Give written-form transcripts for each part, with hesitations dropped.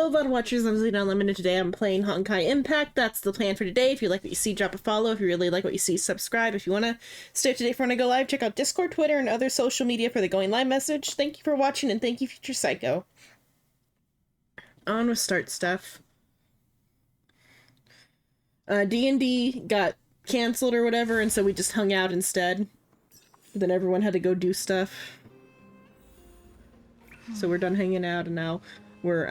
Hello, VOD watchers. I'm Zena Unlimited. Today I'm playing Honkai Impact. That's the plan for today. If you like what you see, drop a follow. If you really like what you see, subscribe. If you want to stay up to date for when I go live, check out Discord, Twitter, and other social media for the going live message. Thank you for watching, and thank you, Future Psycho. On with start stuff. D&D got canceled or whatever, and so we just hung out instead. Then everyone had to go do stuff. So we're done hanging out, and now we're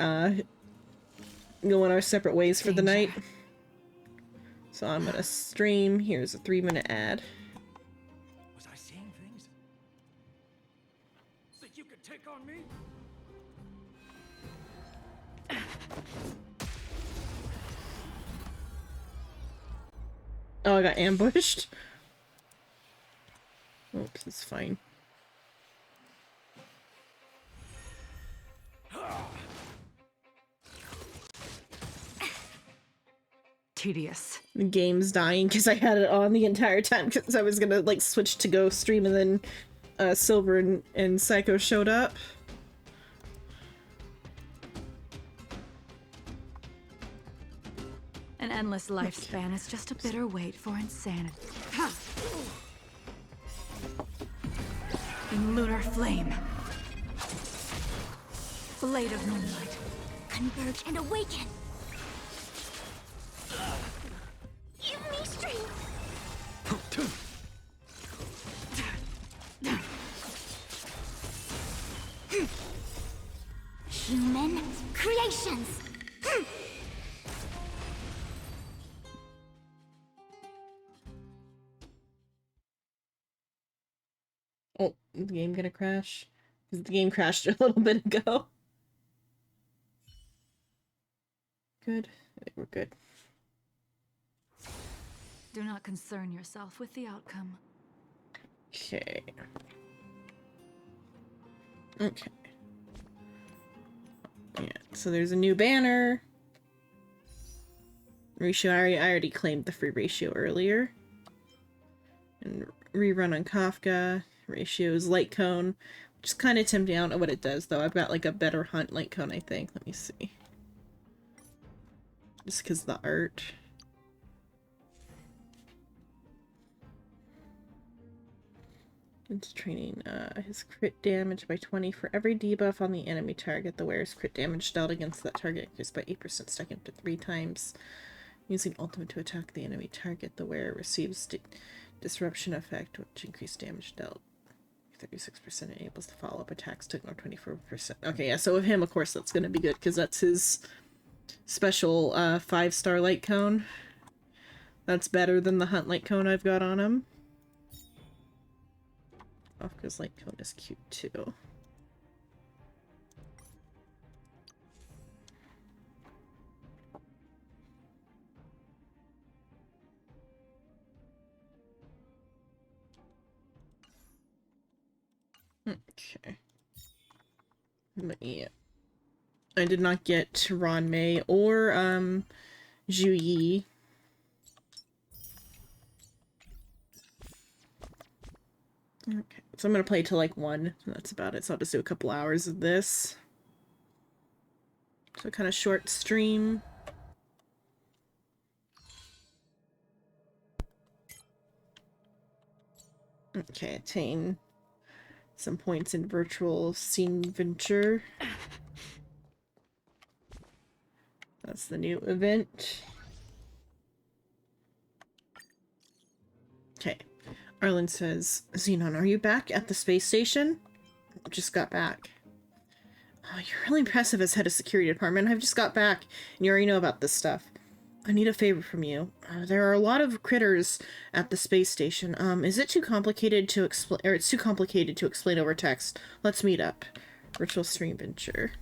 going our separate ways for the night. So I'm gonna stream. Here's a 3-minute ad. Was I seeing things that you could take on me? Oh, I got ambushed. Oops, it's fine. Tedious. The game's dying because I had it on the entire time because I was gonna like switch to go stream, and then Silver and Psycho showed up. An endless lifespan is just a bitter wait for insanity. In lunar flame. Blade of moonlight. Converge and awaken! Give me strength! Human creations! Oh, is the game gonna crash? Because the game crashed a little bit ago. Good. I think we're good. Do not concern yourself with the outcome. Okay. Okay. Yeah, so there's a new banner. Ratio, I already claimed the free ratio earlier. And rerun on Kafka. Ratio is light cone, which is kind of tempting. I don't know what it does, though. I've got like a better hunt light cone, I think. Let me see. Just because the art. It's training his crit damage by 20 for every debuff on the enemy target. The wearer's crit damage dealt against that target increased by 8%, stacking up to 3 times. Using ultimate to attack the enemy target, the wearer receives disruption effect, which increased damage dealt 36%, enables the follow-up attacks to ignore 24%. Okay, yeah, so with him, of course, that's going to be good, because that's his special 5-star light cone. That's better than the hunt light cone I've got on him. Kafka's light cone is cute too. Okay. But yeah. I did not get Ron Mei or Zhu Yi. Okay, so I'm gonna play till like 1. That's about it. So I'll just do a couple hours of this. So kind of short stream. Okay, attain some points in virtual scene venture. That's the new event. Okay. Arlen says, Xenon, are you back at the space station? Just got back. Oh, you're really impressive as head of security department. I've just got back, and you already know about this stuff. I need a favor from you. There are a lot of critters at the space station. Is it too complicated to explain, or it's too complicated to explain over text? Let's meet up. Virtual stream venture.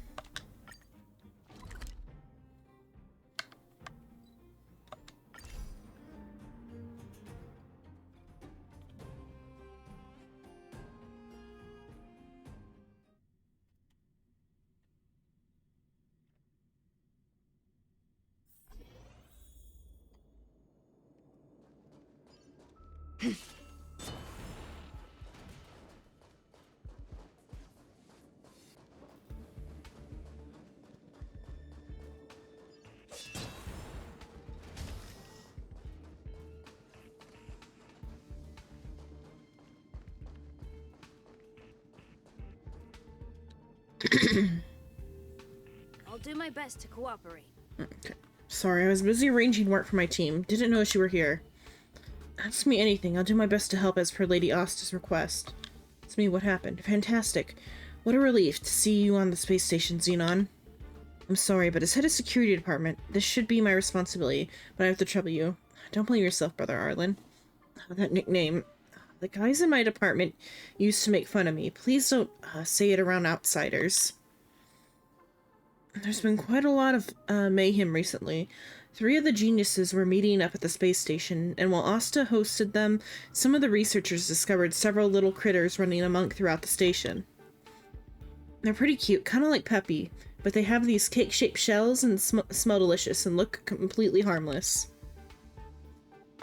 I'll do my best to cooperate. Okay. Sorry, I was busy arranging work for my team. Didn't know you were here. Ask me anything. I'll do my best to help as per Lady Asta's request. It's me. What happened? Fantastic. What a relief to see you on the space station, Xenon. I'm sorry, but as head of security department, this should be my responsibility, but I have to trouble you. Don't blame yourself, Brother Arlen. That nickname. The guys in my department used to make fun of me. Please don't say it around outsiders. There's been quite a lot of mayhem recently. 3 of the geniuses were meeting up at the space station, and while Asta hosted them, some of the researchers discovered several little critters running amok throughout the station. They're pretty cute, kind of like Peppy, but they have these cake-shaped shells and smell delicious and look completely harmless.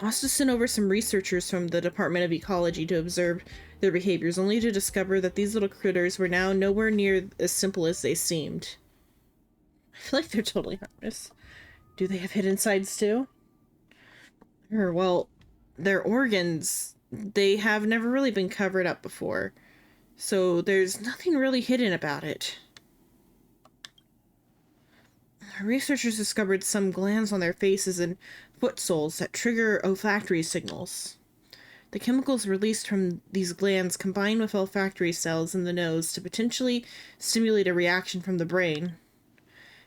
Asta sent over some researchers from the Department of Ecology to observe their behaviors, only to discover that these little critters were now nowhere near as simple as they seemed. I feel like they're totally harmless. Do they have hidden sides too? Or, well, their organs, they have never really been covered up before. So there's nothing really hidden about it. Researchers discovered some glands on their faces and foot soles that trigger olfactory signals. The chemicals released from these glands combine with olfactory cells in the nose to potentially stimulate a reaction from the brain.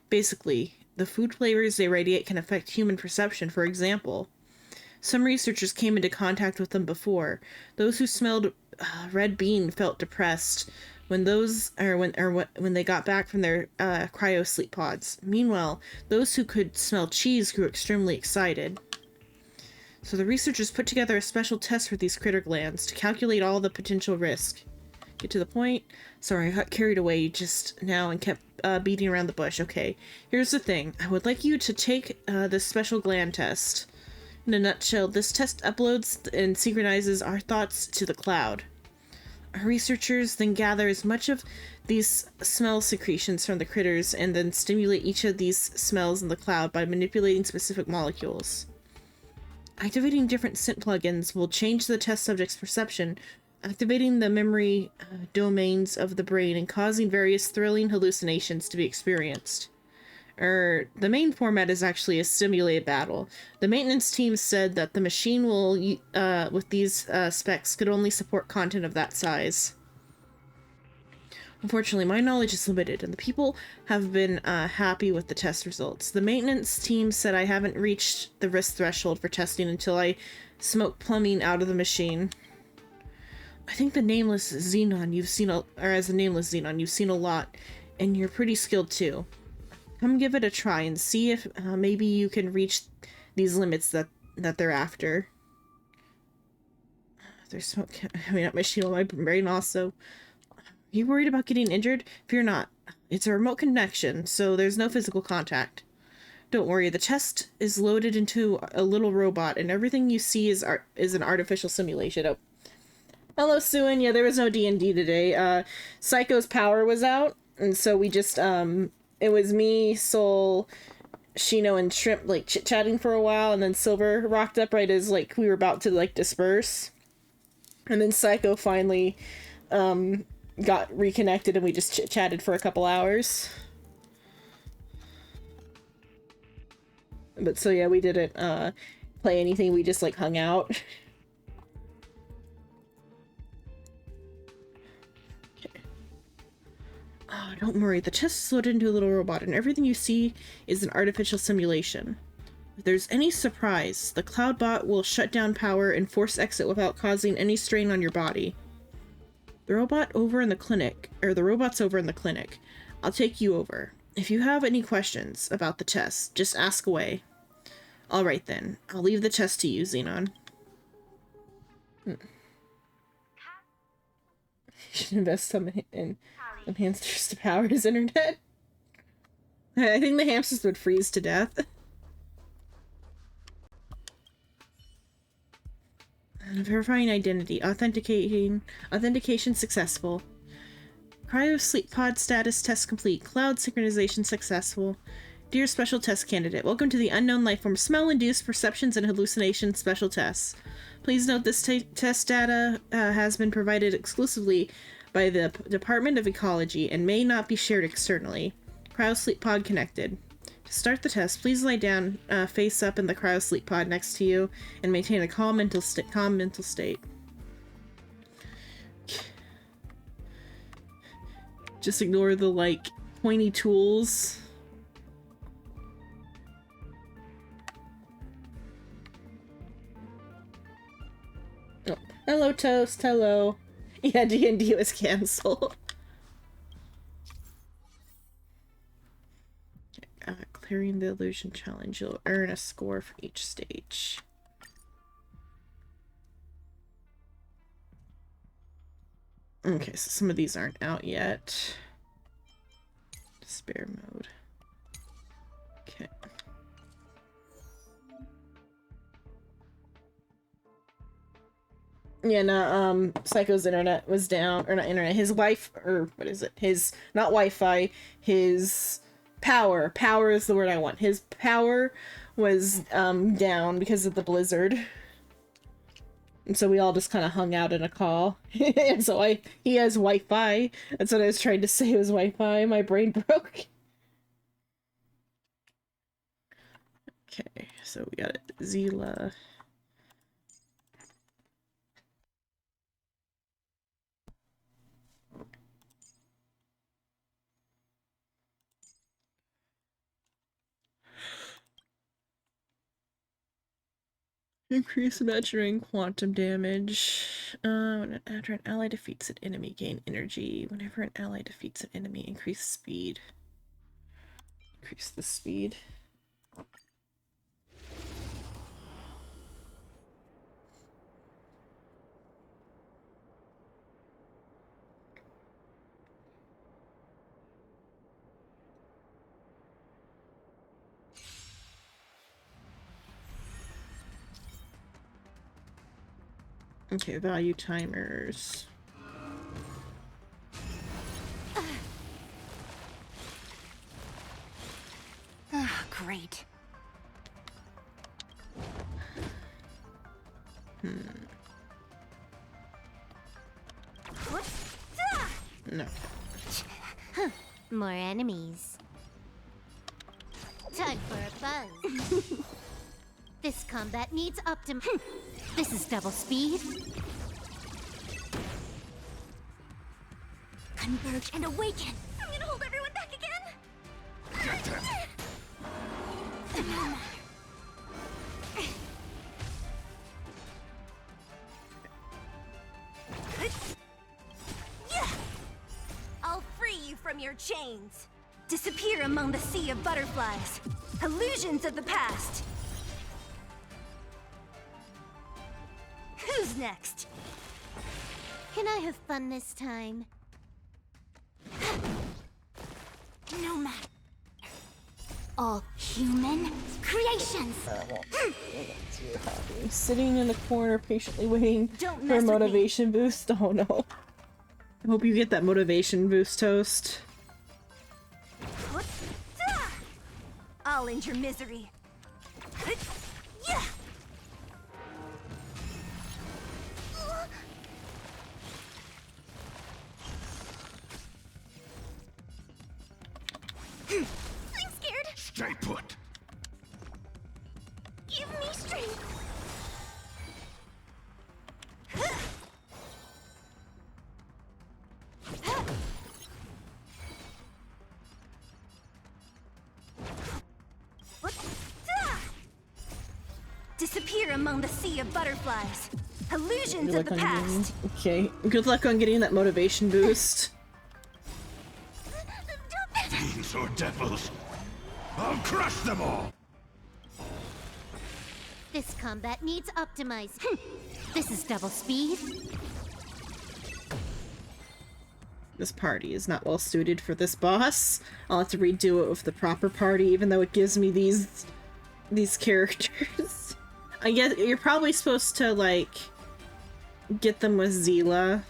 Basically, the food flavors they radiate can affect human perception. For example, some researchers came into contact with them before. Those who smelled red bean felt depressed when they got back from their cryo sleep pods. Meanwhile, those who could smell cheese grew extremely excited. So the researchers put together a special test for these critter glands to calculate all the potential risk. Get to the point. Sorry, I got carried away just now and kept beating around the bush. Okay, here's the thing. I would like you to take this special gland test. In a nutshell, this test uploads and synchronizes our thoughts to the cloud. Our researchers then gather as much of these smell secretions from the critters and then stimulate each of these smells in the cloud by manipulating specific molecules. Activating different scent plugins will change the test subject's perception, activating the memory domains of the brain and causing various thrilling hallucinations to be experienced. The main format is actually a simulated battle. The maintenance team said that the machine will, with these specs, could only support content of that size. Unfortunately, my knowledge is limited, and the people have been happy with the test results. The maintenance team said I haven't reached the risk threshold for testing until I smoke plumbing out of the machine. I think the nameless Xenon you've seen, as a nameless Xenon, you've seen a lot, and you're pretty skilled too. Come give it a try and see if maybe you can reach these limits that they're after. There's smoke coming out my shield, my brain also. Are you worried about getting injured? Fear not. It's a remote connection, so there's no physical contact. Don't worry, the test is loaded into a little robot, and everything you see is an artificial simulation. Oh. Hello, Suin. Yeah, there was no D&D today. Psycho's power was out, and so we just, it was me, Soul, Shino, and Shrimp, like, chit-chatting for a while, and then Silver rocked up right as, like, we were about to, like, disperse. And then Psycho finally, got reconnected, and we just chit-chatted for a couple hours. But, so yeah, we didn't, play anything, we just, like, hung out. Oh, don't worry, the test is loaded into a little robot, and everything you see is an artificial simulation. If there's any surprise, the Cloudbot will shut down power and force exit without causing any strain on your body. The robot's over in the clinic. I'll take you over. If you have any questions about the test, just ask away. Alright then, I'll leave the test to you, Xenon. You should invest some in hamsters to power his internet. I think the hamsters would freeze to death. Verifying identity. Authentication successful. Cryo sleep pod status test complete. Cloud synchronization successful. Dear special test candidate, welcome to the unknown lifeform smell-induced perceptions and hallucinations special tests. Please note this test data has been provided exclusively by the Department of Ecology and may not be shared externally. Cryosleep pod connected. To start the test, please lie down, face up in the cryosleep pod next to you and maintain a calm mental state. Just ignore the, like, pointy tools. Oh, hello, Toast. Hello. Yeah, D&D was canceled. Clearing the illusion challenge. You'll earn a score for each stage. Okay, so some of these aren't out yet. Despair mode. Okay. Yeah, no, Psycho's internet was down, or not internet, his wife, or what is it? His, not Wi-Fi, his power. Power is the word I want. His power was, down because of the blizzard. And so we all just kind of hung out in a call. And so he has Wi-Fi. That's what I was trying to say, was Wi-Fi. My brain broke. Okay, so we got it. Zila. Increase imaginary quantum damage. After an ally defeats an enemy, gain energy. Whenever an ally defeats an enemy, increase speed. Increase the speed. Okay, value timers. Great. No. More enemies. Time for a buzz. This combat needs This is double speed. Converge and awaken. I'm gonna hold everyone back again. Get them. I'll free you from your chains. Disappear among the sea of butterflies. Illusions of the past. Who's next? Can I have fun this time? No matter. All human creations. Sitting in the corner, patiently waiting Don't for mess a with me. motivation boost. Oh no. I hope you get that motivation boost, Toast. I'll end your misery. Yeah. I'm scared. Stay put. Give me strength. Disappear among the sea of butterflies. Illusions of the past. Okay. Good luck on getting that motivation boost. Fiends or devils. I'll crush them all. This combat needs optimized. This is double speed. This party is not well suited for this boss. I'll have to redo it with the proper party, even though it gives me these characters. I guess you're probably supposed to, like, get them with Zila.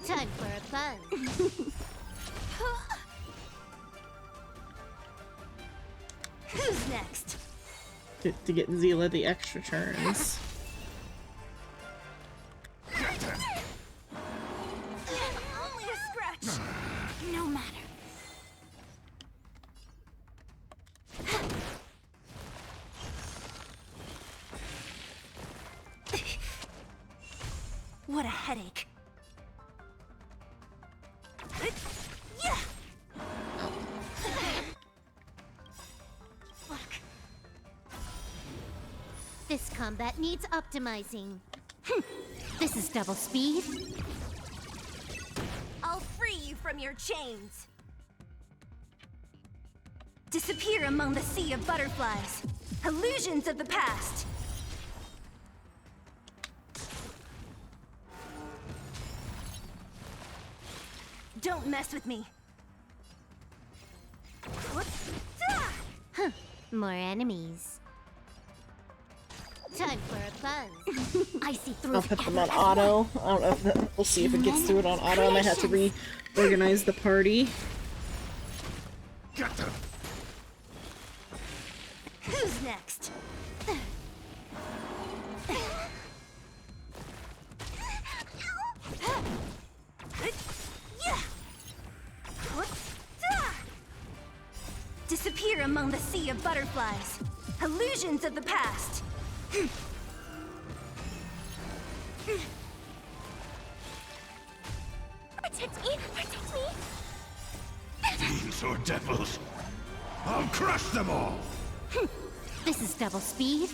Time for a buzz. Who's next? To get Zila the extra turns. What a headache. Yeah. Fuck. This combat needs optimizing. This is double speed. I'll free you from your chains. Disappear among the sea of butterflies. Illusions of the past. Don't mess with me. More enemies. Time for a buzz. I see through I'll put them on auto. I don't know if we'll see if it gets through it on auto. I might have to reorganize the party. Get them! Who's next? Disappear among the sea of butterflies. Illusions of the past. Protect me! Protect me! Fiends or devils, I'll crush them all! This is double speed.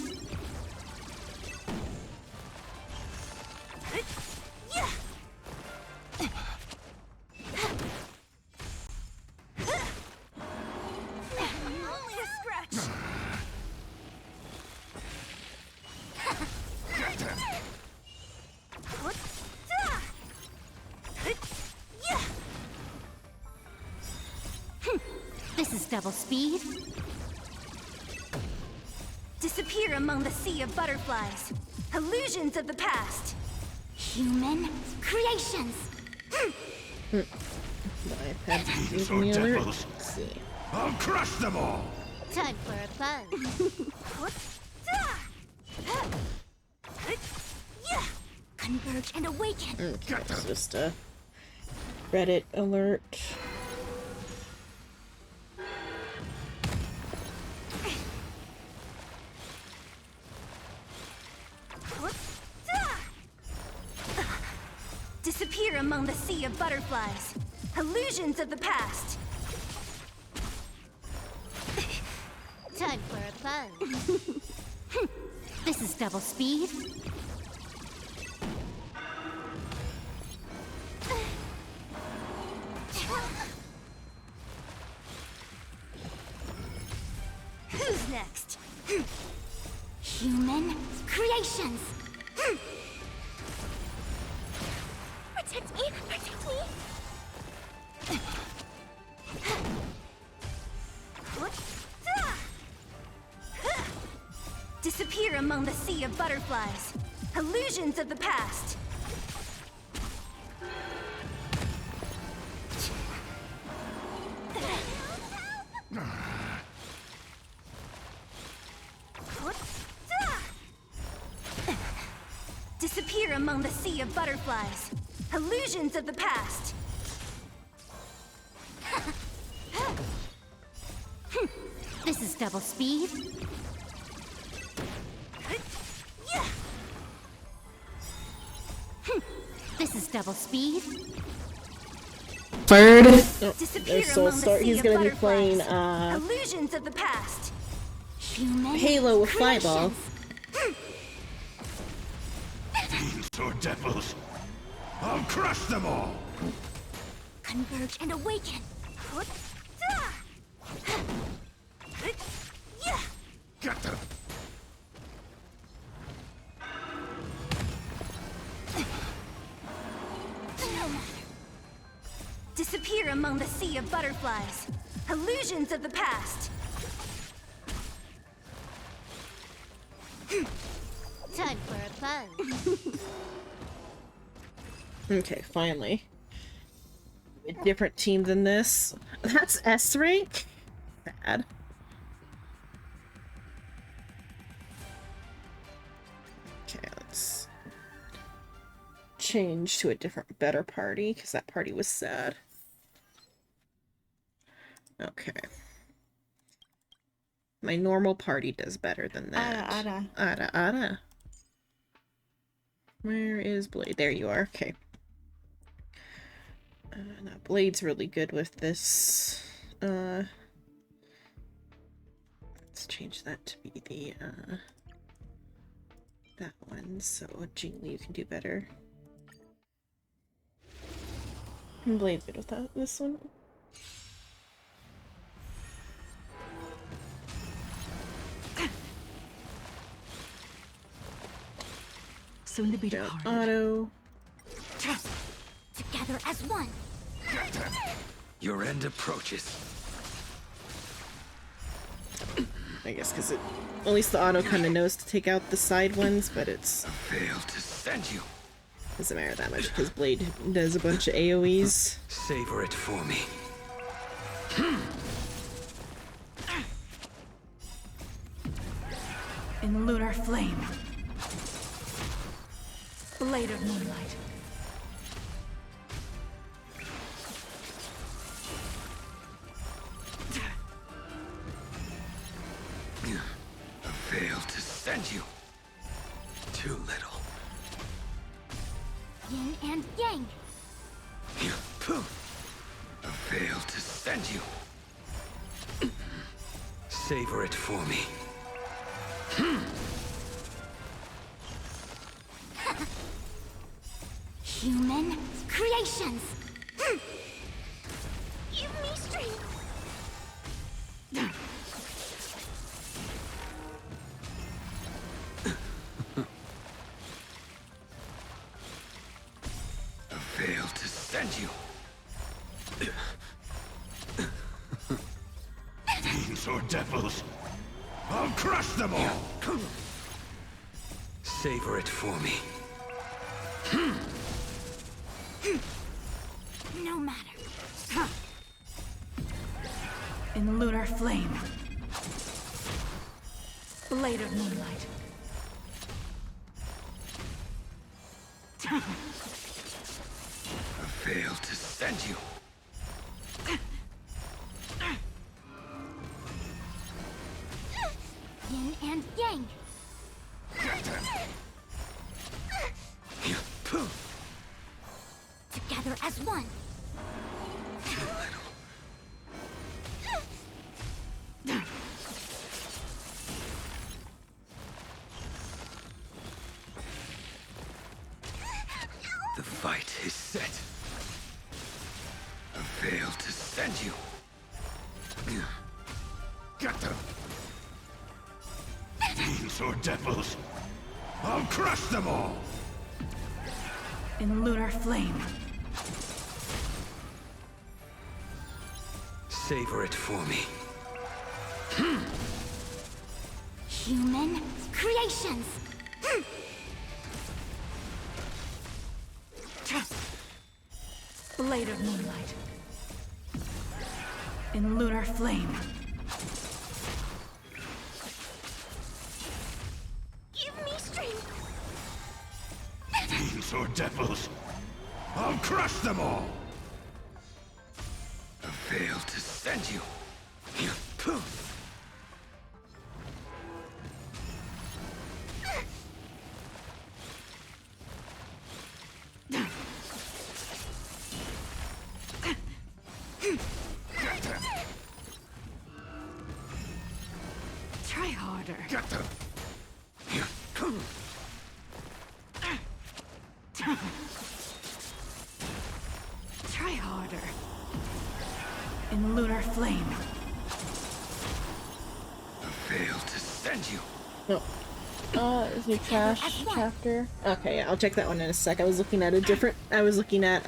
Only a scratch. Get them! This is double speed. Disappear among the sea of butterflies. Illusions of the past. Human creations. My iPad's Fiends giving or me alert. devils, Let's see. I'll crush them all! Time for a buzz. Converge and awaken. Okay, it's just a Reddit alert. Disappear among the sea of butterflies. Illusions of the past. Time for a buzz. This is double speed. Who's next? Human creations. Protect me! Protect me! Disappear among the sea of butterflies. Illusions of the past. Disappear among the sea of butterflies. Illusions of the past. This is double speed. This is double speed. Bird. Disappear There's Soul among the Star. sea He's of gonna be butterflies. playing Illusions of the past. Human Halo with Flyball. creations. Fiends or devils, I'll crush them all! Converge and awaken. Get them! Disappear among the sea of butterflies. Illusions of the past. Time for a buzz. Okay, finally. A different team than this. That's S rank? Bad. Okay, let's change to a different, better party, because that party was sad. Okay. My normal party does better than that. Ara, ara. Ara, ara. Where is Blade? There you are. Okay. Now Blade's really good with this. Let's change that to be the, that one, so Jean, you can do better. And Blade's good with that, this one. Soon to be Don't departed. auto. Together as one. Your end approaches. I guess because it, at least the auto kind of knows to take out the side ones, but it's Fail to send you. doesn't matter that much because Blade does a bunch of AoEs. Savor it for me. In lunar flame. Blade of moonlight. Fail to send you. Too little. Yin and yang. Fail to send you. Savor it for me. Human creations. Give me strength. Fail to send you. Fiends or devils, I'll crush them all. Savor it for me. No matter. In lunar flame. Blade of moonlight. Fail to send you. Yin and yang. Together as one. The fight is set. Fail to send you. Get them. Fiends or devils, I'll crush them all. In lunar flame. Savor it for me. Human creations. Blade of moonlight. In lunar flame. Give me strength. Fiends or devils, I'll crush them all. Fail to send you. Try harder. Get them. Try harder. In lunar flame. Fail to send you. No. Is your trash chapter? Okay, yeah, I'll check that one in a sec. I was looking at a different. I was looking at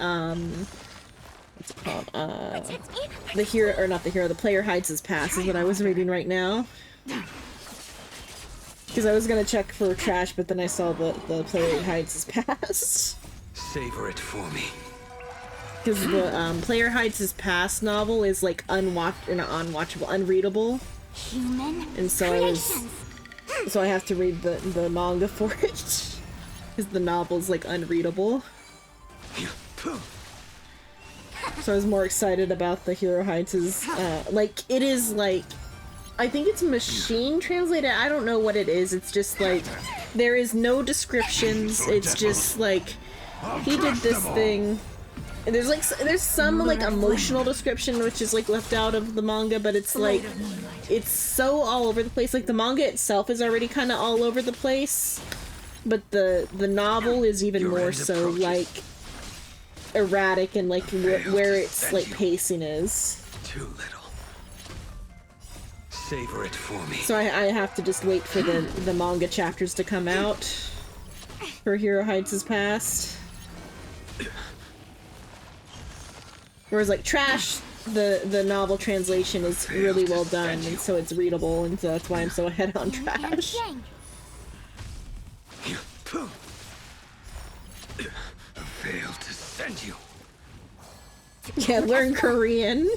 what's it called? The hero, or not the hero. The player hides his past is what I was reading right now. Because I was gonna check for trash, but then I saw the player hides his past. Savor it for me. Because the player hides his past novel is like unwatchable, unreadable, Human and so creations. so I have to read the manga for it. Because the novel's like unreadable. So I was more excited about the hero hides his like it is like I think it's machine translated. I don't know what it is. It's just like There is no descriptions. It's just like he did this thing. And there's some like emotional description which is like left out of the manga, but it's like it's so all over the place. Like the manga itself is already kind of all over the place, but the novel is even more so like erratic and like where its like pacing is. Too little. Savor it for me. So I have to just wait for the manga chapters to come out for Hero Hides His Past. Whereas like Trash, the novel translation is really well done, and so it's readable, and so that's why I'm so ahead on Trash. Failed to send you. Yeah, learn Korean.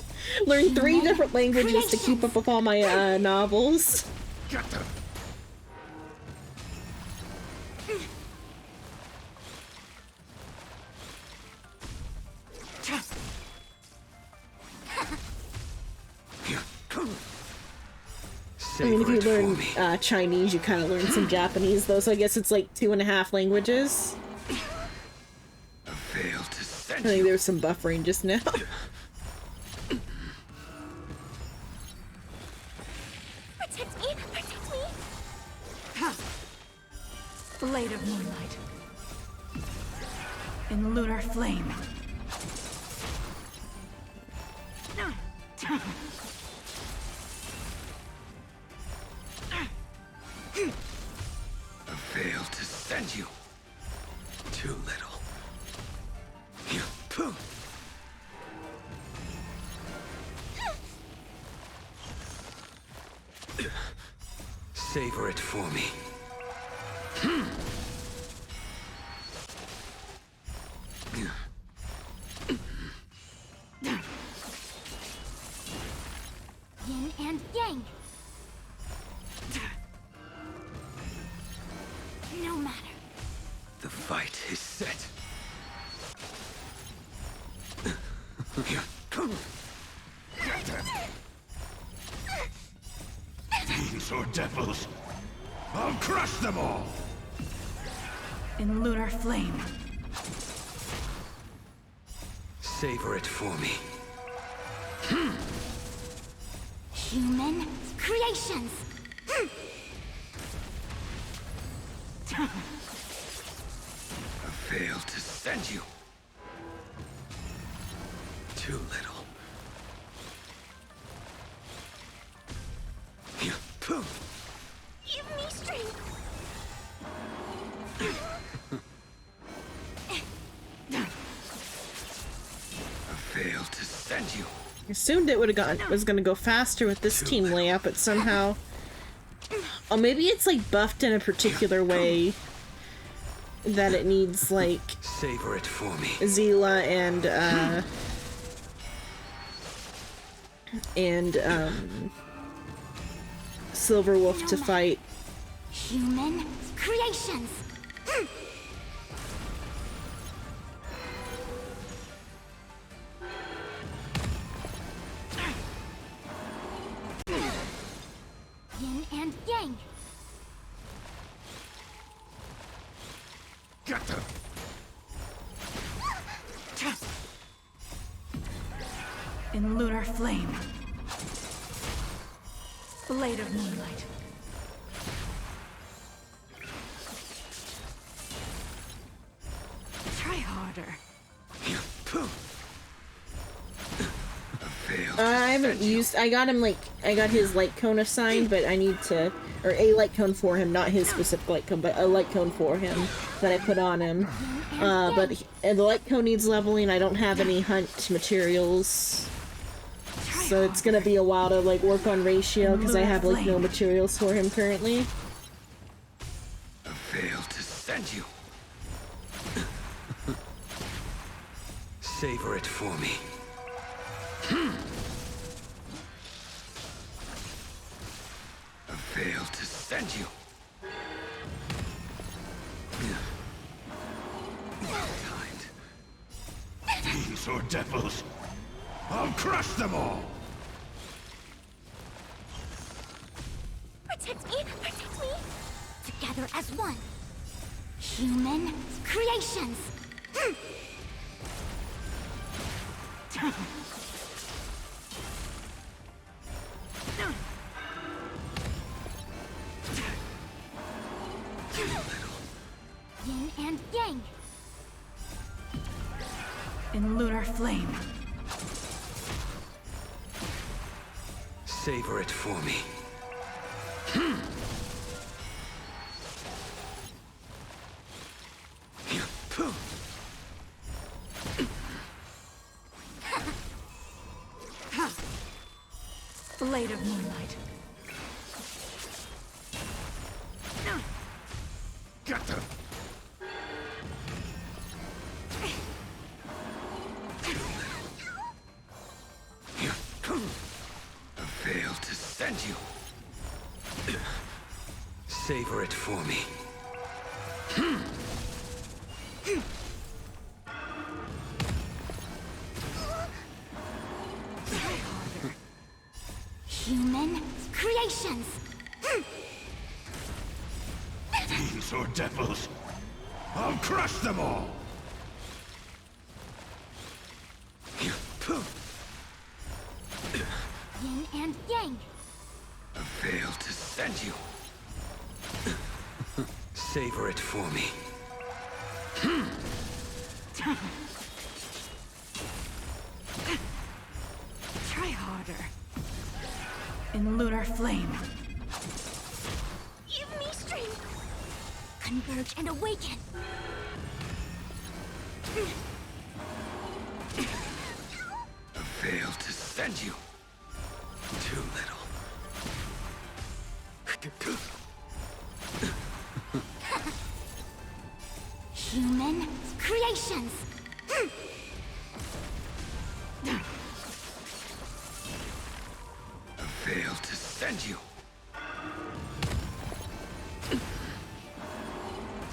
Learn 3 different languages to keep up with all my novels. Get them. I mean, if you learn Chinese, you kind of learn some Japanese, though, so I guess it's like 2.5 languages. Failed to send I think there's some buffering just now. Protect me! Protect me! Blade of moonlight. In lunar flame. Failed to send you. Too little. Savor it for me. Yin and yang. No matter. The fight is set. Fiends or devils, I'll crush them all! In lunar flame. Savor it for me. Human creations. I failed to send you. Too little. Give me strength! I failed to send you. I assumed it was gonna go faster with this team layout, but somehow... Oh, maybe it's like buffed in a particular way that it needs like Savor it for me. Zila and Silverwolf to fight. Human creations. Yin and yang. Get them. In lunar flame. Blade of moonlight. Try harder. I haven't used. I got his light cone assigned, but I need to, or a light cone for him, not his specific light cone, but a light cone for him that I put on him. And the light cone needs leveling. I don't have any hunt materials, so it's gonna be a while to like work on ratio because I have like no materials for him currently. I failed to send you. Savor it for me. I failed to send you. Kind. Fiends or devils, I'll crush them all! Protect me! Protect me! together as one. Human creations. Yin and yang. In lunar flame. Savor it for me. Blade of moonlight. Get them! I failed to send you. Savor it for me. Human creations. Fiends or devils, I'll crush them all! Yin and yang. I failed to send you. Savor it for me. Try harder. In lunar flame. Give me strength. Converge and awaken. I failed to send you. Too little. Human creations. I failed to send you.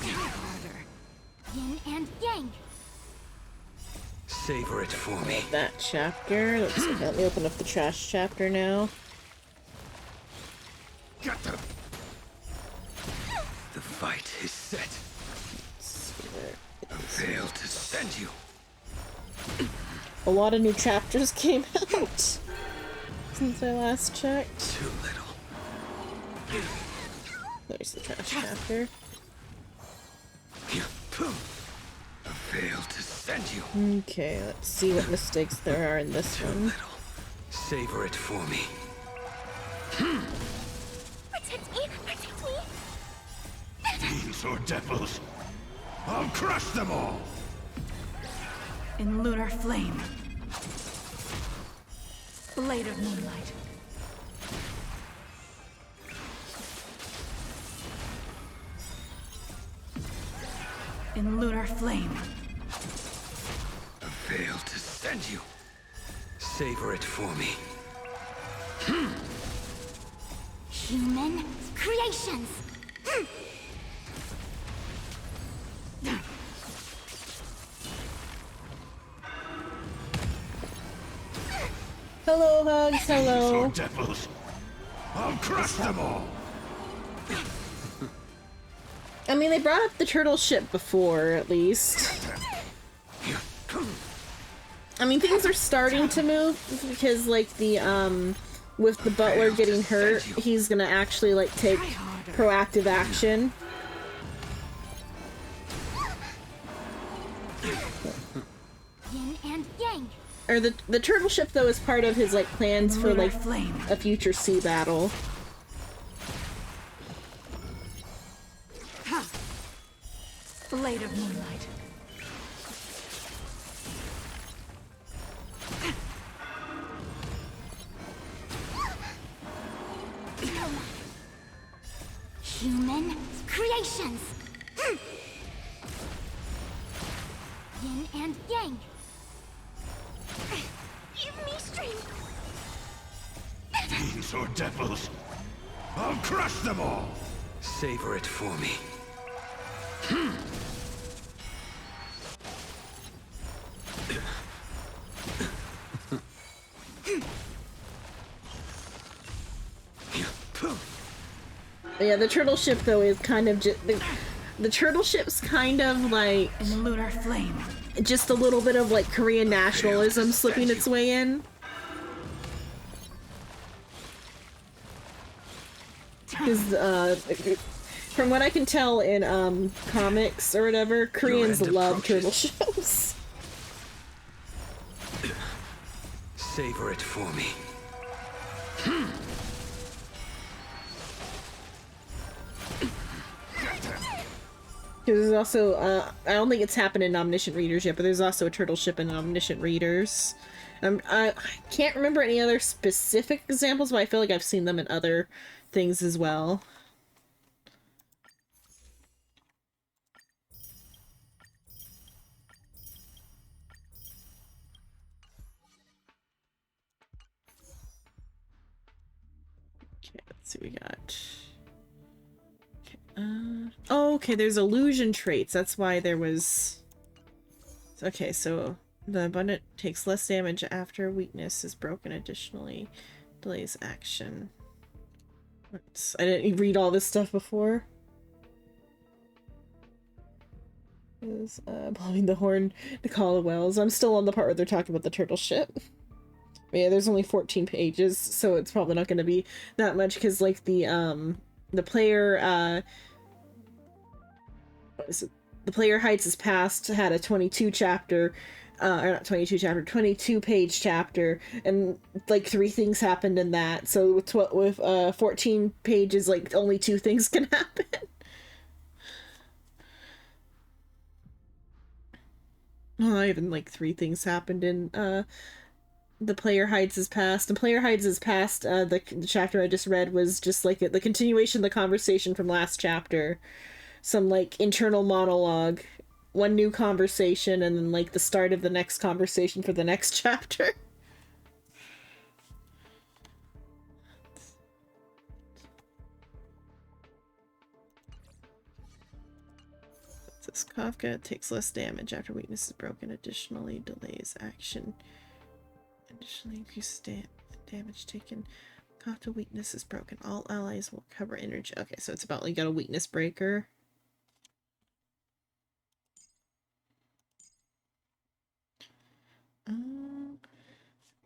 Try harder. Yin and yang. Savor it for me. That chapter. Let's see. Let me open up the trash chapter now. Get them! The fight is set. Let's see where it I is. failed to send you. A lot of new chapters came out since I last checked. Too little. There's the trash chapter. I failed to send you. Okay, let's see what mistakes there are in this Too one. little. Savor it for me. Protect me. Protect me. Fiends or devils, I'll crush them all! In lunar flame. Blade of moonlight. In lunar flame. I failed to send you. Savor it for me. Human creations. Hello, Hugs. Fiends or Hello. devils, I'll crush them all! I mean, they brought up the turtle ship before, at least. I mean, things are starting to move because, like, with the butler getting hurt, he's gonna actually, like, take proactive action. Yin and yang. Or the turtle ship, though, is part of his, like, plans for, Lunar like, flame. a future sea battle. Blade of moonlight. Human creations. Yin and yang. Give me strength. Fiends or devils, I'll crush them all! Savor it for me. Yeah, the turtle ship though is kind of just the turtle ship's kind of like In lunar flame. just a little bit of like Korean nationalism slipping its way in. Because from what I can tell in comics or whatever, Koreans end love turtle approaches. ships. Savor it for me. Because there's also, I don't think it's happened in Omniscient Readers yet, but there's also a turtle ship in Omniscient Readers. I can't remember any other specific examples, but I feel like I've seen them in other things as well. Okay, let's see what we got. Oh, okay, there's illusion traits. That's why there was... Okay, so the abundant takes less damage after weakness is broken. Additionally, delays action. I didn't read all this stuff before. Is blowing the horn to call the wells. I'm still on the part where they're talking about the turtle ship. But yeah, there's only 14 pages, so it's probably not going to be that much because, like, the player, what is it? The Player Heights is Past had a 22 chapter, or not 22 chapter, 22 page chapter, and like 3 things happened in that. So with 14 pages, like only 2 things can happen. Well, not even like 3 things happened in the Player Hides is Past. The Player Hides is Past, the chapter I just read was just like the continuation of the conversation from last chapter. Some like internal monologue, one new conversation, and then like the start of the next conversation for the next chapter. This Kafka takes less damage after weakness is broken. Additionally, delays action. Additionally, increases damage taken. Kafka weakness is broken. All allies will cover energy. Okay, so it's about like got a weakness breaker.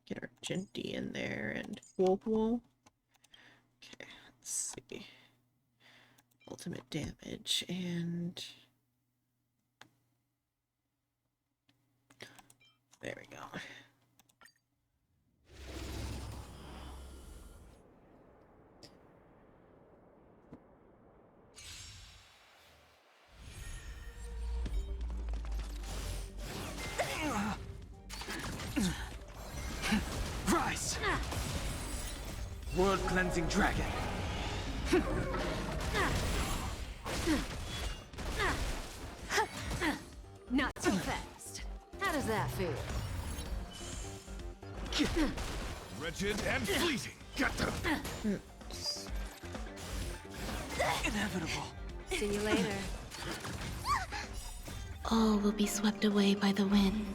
Get our Genty in there and Wool. Okay, let's see. Ultimate damage and there we go. Rise! World cleansing dragon. Not too fast. How does that feel? Wretched and fleeting. Got them. Inevitable. See you later. All will be swept away by the wind.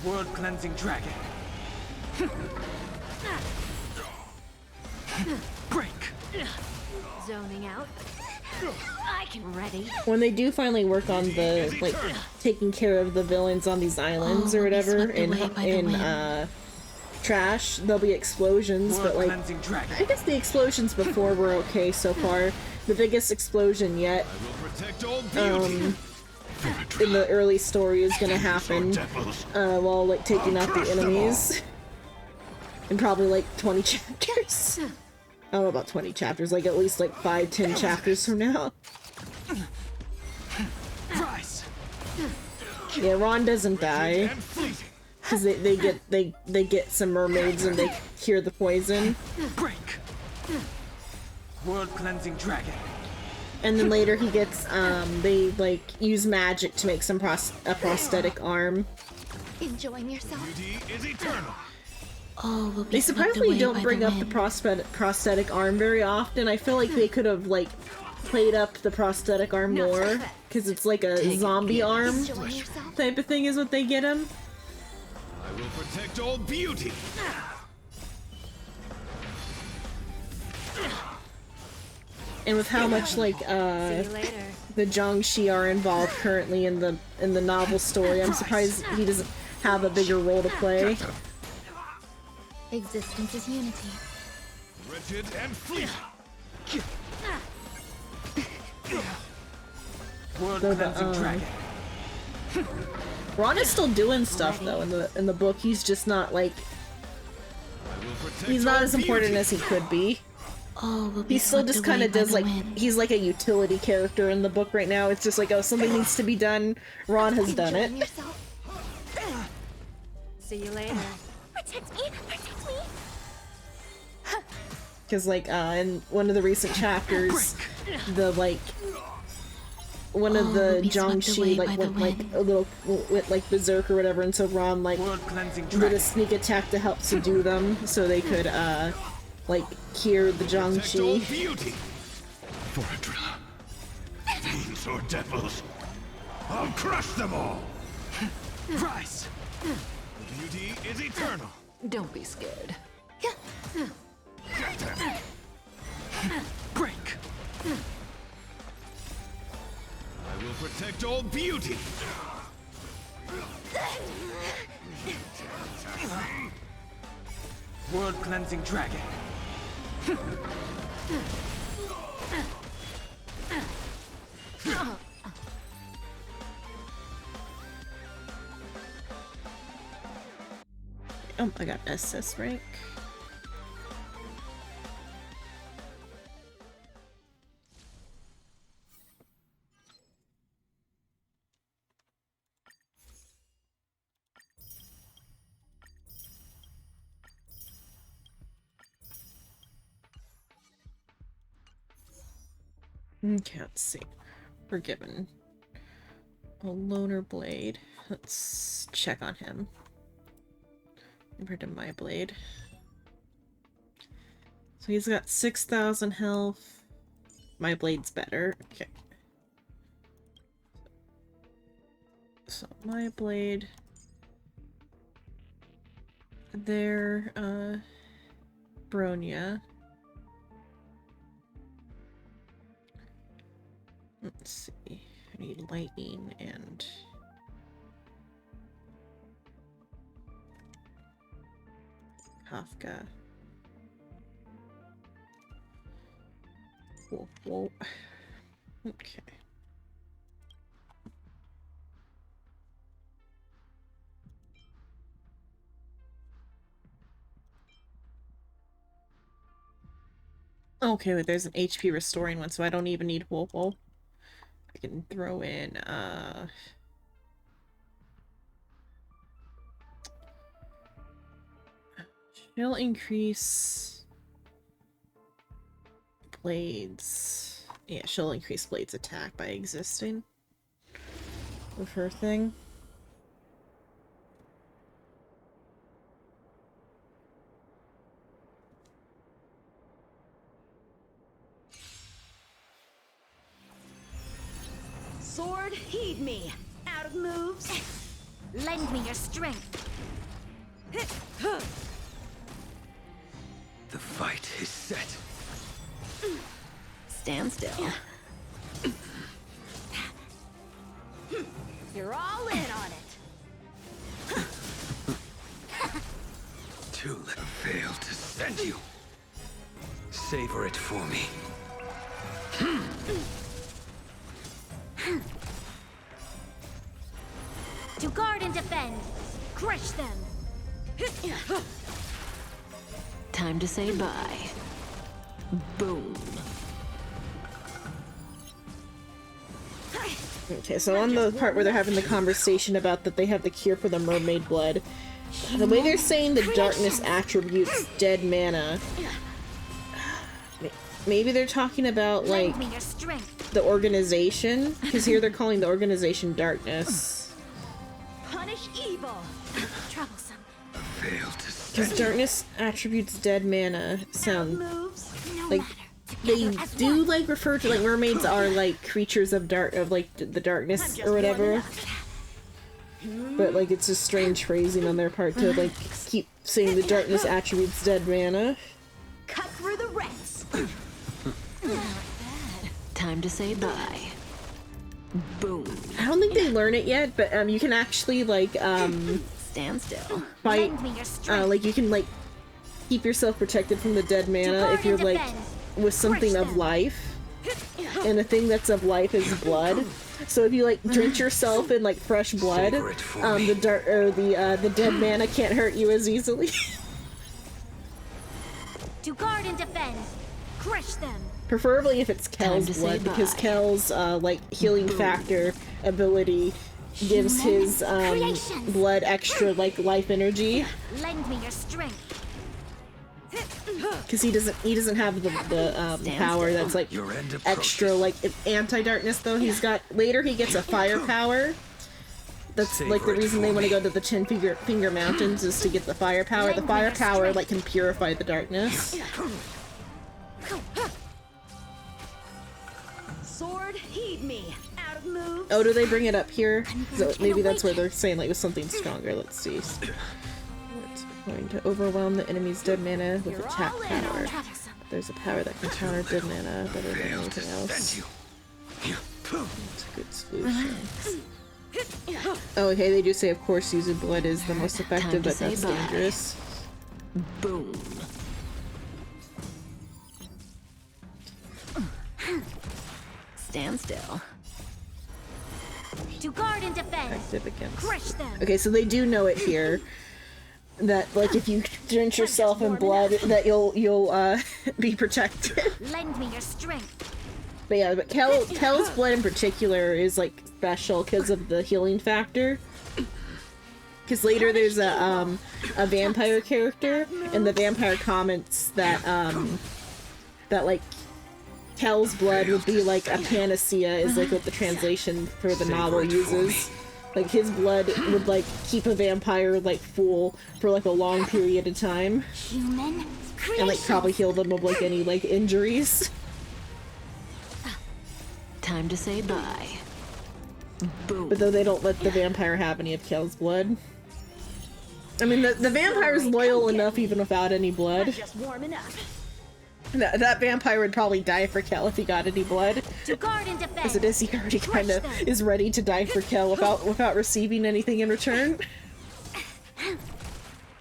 World cleansing dragon. Break. Zoning out. I can ready. When they do finally work on the like taking care of the villains on these islands or whatever in Trash, there'll be explosions, but like I guess the explosions before were okay so far. The biggest explosion yet in the early story is gonna happen while like taking out the enemies in probably like 20 chapters. I don't know about 20 chapters, like at least like 5-10 chapters from now. Rise. Yeah, Ron doesn't die because they get some mermaids and they cure the poison. Break. World cleansing dragon. And then later he gets they like use magic to make some a prosthetic arm. Enjoying yourself? Beauty is eternal. All will be They swept surprisingly away don't by bring the up the wind. prosthetic arm very often. I feel like they could have like played up the prosthetic arm more because it's like a zombie arm Enjoying yourself? type of thing is what they get him. I will protect all beauty. And with how much like See you later. the Jiangxi are involved currently in the novel story, I'm surprised he doesn't have a bigger role to play. Existence is unity. Wretched and fleet. World cleansing dragon. Ron is still doing stuff though in the book. He's just not like I will protect he's not all as important beauty. as he could be. All will be He still swept just kind away of by does the like wind. he's like a utility character in the book right now. It's just like, oh, something needs to be done. Ron has done it. Enjoying yourself? See you later. Protect me! Protect me! Because like in one of the recent chapters, the like one of All the will be swept away Jiangxi like by the went like wind. a little went like berserk or whatever, and so Ron like World cleansing did a dragon. sneak attack to help subdue them so they could like cure the Protect all Jiangxi. beauty. For a driller. Fiends or devils. I'll crush them all. Rise. The beauty is eternal. Don't be scared. Break. I will protect all beauty. World cleansing dragon. Oh, I got SS rank. Okay, let's see. We're given a loner blade. Let's check on him. Compared to my blade. So he's got 6,000 health. My blade's better. Okay. So my blade. There, Bronya. Let's see. I need lightning and Kafka. Whoa, whoa. Okay. Okay, wait, there's an HP restoring one, so I don't even need whoa, whoa. I can throw in, she'll increase blades. Yeah, she'll increase blades attack by existing with her thing. Sword, heed me. Out of moves. Lend me your strength. The fight is set. Stand still. You're all in on it. Too little fail to send you. Savor it for me. To guard and defend. Crush them. Time to say bye. Boom. Okay, so on the part where they're having the conversation about that they have the cure for the mermaid blood, the way they're saying the darkness attributes dead mana, maybe they're talking about like Lend me your strength. the organization, because here they're calling the organization darkness. Punish evil. Troublesome. Fail to Because send you. darkness attributes dead mana sound Moves. No like matter. they Together as do one. like refer to like mermaids are like creatures of dark of like the darkness or whatever. But like it's just strange phrasing on their part to like keep saying the darkness attributes dead mana. Cut through the rents. Time to say bye. Boom. I don't think they learn it yet, but you can actually like Stand still. fight Lend me your strength. like you can like keep yourself protected from the dead mana guard if you're and like defend. with something Crush of them. life. And the thing that's of life is blood. So if you like drench yourself in like fresh blood, Savor it for me. the dark or the dead mana can't hurt you as easily. To guard and defend. Crush them. Preferably if it's Time to Kel's say blood, because bye. Kel's like healing factor ability gives his creations. blood extra like life energy. Lend me your strength. Because he doesn't have the Stand power still. that's like Your end extra approaches. like anti-darkness though. He's got later he gets a fire power. That's like the Savor it reason for they want to me. go to the Finger Mountains is to get the fire power. The Lend me fire your power strength. like can purify the darkness. Sword, heed me. Out of moves. Oh, do they bring it up here? So Can't maybe that's where awaken. they're saying like with something stronger. Let's see. It's going to overwhelm the enemy's dead mana with You're attack all in power. on that. There's a power that can counter dead mana better than Fail to anything else. send you. It's a good solution. Oh, okay, they do say of course using blood is the most effective, to but say that's bye. dangerous. Boom. Stand still. To guard and defend. Effective against. Crush them. Okay, so they do know it here. That like if you drench yourself in blood, that you'll be protected. Lend me your strength. But yeah, but Kel's blood in particular is like special because of the healing factor. Because later there's a vampire character, and the vampire comments that that like Kel's blood would be like a panacea is like what the translation for the novel uses. Like his blood would like keep a vampire like full for like a long period of time, Human creation. and like probably heal them of like any like injuries. Time to say bye. Boom. But though they don't let the vampire have any of Kel's blood. I mean, the vampire's loyal enough even without any blood. Just warming up. That vampire would probably die for Kel if he got any blood. To guard and defend. As it is, he already kind of Crush them. is ready to die for Kel without receiving anything in return.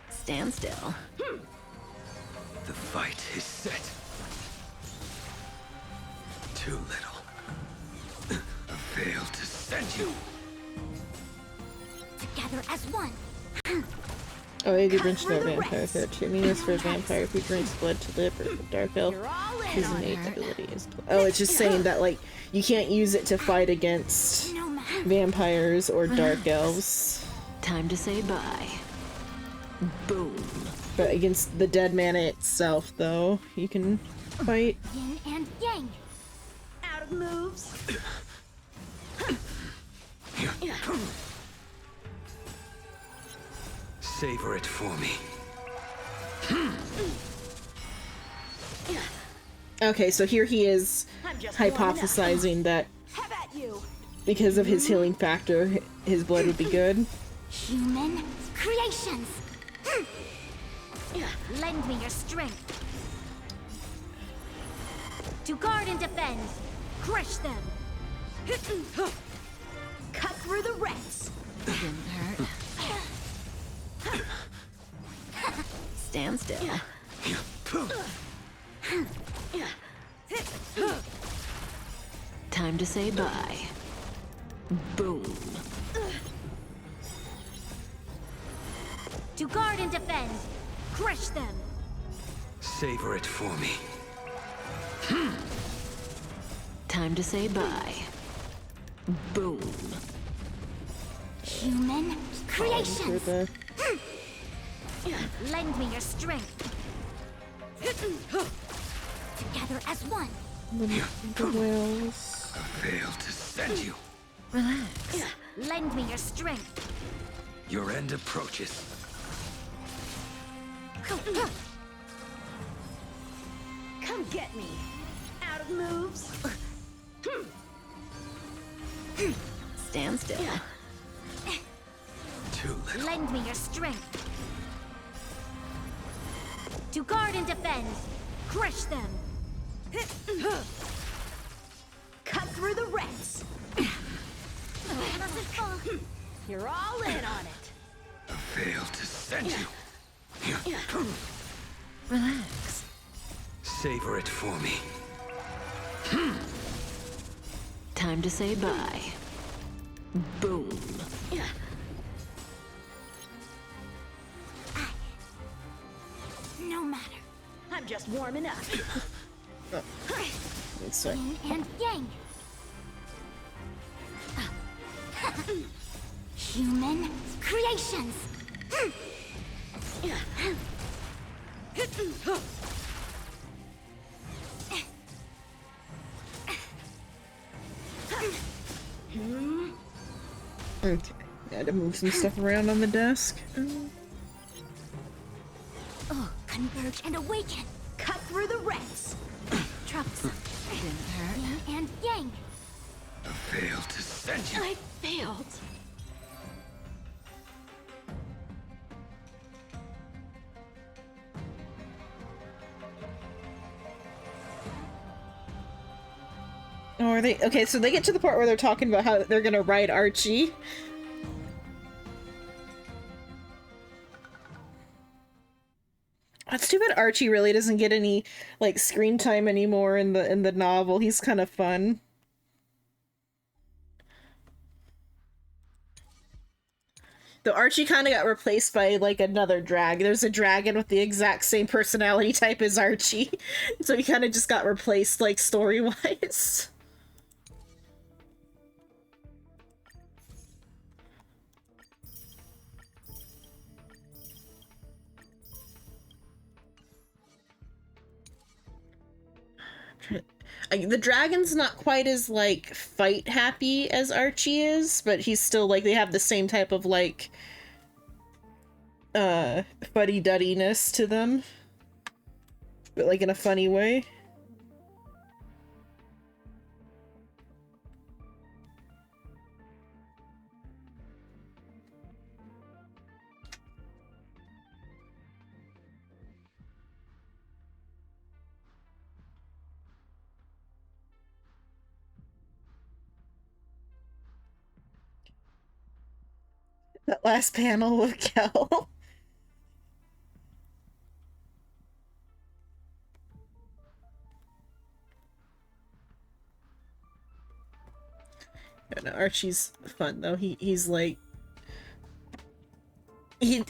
Stand still. The fight is set. Too little. I failed to send you. Together as one. Oh, they do drench their vampire here too. Meanness for a vampire who drinks blood to live, or for dark elf. You're all in His on innate her. ability is. Oh, it's just saying that like you can't use it to fight against No matter. vampires or dark elves, Time to say bye. Boom. but against the dead mana itself, though, you can fight. Yin and yang. Out of moves. Savor it for me. Okay, so here he is I'm just warming up. hypothesizing that Have at you. because of his healing factor, his blood would be good. Human creations. Lend me your strength. To guard and defend. Crush them. Cut through the rents. Didn't hurt. Stand still. Time to say bye. Boom. To guard and defend. Crush them. Savor it for me. Time to say bye. Boom. Human For creations. the Lend me your strength. Together as one. whales. I failed to send you. Relax. Lend me your strength. Your end approaches. Come get me. Out of moves. Stand still. Too little. Lend me your strength. To guard and defend. Crush them. Cut through the ranks. Mustn't fall. You're all in on it. I failed to send you. Relax. Savor it for me. Time to say bye. Boom. No matter. I'm just warming up. Let's see. Yin and yang. Human creations. Okay. I had to move some stuff around on the desk. Oh, converge and awaken. Cut through the ranks. Troublesome. Didn't hurt. Yin and yang. I failed to send you. I failed. Oh, are they? Okay, so they get to the part where they're talking about how they're gonna ride Archie. It's too bad Archie really doesn't get any like screen time anymore in the novel. He's kind of fun. Though Archie kind of got replaced by like another drag. There's a dragon with the exact same personality type as Archie, so he kind of just got replaced like story-wise. The dragon's not quite as like fight happy as Archie is, but he's still like they have the same type of like fuddy-duddiness to them, but like in a funny way. That last panel with Kel. Yeah, no, Archie's fun though. He's like he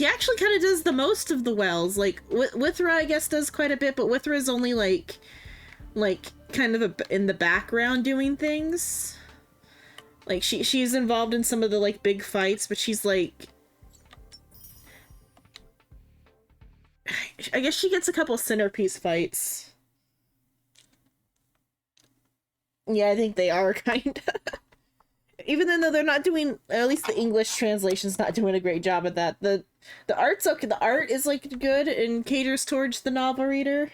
actually kind of does the most of the wells. Like Withra, I guess, does quite a bit, but Withra is only like kind of in the background doing things. Like she's involved in some of the like big fights, but she's like, I guess she gets a couple centerpiece fights. Yeah, I think they are kind of. Even though they're not doing, at least the English translation's not doing a great job at that. The art's okay. The art is like good and caters towards the novel reader.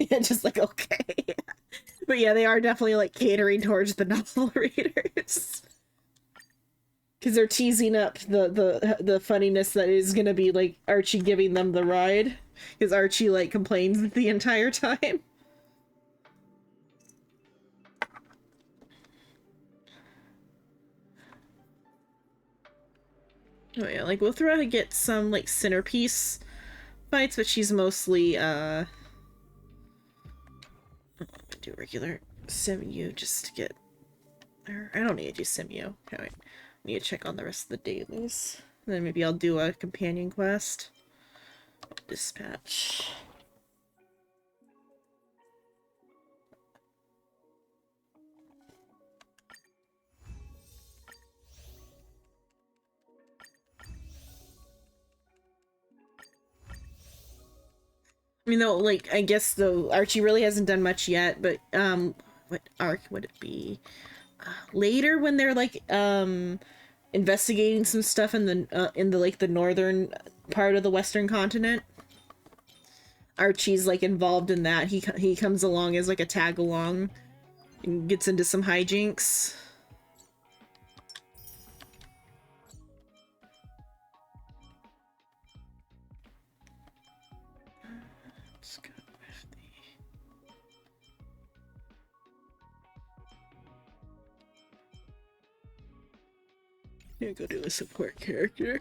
Yeah, just like okay. But yeah, they are definitely like catering towards the novel readers. Because they're teasing up the funniness that is gonna be like Archie giving them the ride. Because Archie like complains the entire time. Oh yeah, like Withra gets some like centerpiece fights, but she's mostly do regular Simu just to get her. I don't need to do Simu. Okay, I need to check on the rest of the dailies. And then maybe I'll do a companion quest. Dispatch. I mean, though, like, I guess, though, Archie really hasn't done much yet, but, what arc would it be? Later, when they're, like, investigating some stuff in the, like, the northern part of the Western continent. Archie's, like, involved in that. He comes along as, like, a tag-along and gets into some hijinks. Yeah, go do a support character.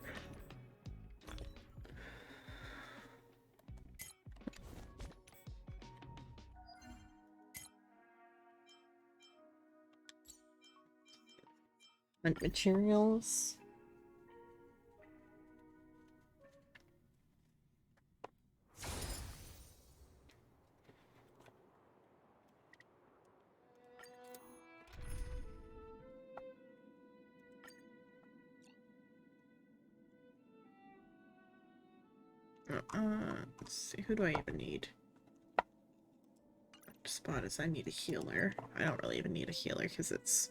Hunt materials. Let's see, who do I even need? Spot is I need a healer. I don't really even need a healer because it's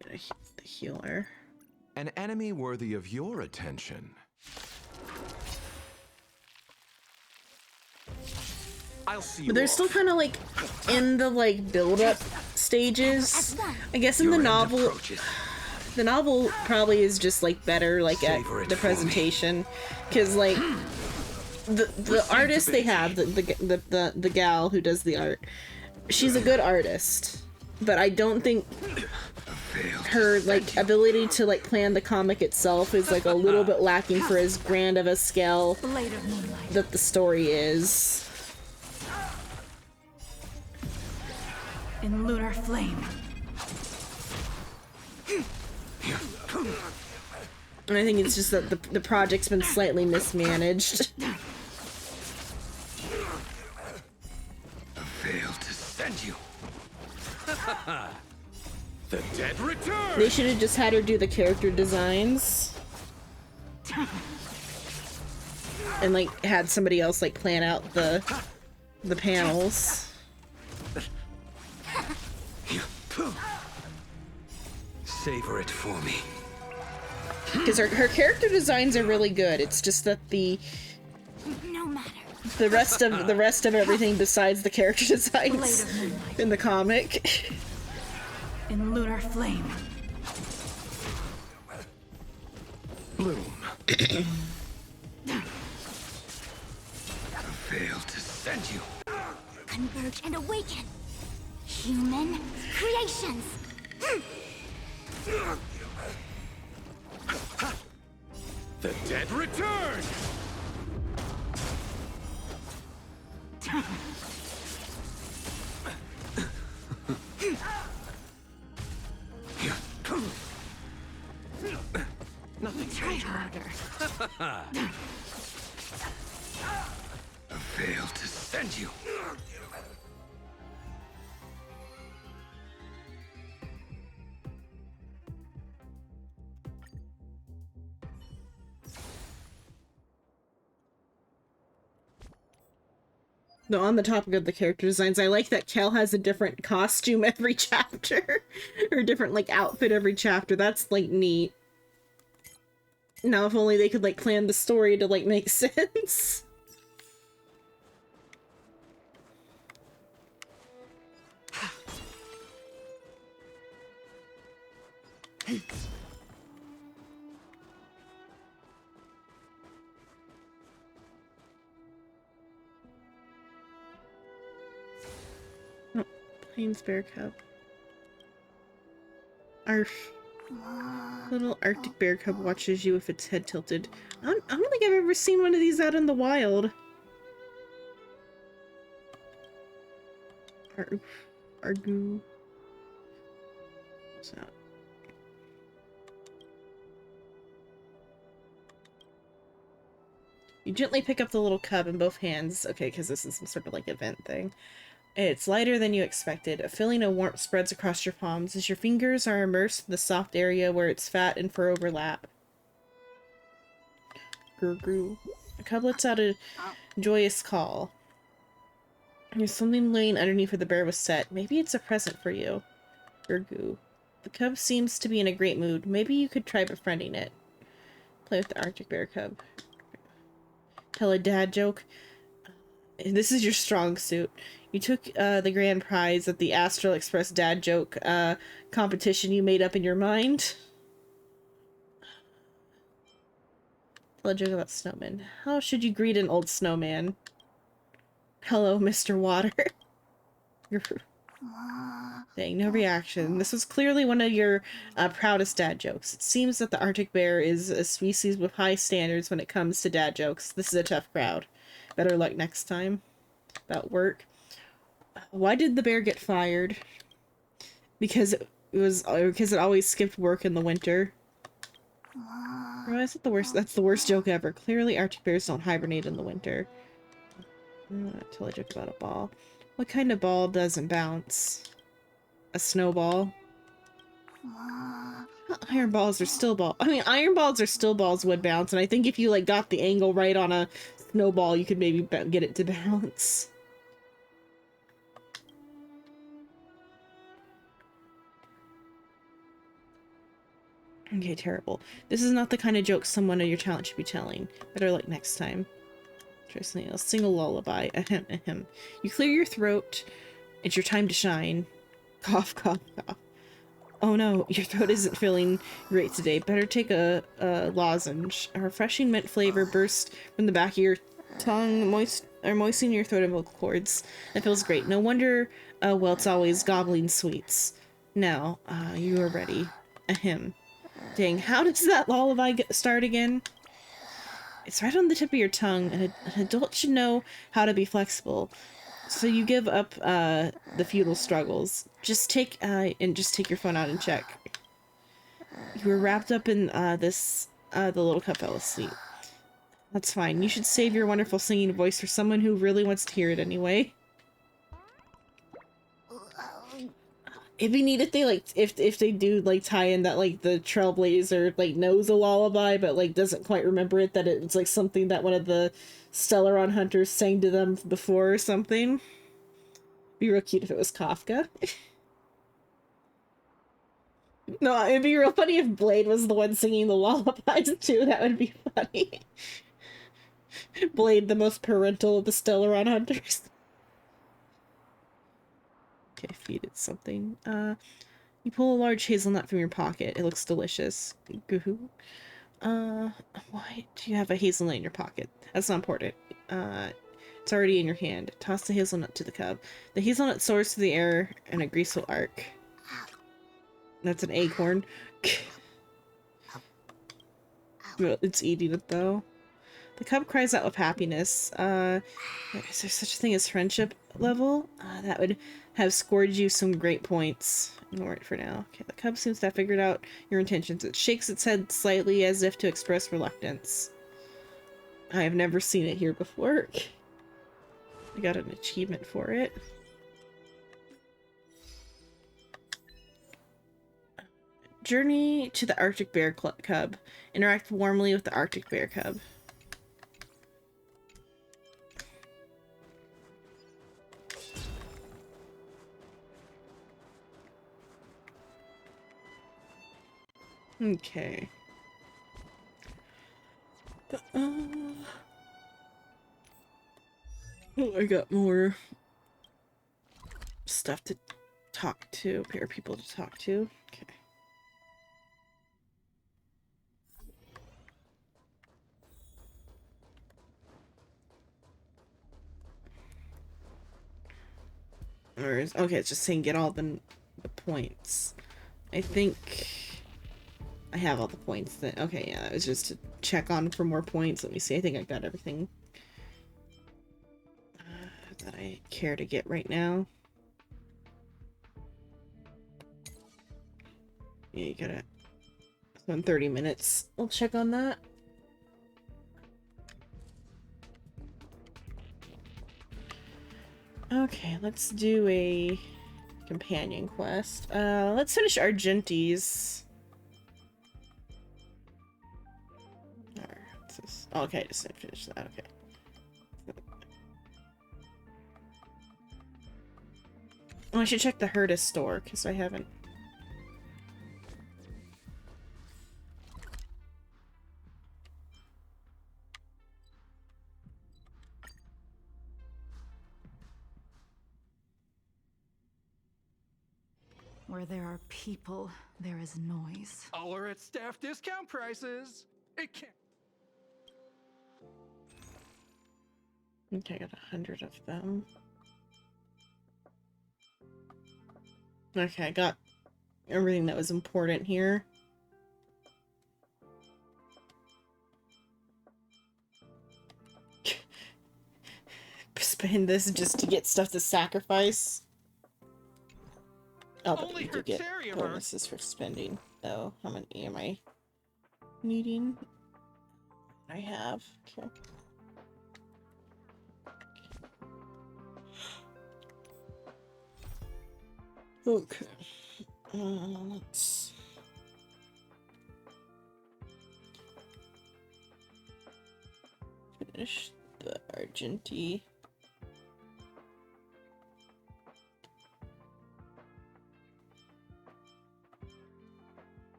the healer. An enemy worthy of your attention. I'll see you But they're off. still kind of like in the like build-up stages. I guess in the novel, the novel probably is just like better like at the presentation, because like the artist they have, the gal who does the art, she's a good artist, but I don't think her like ability to like plan the comic itself is like a little bit lacking for as grand of a scale Blade of moonlight. that the story is. In lunar flame. And I think it's just that the project's been slightly mismanaged. Failed to send you. The dead return. They should have just had her do the character designs. And like had somebody else like plan out the panels. Savor it for me. Because her character designs are really good. It's just that the No matter. rest of everything besides the character Blade designs of moonlight. in the comic. In lunar flame. Bloom. Failed to send you. Converge and awaken. Human creations. The dead return. Nothing. Try harder. Failed to send you. No, on the topic of the character designs, I like that Kel has a different costume every chapter. Or a different, like, outfit every chapter. That's, like, neat. Now, if only they could, like, plan the story to, like, make sense. Oh, Plains Bear Cub. Arf. Little Arctic bear cub watches you with its head tilted. I don't think I've ever seen one of these out in the wild. Argu. What's that? You gently pick up the little cub in both hands. Okay, because this is some sort of like event thing. It's lighter than you expected. A feeling of warmth spreads across your palms as your fingers are immersed in the soft area where its fat and fur overlap. Gurgru. A cub lets out a joyous call. There's something laying underneath where the bear was set. Maybe it's a present for you. Gurgu. The cub seems to be in a great mood. Maybe you could try befriending it. Play with the Arctic bear cub. Tell a dad joke. This is your strong suit. You took the grand prize at the Astral Express dad joke competition you made up in your mind. Tell a joke about snowmen. How should you greet an old snowman? Hello, Mr. Water. Dang, no reaction. This was clearly one of your proudest dad jokes. It seems that the Arctic bear is a species with high standards when it comes to dad jokes. This is a tough crowd. Better luck next time. About work. Why did the bear get fired? Because because it always skipped work in the winter. Oh, is it the worst? That's the worst joke ever. Clearly, Arctic bears don't hibernate in the winter. Totally joke about a ball. What kind of ball doesn't bounce? A snowball? Iron balls are still balls. I mean, iron balls are still balls would bounce, and I think if you like got the angle right on a snowball, you could maybe get it to bounce. Okay, terrible. This is not the kind of joke someone of your talent should be telling. Better luck next time. Try something else. Sing a lullaby. Ahem, ahem. You clear your throat. It's your time to shine. Cough, cough, cough. Oh no, your throat isn't feeling great today. Better take a lozenge. A refreshing mint flavor bursts from the back of your tongue, moistening your throat and vocal cords. It feels great. No wonder Welt's always gobbling sweets. Now, you are ready. Ahem. Dang, how does that lullaby start again? It's right on the tip of your tongue, and an adult should know how to be flexible. So you give up the futile struggles. Just take your phone out and check. You were wrapped up in the little cup fell asleep. That's fine. You should save your wonderful singing voice for someone who really wants to hear it anyway. It'd be neat if they if they do like tie in that like the trailblazer like knows a lullaby but like doesn't quite remember it, that it's like something that one of the Stellaron hunters sang to them before or something. Be real cute if it was Kafka. No, it'd be real funny if Blade was the one singing the lullabies too. That would be funny. Blade, the most parental of the Stellaron hunters. Okay, feed it something. You pull a large hazelnut from your pocket. It looks delicious. Goo. Why do you have a hazelnut in your pocket? That's not important. It's already in your hand. Toss the hazelnut to the cub. The hazelnut soars through the air in a graceful arc. That's an acorn. It's eating it though. The cub cries out with happiness. Is there such a thing as friendship level? That would have scored you some great points. Ignore it for now. Okay, the cub seems to have figured out your intentions. It shakes its head slightly as if to express reluctance. I have never seen it here before. I got an achievement for it. Journey to the Arctic Bear Cub. Interact warmly with the Arctic Bear Cub. Okay. Oh, I got more stuff to talk to, pair of people to talk to. Okay. Okay, it's just saying get all the points. I think I have all the points that, okay, yeah, it was just to check on for more points. Let me see, I think I got everything that I care to get right now. Yeah, you got it. So in 30 minutes, I'll check on that. Okay, let's do a companion quest. Let's finish Argenti's. What's this? Oh, okay, I just didn't finish that. Okay. Oh, I should check the Hertis store because I haven't. Where there are people, there is noise. All are at staff discount prices. It can't. Okay, I got 100 of them. Okay, I got everything that was important here. Spend this just to get stuff to sacrifice. Oh, but Only we do her get terrier. bonuses for spending, though. How many am I needing? I have. Okay. Okay. Let's... finish the Argenti.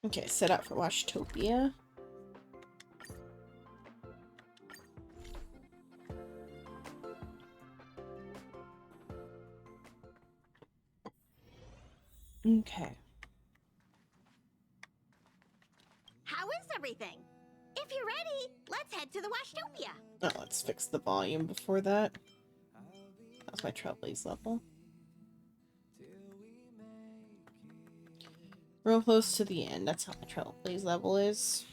Okay, set out for Washtopia. Okay. How is everything? If you're ready, let's head to the Washtopia. Oh, let's fix the volume before that. That's my Trailblaze level. Real close to the end. That's how my Trailblaze level is.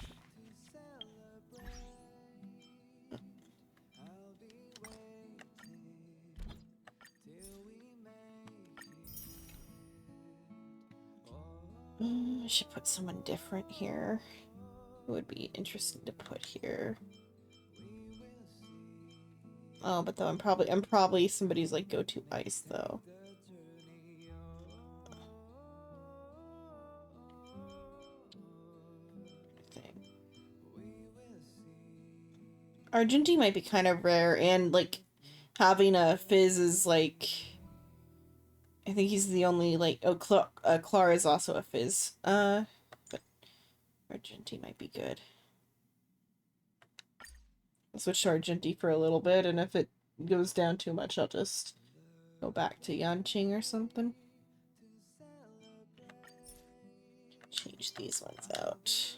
I should put someone different here. Who would be interesting to put here? Oh, but though I'm probably somebody's like go-to ice though. Argenti might be kind of rare, and like having a Fizz is like, I think he's the only like, oh, Clara is also a Fizz. But Argenti might be good. I'll switch to Argenti for a little bit, and if it goes down too much, I'll just go back to Yanqing or something. Change these ones out.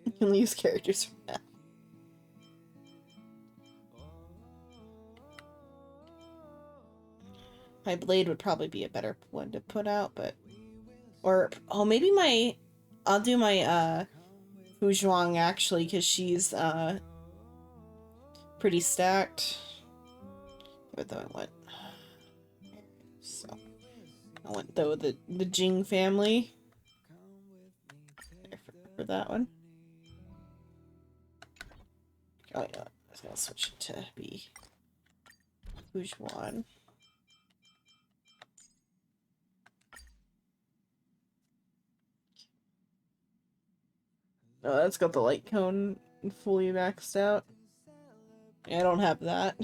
You can use characters from that. My Blade would probably be a better one to put out, but... Or, oh, maybe I'll do my, Fu Zhuang, actually, because she's, pretty stacked. But though I went... So... I went, though, the Jing family. For that one. Oh, yeah. I was gonna switch it to be... Fu Zhuang. Oh, that's got the light cone fully maxed out. Yeah, I don't have that.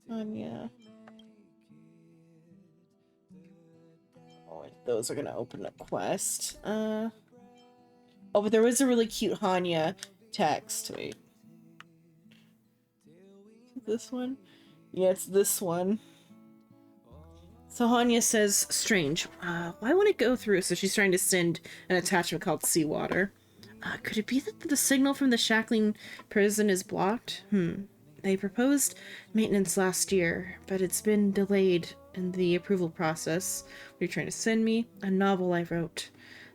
Yeah. Oh, those are gonna open a quest. Oh, but there was a really cute Hanya text. Wait. This one? Yeah, it's this one. So Hanya says, strange. Why won't it go through? So she's trying to send an attachment called Seawater. Could it be that the signal from the shackling prison is blocked? They proposed maintenance last year, but it's been delayed in the approval process. What are you trying to send me? A novel I wrote.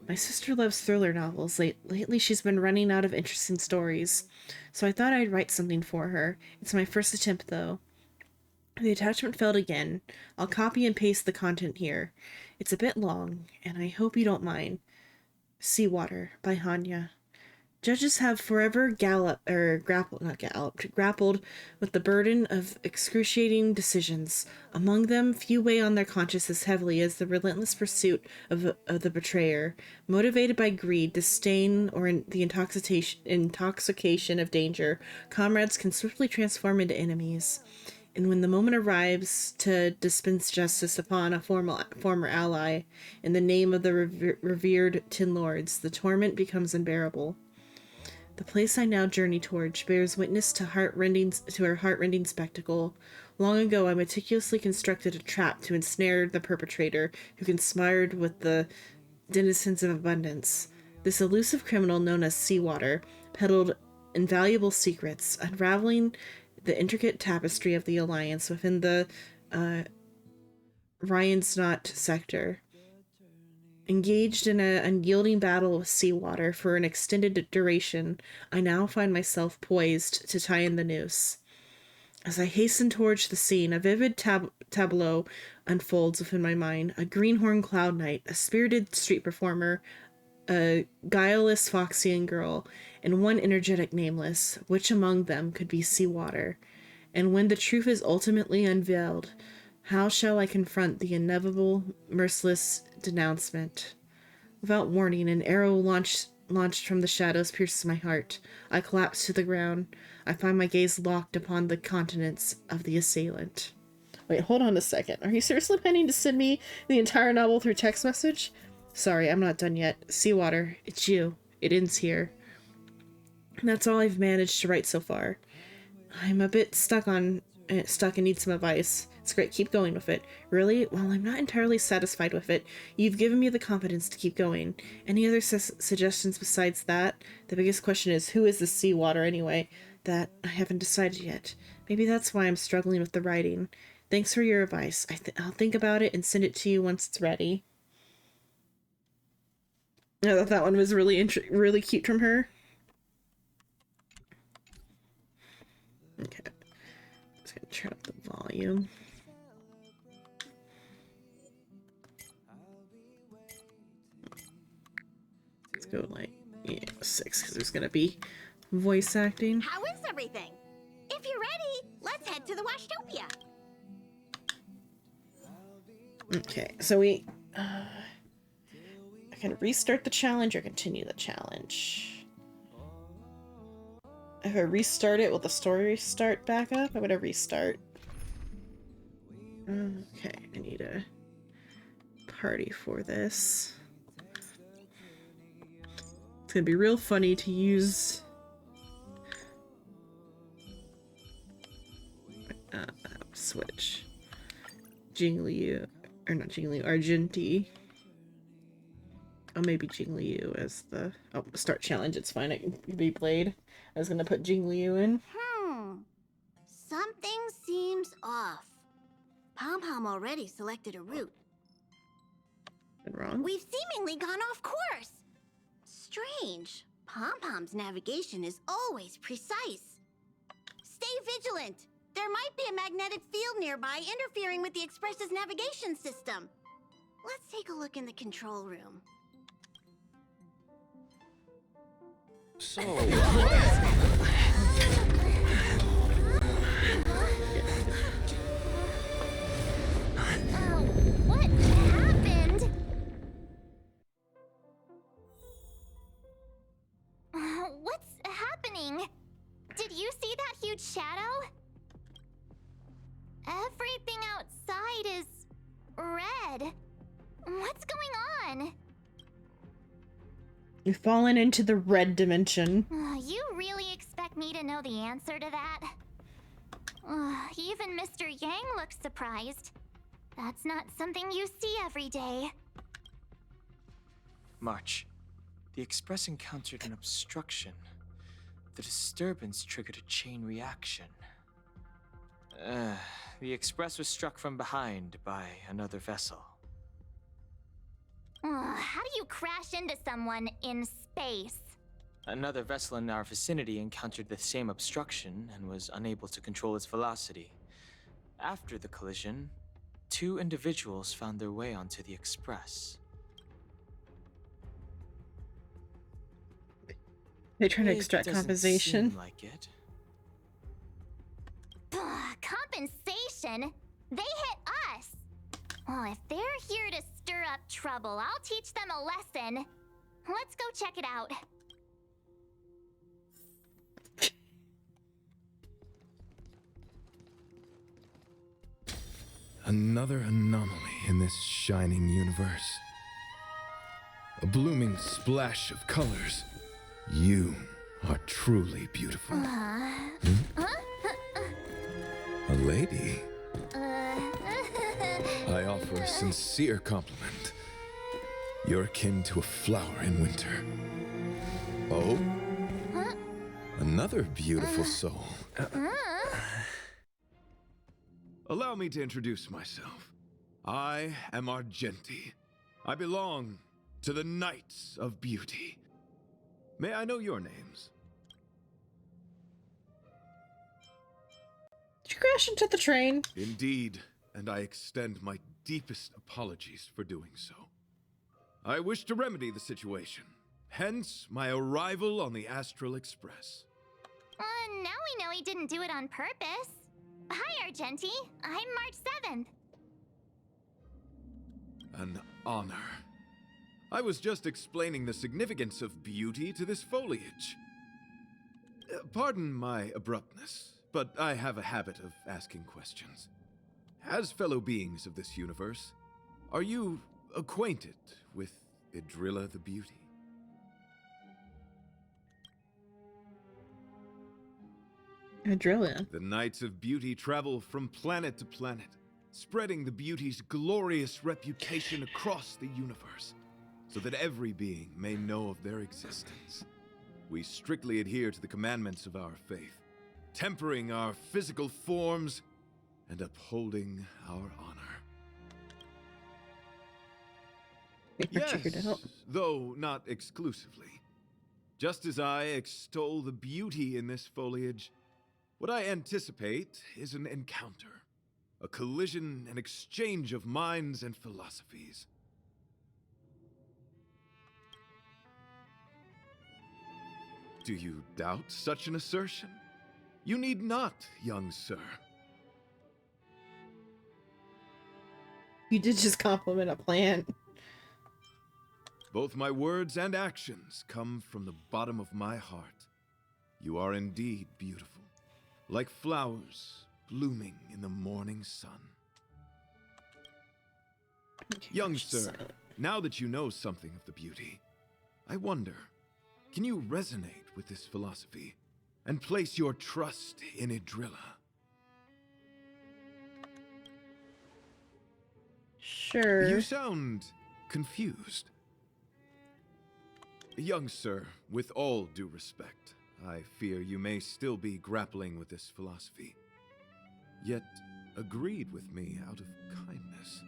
My sister loves thriller novels. Lately she's been running out of interesting stories, so I thought I'd write something for her. It's my first attempt, though. The attachment failed again. I'll copy and paste the content here. It's a bit long, and I hope you don't mind. Seawater by Hanya. Judges have forever grappled with the burden of excruciating decisions. Among them, few weigh on their conscience as heavily as the relentless pursuit of the betrayer. Motivated by greed, disdain, or the intoxication of danger, comrades can swiftly transform into enemies. And when the moment arrives to dispense justice upon a former ally, in the name of the revered Tin Lords, the torment becomes unbearable. The place I now journey towards bears witness to a heart-rending spectacle. Long ago, I meticulously constructed a trap to ensnare the perpetrator, who conspired with the denizens of abundance. This elusive criminal, known as Seawater, peddled invaluable secrets, unraveling the intricate tapestry of the Alliance within the Ryan's Knot sector. Engaged in an unyielding battle with Seawater for an extended duration, I now find myself poised to tie in the noose. As I hasten towards the scene, a vivid tableau unfolds within my mind. A greenhorn cloud knight, a spirited street performer, a guileless Foxian girl, and one energetic nameless. Which among them could be Seawater? And when the truth is ultimately unveiled, how shall I confront the inevitable, merciless denouncement? Without warning, an arrow launched from the shadows pierces my heart. I collapse to the ground. I find my gaze locked upon the countenance of the assailant. Wait, hold on a second. Are you seriously planning to send me the entire novel through text message? Sorry, I'm not done yet. Seawater, it's you. It ends here. That's all I've managed to write so far. I'm a bit stuck and need some advice. It's great, keep going with it. Really? Well, I'm not entirely satisfied with it. You've given me the confidence to keep going. Any other suggestions besides that? The biggest question is, who is this Seawater anyway? That I haven't decided yet. Maybe that's why I'm struggling with the writing. Thanks for your advice. I'll think about it and send it to you once it's ready. I thought that one was really cute from her. Okay. Just gonna turn up the volume. Let's go like 6 because there's gonna be voice acting. How is everything? If you're ready, let's head to the Washtopia. Okay, so I can restart the challenge or continue the challenge. If I restart it, will the story start back up? I'm gonna restart. Okay, I need a party for this. It's gonna be real funny to use switch Jingliu, or not Jingliu, Argenti. Oh, maybe Jingliu as the start challenge. It's fine, it can be played. I was gonna put Jingliu in. Something seems off. Pom-Pom already selected a route. Been wrong. We've seemingly gone off course. Strange. Pom-Pom's navigation is always precise. Stay vigilant. There might be a magnetic field nearby interfering with the Express's navigation system. Let's take a look in the control room. So, What happened? What's happening? Did you see that huge shadow? Everything outside is red. What's going on? You've fallen into the red dimension. You really expect me to know the answer to that? Even Mr. Yang looks surprised. That's not something you see every day. March. The Express encountered an obstruction. The disturbance triggered a chain reaction. The Express was struck from behind by another vessel. How do you crash into someone in space? Another vessel in our vicinity encountered the same obstruction and was unable to control its velocity. After the collision, 2 individuals found their way onto the Express. They're trying to extract It doesn't compensation. seem like it. Compensation? They hit us! Well, if they're here to stir up trouble, I'll teach them a lesson. Let's go check it out. Another anomaly in this shining universe. A blooming splash of colors. You are truly beautiful. A lady? I offer a sincere compliment. You're akin to a flower in winter. Oh? Another beautiful soul. Allow me to introduce myself. I am Argenti. I belong to the Knights of Beauty. May I know your names? Did you crash into the train? Indeed, and I extend my deepest apologies for doing so. I wish to remedy the situation, hence my arrival on the Astral Express. Now we know he didn't do it on purpose. Hi, Argenti. I'm March 7th. An honor. I was just explaining the significance of beauty to this foliage. Pardon my abruptness, but I have a habit of asking questions. As fellow beings of this universe, are you acquainted with Idrilla the Beauty? Adrenaline. The Knights of Beauty travel from planet to planet, spreading the beauty's glorious reputation across the universe, so that every being may know of their existence. We strictly adhere to the commandments of our faith, tempering our physical forms and upholding our honor. Yes, though not exclusively. Just as I extol the beauty in this foliage, what I anticipate is an encounter, a collision and exchange of minds and philosophies. Do you doubt such an assertion? You need not, young sir. You did just compliment a plant. Both my words and actions come from the bottom of my heart. You are indeed beautiful, like flowers blooming in the morning sun. Okay, Young she's sir, silent. now that you know something of the beauty, I wonder, can you resonate with this philosophy and place your trust in Idrilla? Sure. You sound confused. Young sir, with all due respect, I fear you may still be grappling with this philosophy, yet agreed with me out of kindness.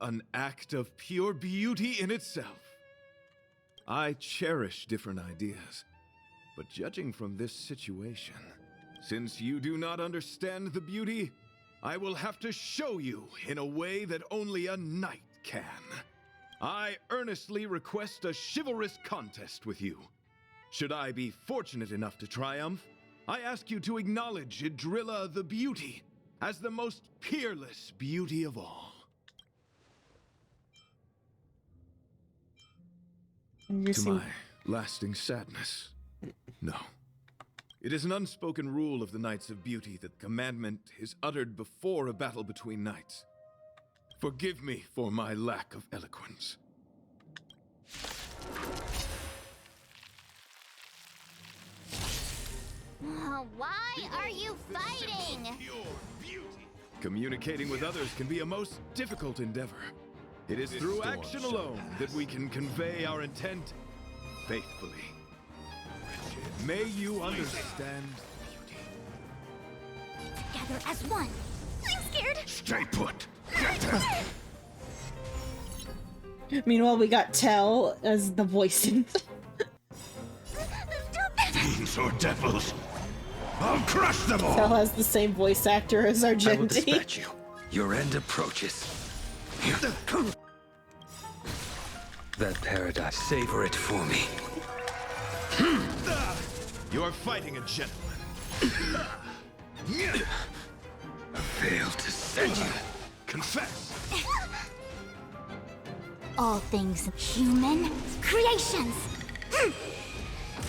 An act of pure beauty in itself. I cherish different ideas, but judging from this situation, since you do not understand the beauty, I will have to show you in a way that only a knight can. I earnestly request a chivalrous contest with you. Should I be fortunate enough to triumph, I ask you to acknowledge Idrilla the Beauty as the most peerless beauty of all. To my lasting sadness, no. It is an unspoken rule of the Knights of Beauty that the commandment is uttered before a battle between knights. Forgive me for my lack of eloquence. Why are you fighting? Communicating with others can be a most difficult endeavor. It is through action alone that we can convey our intent faithfully. May you understand beauty. Together as one. I'm scared. Stay put. Meanwhile, we got Tell as the voice. Fiends or devils, I'll crush them all. Tell has the same voice actor as I will Argenti. dispatch you. Your end approaches. That paradise, savor it for me. You're fighting a gentleman. I failed to send you. Confess. All things human creations.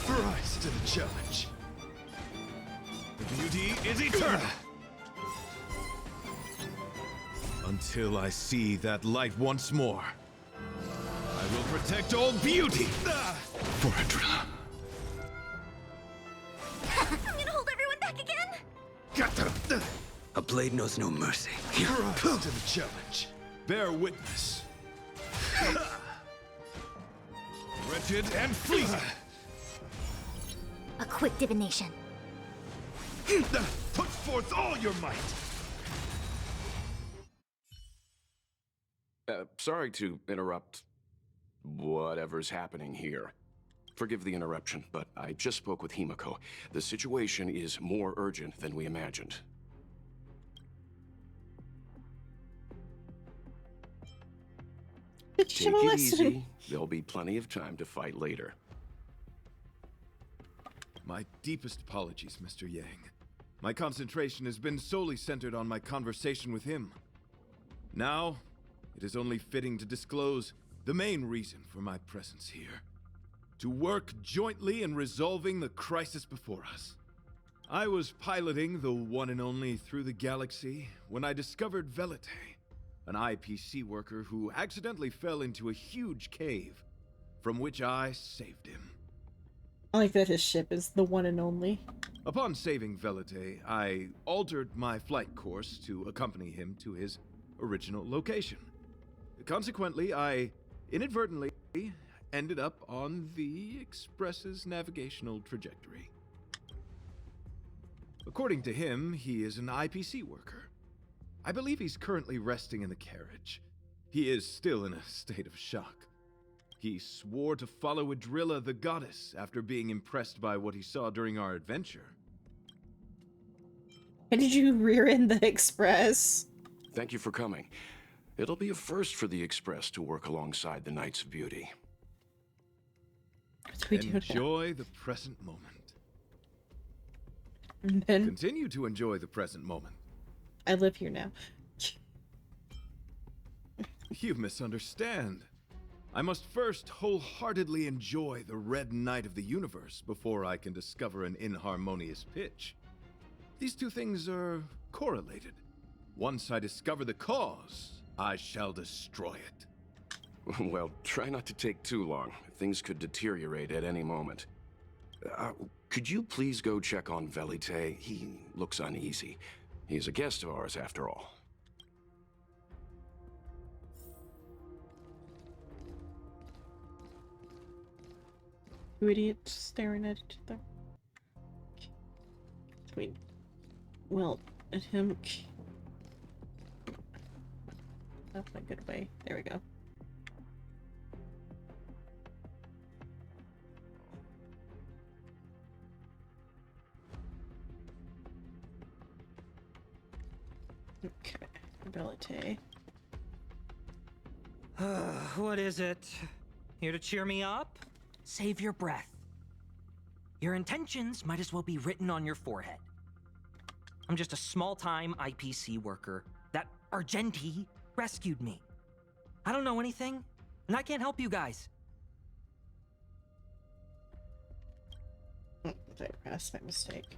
Rise to the challenge. The beauty is eternal. Until I see that light once more, I will protect all beauty. For Adrilla. A blade knows no mercy. Rise to the challenge. Bear witness. Wretched and fleeting. A quick divination. Put forth all your might. Sorry to interrupt whatever's happening here. Forgive the interruption, but I just spoke with Himiko. The situation is more urgent than we imagined. Bitch, Take I'm it listening. easy. There'll be plenty of time to fight later. My deepest apologies, Mr. Yang. My concentration has been solely centered on my conversation with him. Now, it is only fitting to disclose the main reason for my presence here. To work jointly in resolving the crisis before us. I was piloting the one and only through the galaxy when I discovered Velite, an IPC worker who accidentally fell into a huge cave, from which I saved him. I like that his ship is the one and only. Upon saving Velite, I altered my flight course to accompany him to his original location. Consequently, I inadvertently ended up on the Express's navigational trajectory. According to him, he is an IPC worker. I believe he's currently resting in the carriage. He is still in a state of shock. He swore to follow Adrilla the goddess after being impressed by what he saw during our adventure. How did you rear end the Express? Thank you for coming. It'll be a first for the Express to work alongside the Knights of Beauty. What do we do now? Enjoy the present moment. And then Continue to enjoy the present moment. I live here now. You misunderstand. I must first wholeheartedly enjoy the red night of the universe before I can discover an inharmonious pitch. These two things are correlated. Once I discover the cause, I shall destroy it. Well, try not to take too long. Things could deteriorate at any moment. Could you please go check on Velite? He looks uneasy. He's a guest of ours, after all. Two idiots staring at each other. Wait. Well, at him. That's a good way. There we go. Okay. Ability. What is it? Here to cheer me up? Save your breath. Your intentions might as well be written on your forehead. I'm just a small-time IPC worker. That Argenti rescued me. I don't know anything, and I can't help you guys. I pressed my mistake.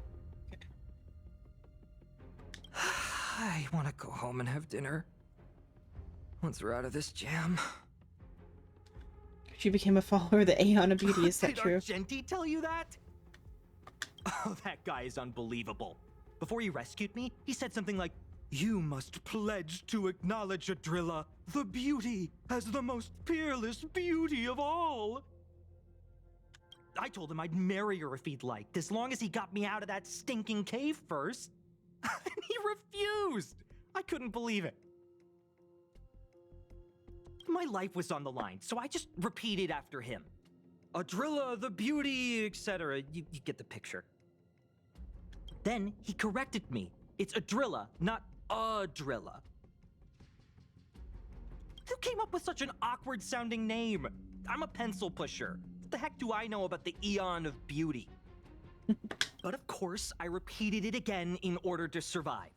I want to go home and have dinner. Once we're out of this jam. She became a follower of the Aeon of Beauty, is that Did true? Argenti tell you that? Oh, that guy is unbelievable. Before he rescued me, he said something like, "You must pledge to acknowledge Adrilla, the beauty, as the most peerless beauty of all." I told him I'd marry her if he'd liked, as long as he got me out of that stinking cave first. And he refused! I couldn't believe it. My life was on the line, so I just repeated after him. Adrilla, the beauty, etc. You get the picture. Then he corrected me. It's Adrilla, not Adrilla. Who came up with such an awkward sounding name? I'm a pencil pusher. What the heck do I know about the Eon of Beauty? But of course, I repeated it again in order to survive.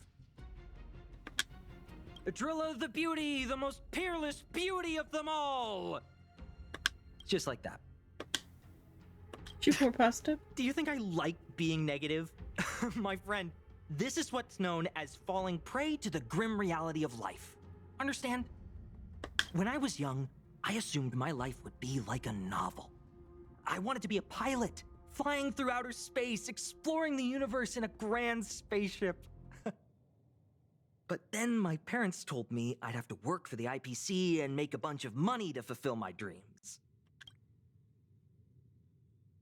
Adrilla the beauty, the most peerless beauty of them all! Just like that. She more positive? Do you think I like being negative? My friend, this is what's known as falling prey to the grim reality of life. Understand? When I was young, I assumed my life would be like a novel. I wanted to be a pilot, flying through outer space, exploring the universe in a grand spaceship. But then my parents told me I'd have to work for the IPC and make a bunch of money to fulfill my dreams.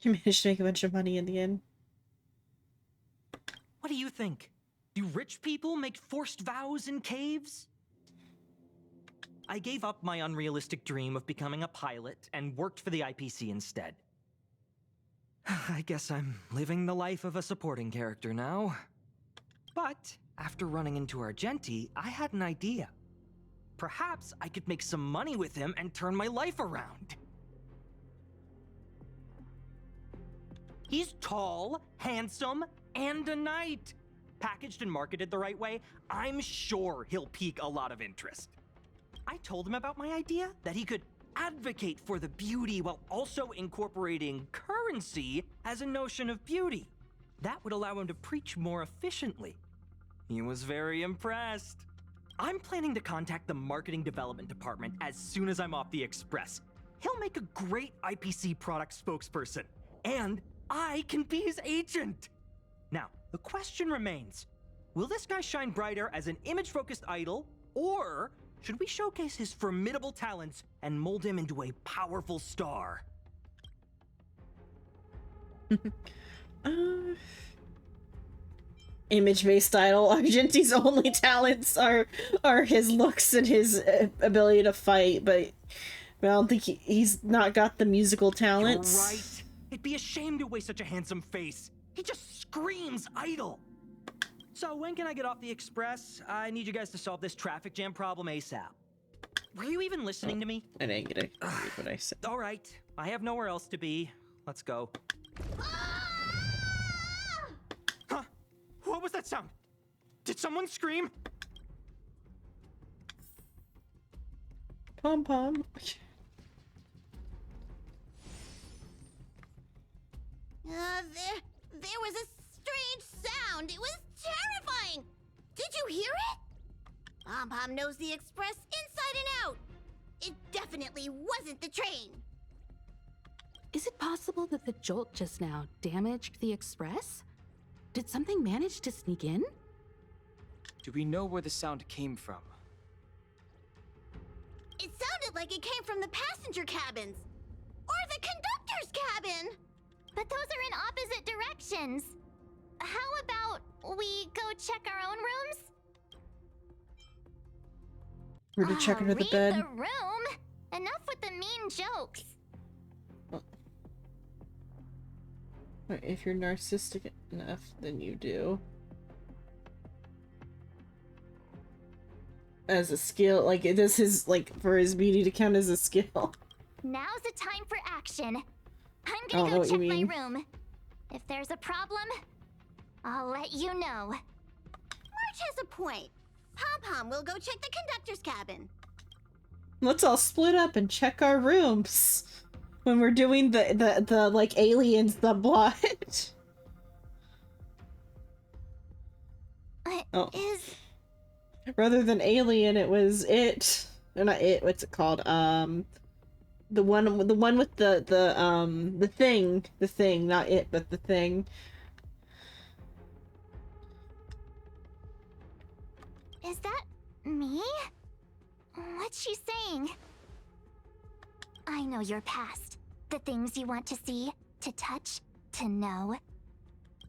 You managed to make a bunch of money in the end. What do you think? Do rich people make forced vows in caves? I gave up my unrealistic dream of becoming a pilot and worked for the IPC instead. I guess I'm living the life of a supporting character now. But after running into Argenti, I had an idea. Perhaps I could make some money with him and turn my life around. He's tall, handsome, and a knight. Packaged and marketed the right way, I'm sure he'll pique a lot of interest. I told him about my idea, that he could advocate for the beauty while also incorporating currency as a notion of beauty. That would allow him to preach more efficiently. He was very impressed. I'm planning to contact the marketing development department as soon as I'm off the express. He'll make a great IPC product spokesperson, and I can be his agent. Now, the question remains, will this guy shine brighter as an image-focused idol, or should we showcase his formidable talents and mold him into a powerful star? Image-based idol. Argenti's only talents are his looks and his ability to fight, but I don't think he's not got the musical talents. You're right. It'd be a shame to waste such a handsome face. He just screams idol. So when can I get off the express? I need you guys to solve this traffic jam problem ASAP. Were you even listening to me? I didn't get what I said. All right. I have nowhere else to be. Let's go. Huh? What was that sound? Did someone scream? Pom-pom. There was a strange sound. It was terrifying. Did you hear it? Pom-pom knows the express inside and out. It definitely wasn't the train. Is it possible that the jolt just now damaged the express? Did something manage to sneak in? Do we know where the sound came from? It sounded like it came from the passenger cabins. Or the conductor's cabin. But those are in opposite directions. How about we go check our own rooms? We're to check under the Read bed. the room. Enough with the mean jokes. If you're narcissistic enough, then you do. As a skill, like, does his, like, for his beauty to count as a skill? Now's the time for action. I'm I don't gonna know go what check you my mean. room. If there's a problem, I'll let you know. March has a point. Pom-pom will go check the conductor's cabin. Let's all split up and check our rooms when we're doing the like aliens subplot. Oh. Is Rather than alien, it was it. Or not it. What's it called? The one with the thing, not it, but the thing. Is that me? What's she saying? I know your past. The things you want to see, to touch, to know.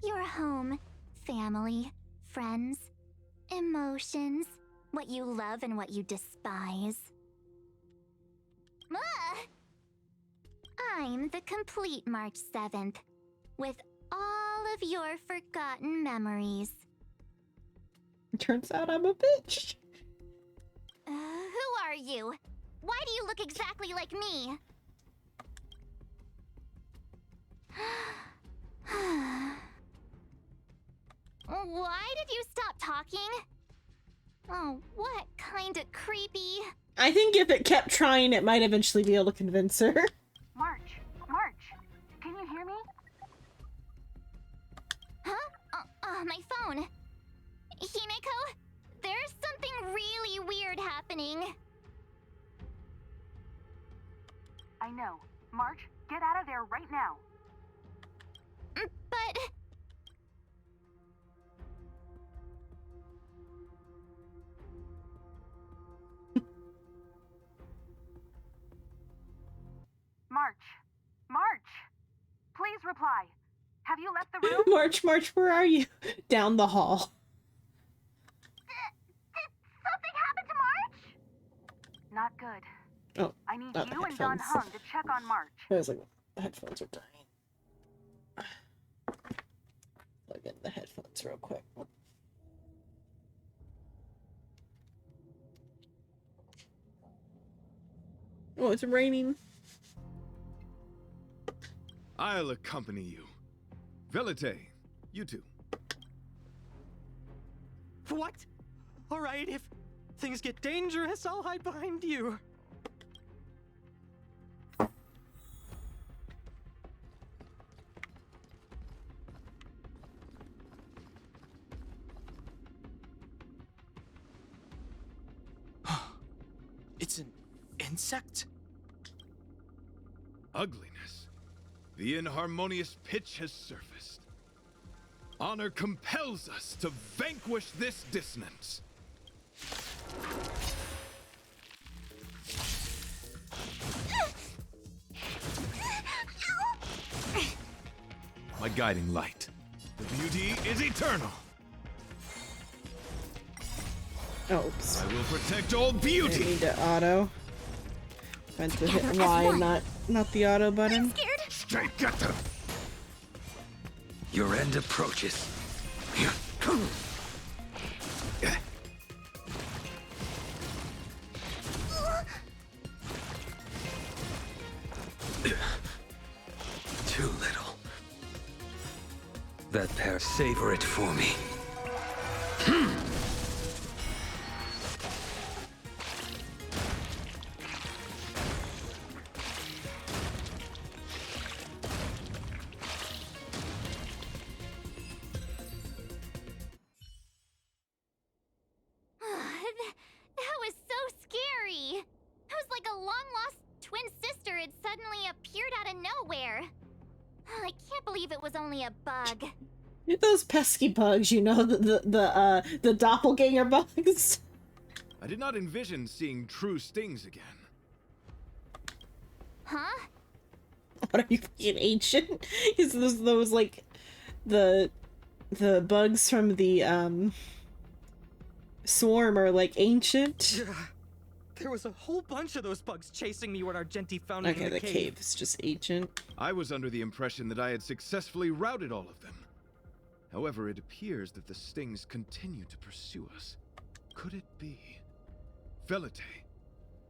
Your home, family, friends, emotions, what you love and what you despise. Ah! I'm the complete March 7th, with all of your forgotten memories. Turns out I'm a bitch. Who are you? Why do you look exactly like me? Why did you stop talking? Oh, what kind of creepy... I think if it kept trying, it might eventually be able to convince her. March, can you hear me? Huh? My phone. Himeko, there's something really weird happening. I know. March, get out of there right now. But... Have you left the room? March, March, where are you? Down the hall. Did something happen to March? Not good. Oh, I need not the you and Don headphones. Hung to check on March. I was like, the headphones are dying. Plug in the headphones real quick. Oh, it's raining. I'll accompany you. Velite, you too. What? All right, if things get dangerous, I'll hide behind you. It's an insect? Ugliness. The inharmonious pitch has surfaced. Honor compels us to vanquish this dissonance. My guiding light. The beauty is eternal. Oops. I will protect all I beauty. need to auto. Meant to hit Y, not the auto button. Straight get them. Your end approaches. Too little. That pair, savor it for me. That was so scary. It was like a long-lost twin sister had suddenly appeared out of nowhere. I can't believe it was only a bug. Those pesky bugs, you know, the doppelganger bugs. I did not envision seeing true stings again. Huh? What are you fucking ancient? Is those like the bugs from the swarm are like ancient? Yeah. There was a whole bunch of those bugs chasing me when Argenti found me Okay, in the the cave is just ancient. I was under the impression that I had successfully routed all of them. However, it appears that the stings continue to pursue us. Could it be? Velite,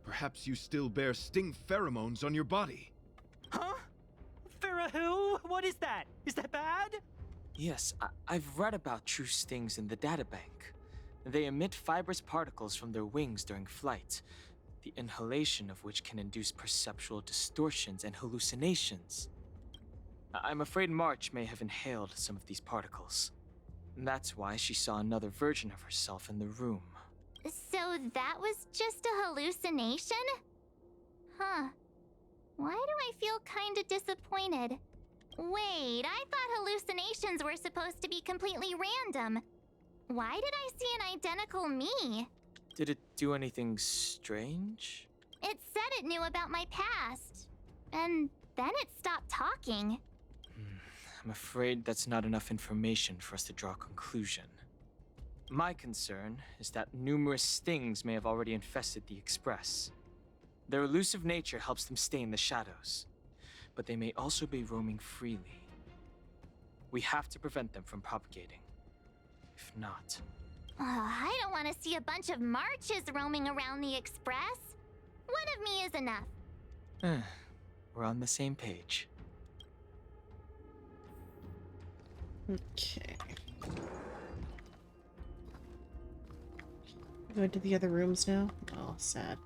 perhaps you still bear sting pheromones on your body. Huh? Farah, what is that? Is that bad? Yes, I've read about true stings in the databank. They emit fibrous particles from their wings during flight, the inhalation of which can induce perceptual distortions and hallucinations. I'm afraid March may have inhaled some of these particles. That's why she saw another version of herself in the room. So that was just a hallucination? Huh. Why do I feel kinda disappointed? Wait, I thought hallucinations were supposed to be completely random. Why did I see an identical me? Did it do anything strange? It said it knew about my past. And then it stopped talking. I'm afraid that's not enough information for us to draw a conclusion. My concern is that numerous stings may have already infested the Express. Their elusive nature helps them stay in the shadows, but they may also be roaming freely. We have to prevent them from propagating. If not... I don't want to see a bunch of Marches roaming around the Express. One of me is enough. We're on the same page. Okay. Go into the other rooms now? Oh, sad.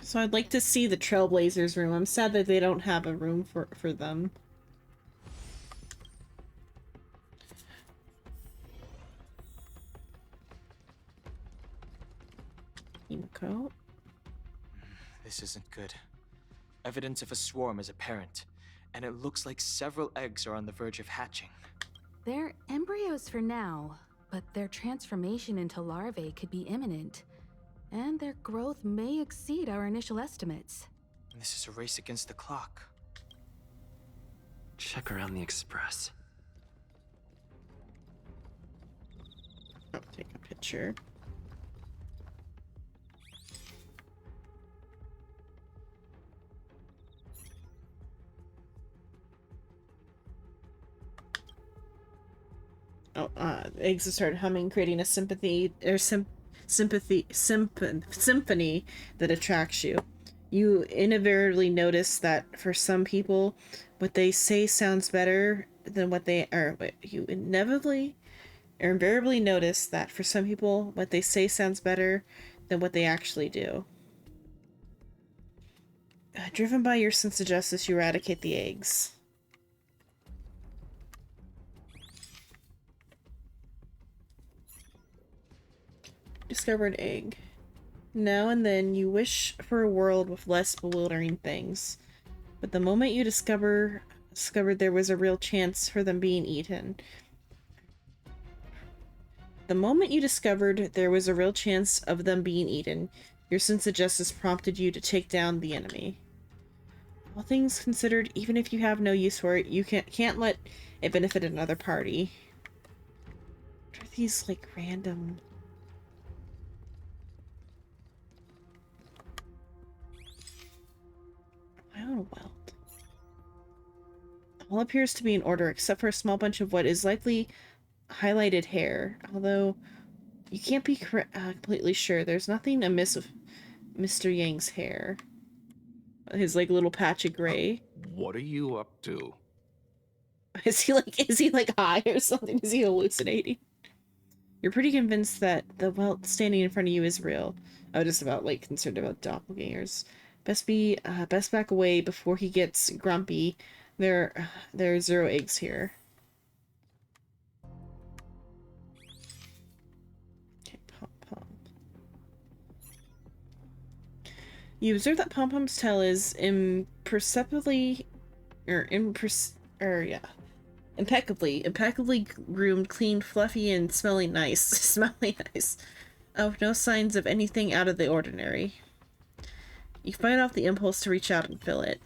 So I'd like to see the Trailblazers room. I'm sad that they don't have a room for them. Himiko? This isn't good. Evidence of a swarm is apparent, and it looks like several eggs are on the verge of hatching. They're embryos for now, but their transformation into larvae could be imminent, and their growth may exceed our initial estimates. This is a race against the clock. Check around the Express. I'll take a picture. Oh, eggs have started humming, creating a symphony that attracts you. You inevitably notice that for some people, what they say sounds better than what they are. You invariably notice that for some people, what they say sounds better than what they actually do. Driven by your sense of justice, you eradicate the eggs. Discover an egg. Now and then you wish for a world with less bewildering things, but the moment you discovered there was a real chance for them being eaten. The moment you discovered there was a real chance of them being eaten, your sense of justice prompted you to take down the enemy. All things considered, even if you have no use for it, you can't let it benefit another party. What are these, like, random... Oh, well. All appears to be in order, except for a small bunch of what is likely highlighted hair. Although, you can't be completely sure. There's nothing amiss with Mr. Yang's hair. His, like, little patch of gray. What are you up to? Is he like high or something? Is he hallucinating? You're pretty convinced that the welt standing in front of you is real. I'm just about, like, concerned about doppelgangers. Best back away before he gets grumpy. There are 0 eggs here. Okay, Pom-Pom. You observe that Pom-Pom's tail is impeccably groomed, clean, fluffy, and smelling nice. Smelling nice. Oh, no signs of anything out of the ordinary. You fight off the impulse to reach out and fill it.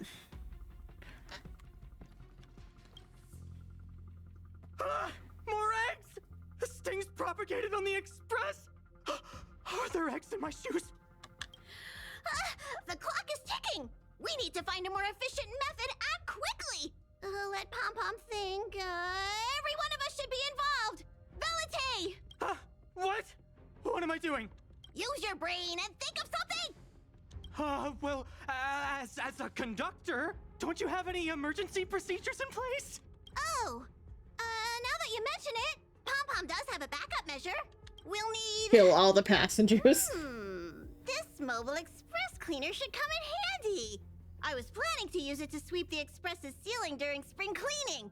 More eggs! The sting's propagated on the Express! Are there eggs in my shoes? The clock is ticking! We need to find a more efficient method. Act quickly! Let Pom-Pom think. Every one of us should be involved! Valete! What? What am I doing? Use your brain and think of something! Well, as a conductor, don't you have any emergency procedures in place? Oh, now that you mention it, Pom-Pom does have a backup measure. We'll need... Kill all the passengers. This mobile express cleaner should come in handy. I was planning to use it to sweep the express's ceiling during spring cleaning.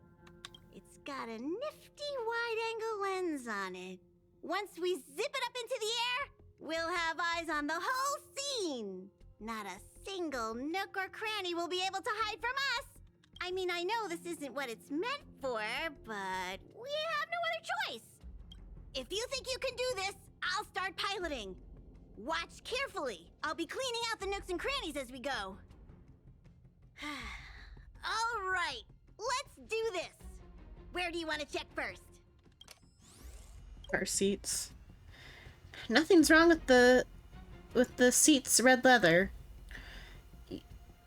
It's got a nifty wide-angle lens on it. Once we zip it up into the air, we'll have eyes on the whole scene. Not a single nook or cranny will be able to hide from us. I mean, I know this isn't what it's meant for, but we have no other choice. If you think you can do this, I'll start piloting. Watch carefully. I'll be cleaning out the nooks and crannies as we go. All right, let's do this. Where do you want to check first? Car seats. Nothing's wrong with the seats' red leather.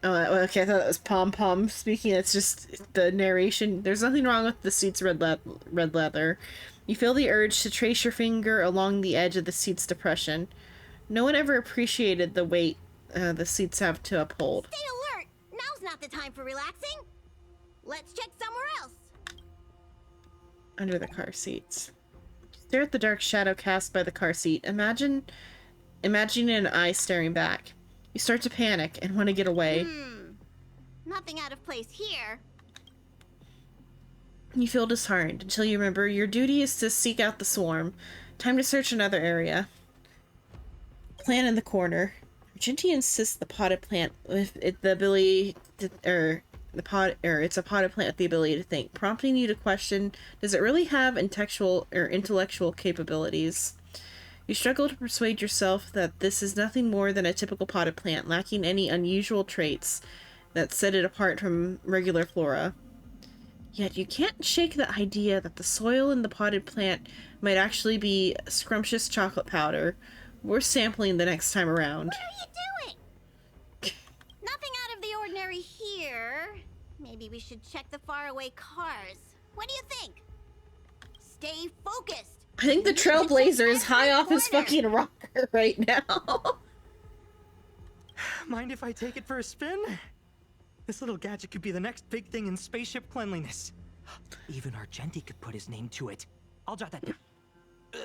Oh, okay, I thought that was Pom-Pom speaking. It's just the narration. There's nothing wrong with the seats' red leather. You feel the urge to trace your finger along the edge of the seat's depression. No one ever appreciated the weight the seats have to uphold. Stay alert! Now's not the time for relaxing. Let's check somewhere else. Under the car seats. Stare at the dark shadow cast by the car seat. Imagining an eye staring back. You start to panic and want to get away. Nothing out of place here. You feel disheartened until you remember your duty is to seek out the swarm. Time to search another area. Plant in the corner. Argenti insists the potted plant with the ability to, it's a potted plant with the ability to think, prompting you to question, does it really have intellectual capabilities? You struggle to persuade yourself that this is nothing more than a typical potted plant, lacking any unusual traits that set it apart from regular flora. Yet you can't shake the idea that the soil in the potted plant might actually be scrumptious chocolate powder, worth sampling the next time around. What are you doing? Nothing out of the ordinary here. Maybe we should check the faraway cars. What do you think? Stay focused. I think the Trailblazer is high off his fucking rocker right now. Mind if I take it for a spin? This little gadget could be the next big thing in spaceship cleanliness. Even Argenti could put his name to it. I'll jot that down.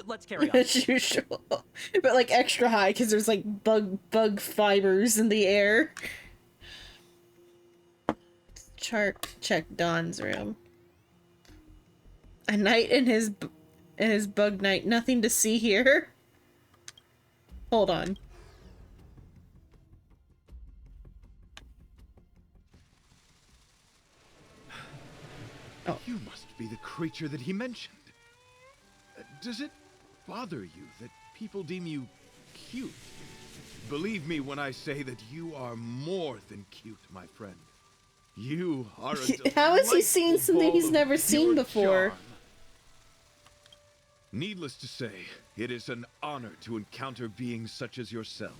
Let's carry on. As usual. But like extra high because there's like bug fibers in the air. Check Don's room. A night in his bug night. Nothing to see here. Hold on. Oh. You must be the creature that he mentioned. Does it bother you that people deem you cute? Believe me when I say that you are more than cute, my friend. You are a How has he seen something he's never seen before? Charm. Needless to say, it is an honor to encounter beings such as yourself.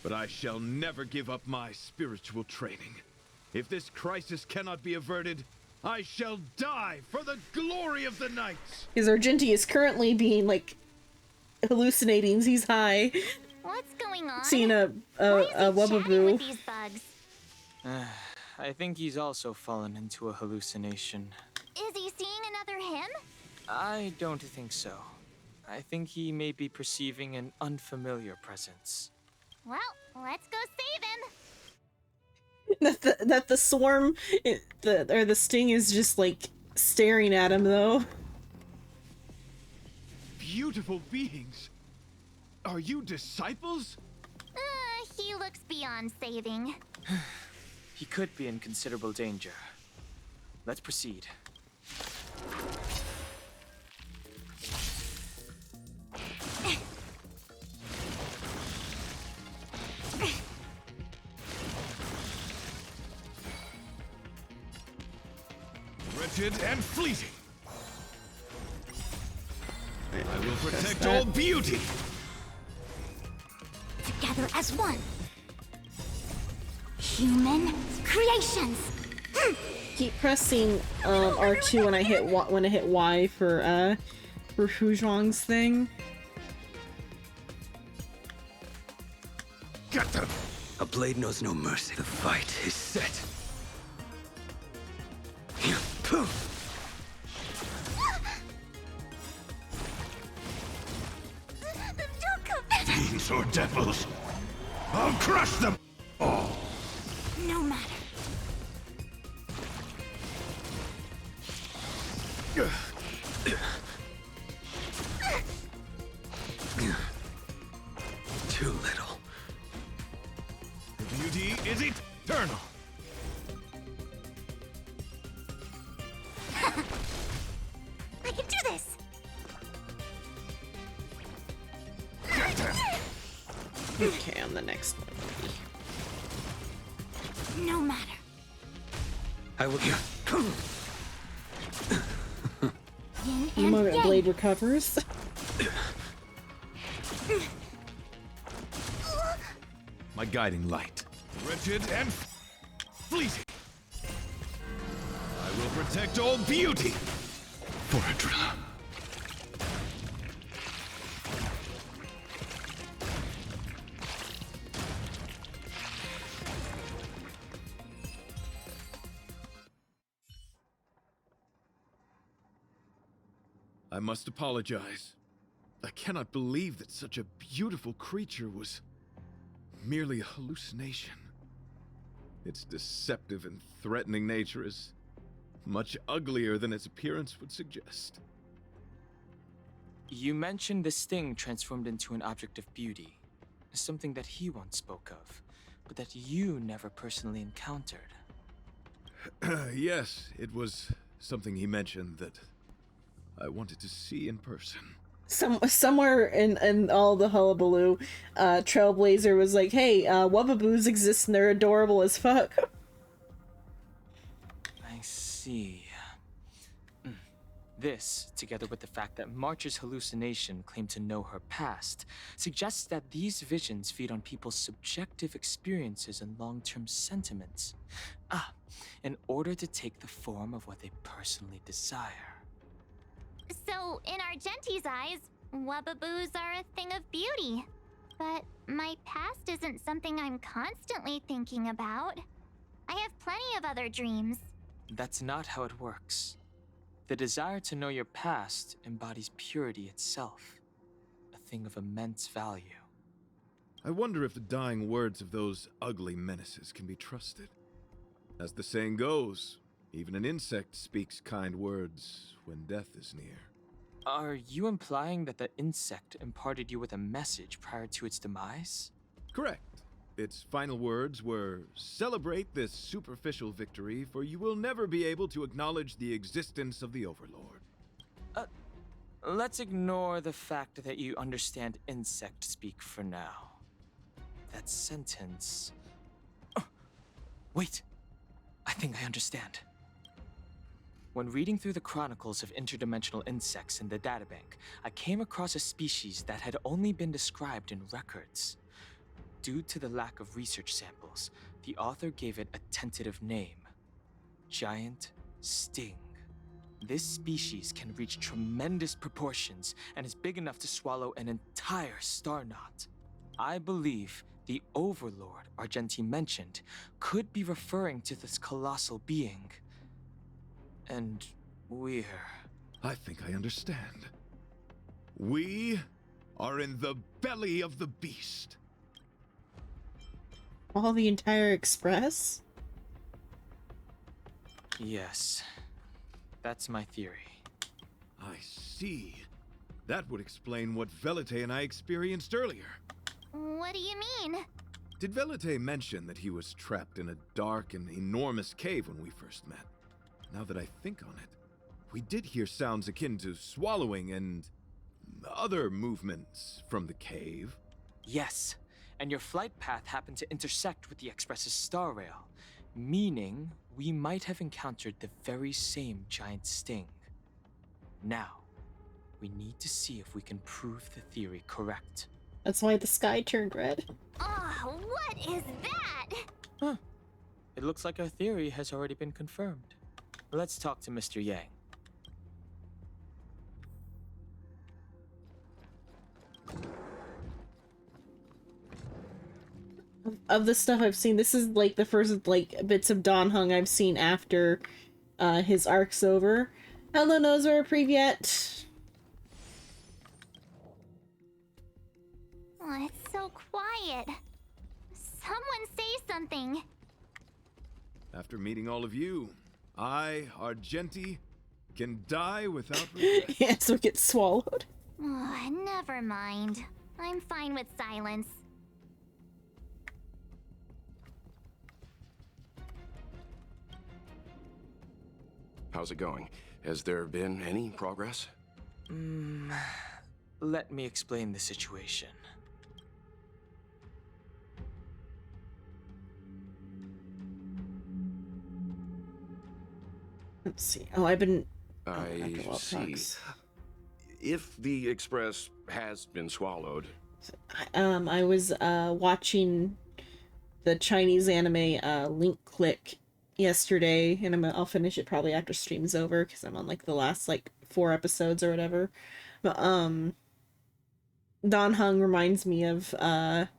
But I shall never give up my spiritual training. If this crisis cannot be averted, I shall die for the glory of the night. His Argenti is currently being like hallucinating. He's high. What's going on? Seeing a Wubbaboo. With these bugs? I think he's also fallen into a hallucination. Is he seeing another him? I don't think so. I think he may be perceiving an unfamiliar presence. Well, let's go save him. That the swarm, the sting is just like staring at him though. Beautiful beings. Are you disciples? He looks beyond saving. He could be in considerable danger. Let's proceed. Wretched and fleeting. I will protect all beauty. Together as one. Human creations. Keep pressing R2 when I hit Y for Huzhuang's thing. Get them! A blade knows no mercy. The fight is set. Fiends or devils, I'll crush them all. No matter. Too little. The beauty is eternal. I can do this. Okay, on the next one. No matter. I will. Yin The and moment yang. Blade recovers. My guiding light. Wretched and fleeting. I will protect all beauty. For Adrilla. I must apologize. I cannot believe that such a beautiful creature was merely a hallucination. Its deceptive and threatening nature is much uglier than its appearance would suggest. You mentioned this thing transformed into an object of beauty, something that he once spoke of, but that you never personally encountered. Yes, it was something he mentioned that I wanted to see in person. Somewhere in all the hullabaloo, Trailblazer was like, "Hey, Wubbaboos exist and they're adorable as fuck." I see. This, together with the fact that March's hallucination claimed to know her past, suggests that these visions feed on people's subjective experiences and long-term sentiments. In order to take the form of what they personally desire. So, in Argenti's eyes, Wubbaboos are a thing of beauty. But my past isn't something I'm constantly thinking about. I have plenty of other dreams. That's not how it works. The desire to know your past embodies purity itself, a thing of immense value. I wonder if the dying words of those ugly menaces can be trusted. As the saying goes, even an insect speaks kind words when death is near. Are you implying that the insect imparted you with a message prior to its demise? Correct. Its final words were, "Celebrate this superficial victory, for you will never be able to acknowledge the existence of the Overlord." Let's ignore the fact that you understand insect speak for now. That sentence... Wait! I think I understand. When reading through the chronicles of interdimensional insects in the databank, I came across a species that had only been described in records. Due to the lack of research samples, the author gave it a tentative name: Giant Sting. This species can reach tremendous proportions and is big enough to swallow an entire star knot. I believe the Overlord Argenti mentioned could be referring to this colossal being. And I think I understand. We are in the belly of the beast. All the entire Express? Yes, that's my theory. I see. That would explain what Velite and I experienced earlier. What do you mean? Did Velite mention that he was trapped in a dark and enormous cave when we first met? Now that I think on it, we did hear sounds akin to swallowing and other movements from the cave. Yes, and your flight path happened to intersect with the Express's star rail, meaning we might have encountered the very same giant sting. Now, we need to see if we can prove the theory correct. That's why the sky turned red. Oh, what is that? It looks like our theory has already been confirmed. Let's talk to Mr. Yang. Of the stuff I've seen, this is like the first like bits of Don Hung I've seen after his arc's over. Hello, Nozer, Privyet. Oh, it's so quiet. Someone say something. After meeting all of you, I, Argenti, can die without regret. Yeah, so it gets swallowed. Oh, never mind. I'm fine with silence. How's it going? Has there been any progress? Let me explain the situation. Let's see. Oh, I've been... I see. If the Express has been swallowed... I was watching the Chinese anime Link Click yesterday, and I'll finish it probably after stream's over because I'm on like the last like 4 episodes or whatever. But Don Hung reminds me of a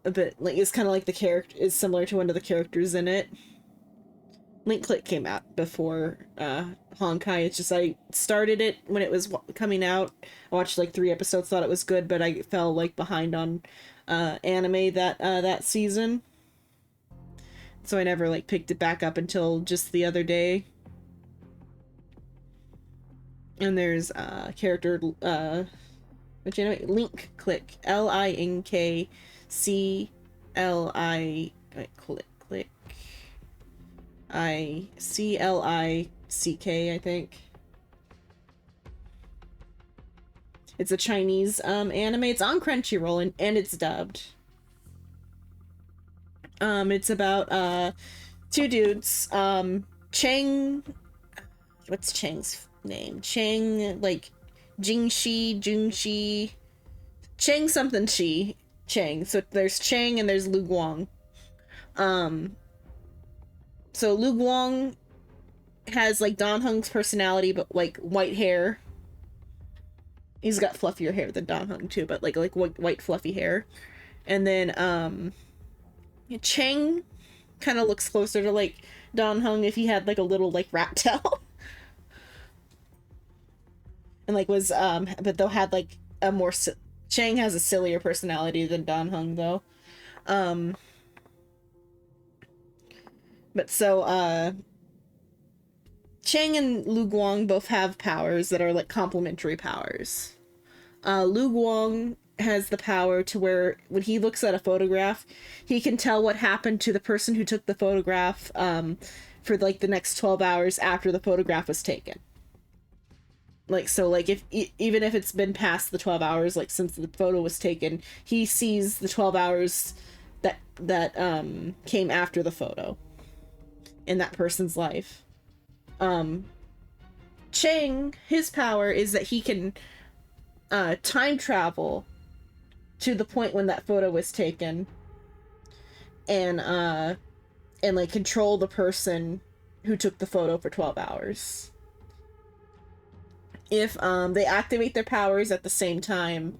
bit like it's kind of like the character is similar to one of the characters in it. Link Click came out before Honkai. It's just I started it when it was coming out. I watched like 3 episodes, thought it was good, but I fell like behind on anime that season. So I never like picked it back up until just the other day. And there's character which you know Link Click, Linkcli click. I think. It's a Chinese anime. It's on Crunchyroll and it's dubbed. It's about two dudes. Cheng, what's Cheng's name? Cheng, like Jingxi, Cheng something Shi, Cheng. So there's Cheng and there's Lu Guang. So Lu Guang has like Don Hung's personality, but like white hair. He's got fluffier hair than Don Hung too, but like white fluffy hair. And then Cheng kind of looks closer to like Don Hung if he had like a little like rat tail. And like was but though had like a more Cheng has a sillier personality than Don Hung though. But so Cheng and Lu Guang both have powers that are like complementary powers. Lu Guang has the power to where when he looks at a photograph, he can tell what happened to the person who took the photograph for like the next 12 hours after the photograph was taken. Like, so like if even if it's been past the 12 hours like since the photo was taken, he sees the 12 hours that came after the photo in that person's life. Cheng, his power is that he can time travel to the point when that photo was taken and like control the person who took the photo for 12 hours. If they activate their powers at the same time,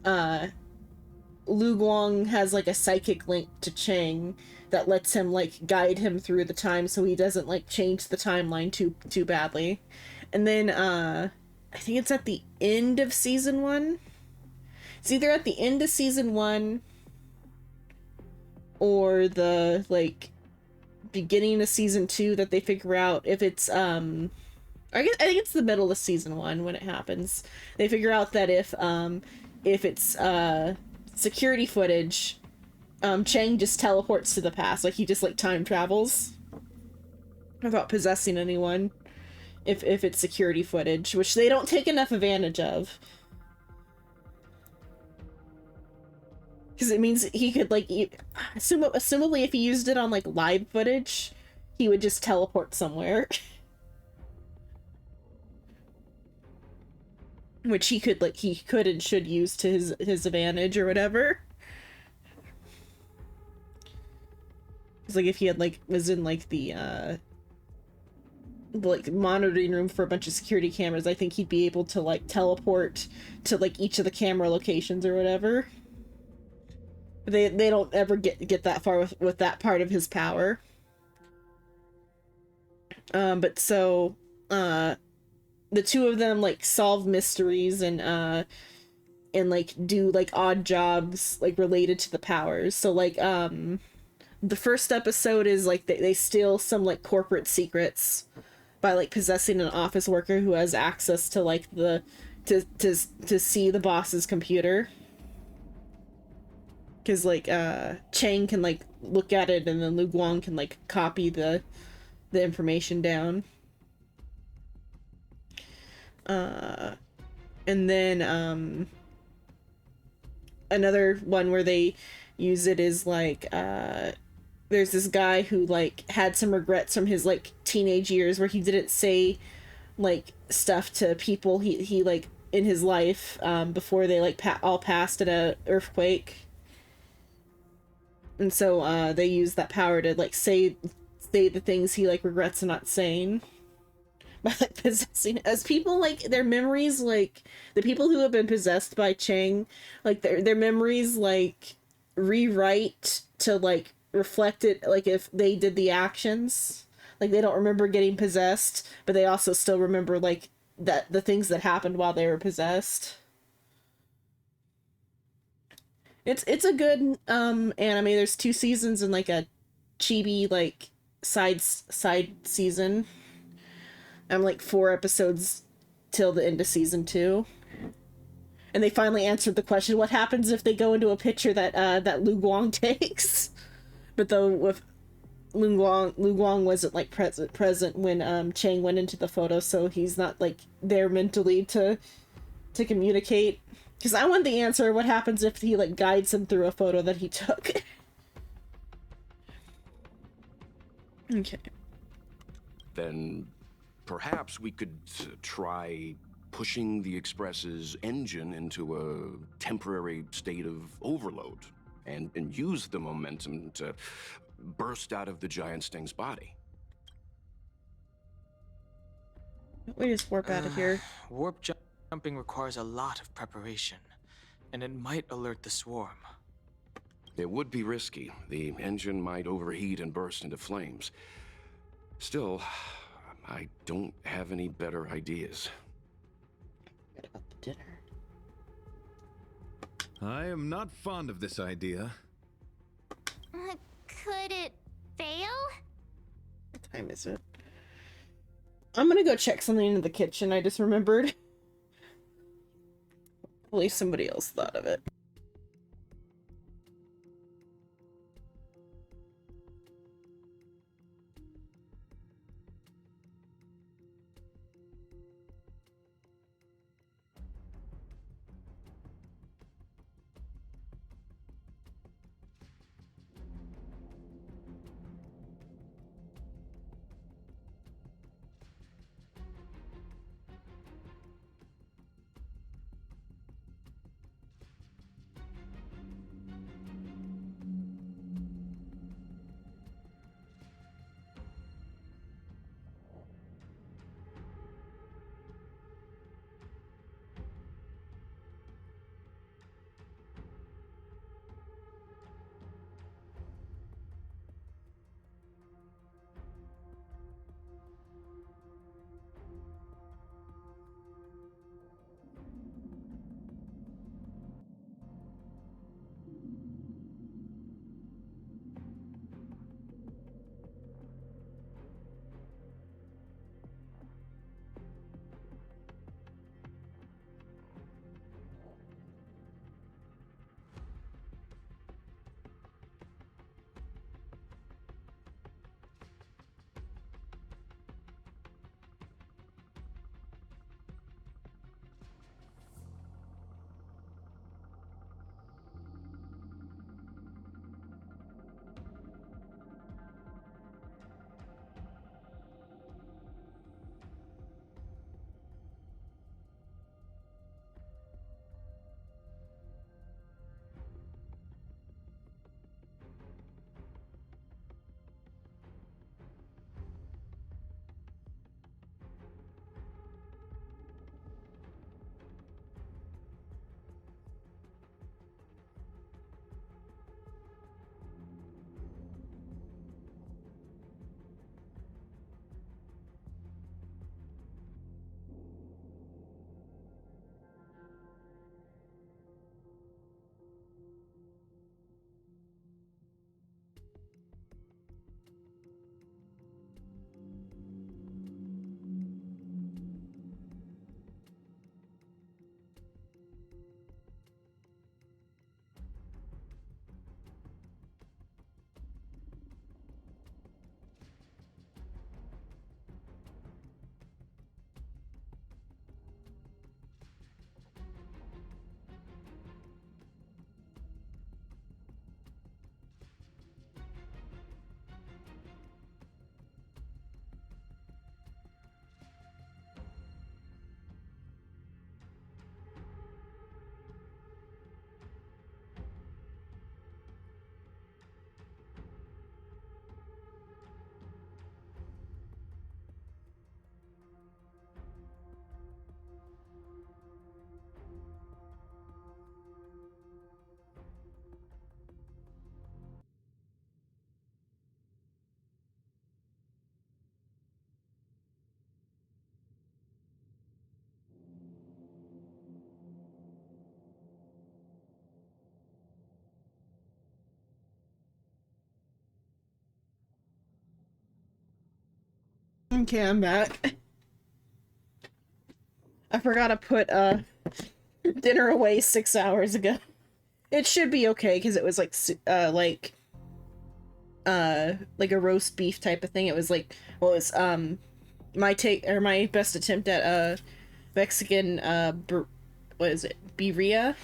Lu Guang has like a psychic link to Cheng that lets him like guide him through the time so he doesn't like change the timeline too badly. And then I think it's at the end of season 1. It's either at the end of season 1 or the like beginning of season 2 that they figure out if it's I think it's the middle of season 1 when it happens. They figure out that if it's security footage, Cheng just teleports to the past, like he just like time travels without possessing anyone. If it's security footage, which they don't take enough advantage of. Because it means he could, like, assumably if he used it on, like, live footage, he would just teleport somewhere. Which he could and should use to his advantage or whatever. It's like if he had, like, was in, like, the like monitoring room for a bunch of security cameras, I think he'd be able to like teleport to like each of the camera locations or whatever. They don't ever get that far with that part of his power. But so the two of them like solve mysteries and like do like odd jobs like related to the powers. So like the first episode is like they steal some like corporate secrets by like possessing an office worker who has access to like to see the boss's computer. Cause like Cheng can like look at it and then Lu Guang can like copy the information down. And then another one where they use it is like there's this guy who like had some regrets from his like teenage years where he didn't say like stuff to people he like in his life before they like all passed in a earthquake. And so they use that power to like say the things he like regrets not saying by like possessing as people like their memories, like the people who have been possessed by Cheng, like their memories like rewrite to like reflect it like if they did the actions. Like they don't remember getting possessed, but they also still remember like that the things that happened while they were possessed. It's a good anime. There's 2 seasons and like a chibi like side season. I'm like 4 episodes till the end of season 2. And they finally answered the question, what happens if they go into a picture that Lu Guang takes? But though Lu Guang wasn't like present when Chang went into the photo, so he's not like there mentally to communicate. Because I want the answer. What happens if he like guides him through a photo that he took? Okay. Then perhaps we could try pushing the Express's engine into a temporary state of overload and use the momentum to burst out of the giant Sting's body. We just warp out of here. Warp jumping requires a lot of preparation, and it might alert the swarm. It would be risky. The engine might overheat and burst into flames. Still, I don't have any better ideas. What about the dinner? I am not fond of this idea. Could it fail? What time is it? I'm gonna go check something in the kitchen. I just remembered. Hopefully somebody else thought of it. Okay, I'm back. I forgot to put dinner away 6 hours ago. It should be okay because it was like like a roast beef type of thing. It was like, well, it was my best attempt at Mexican what is it, birria.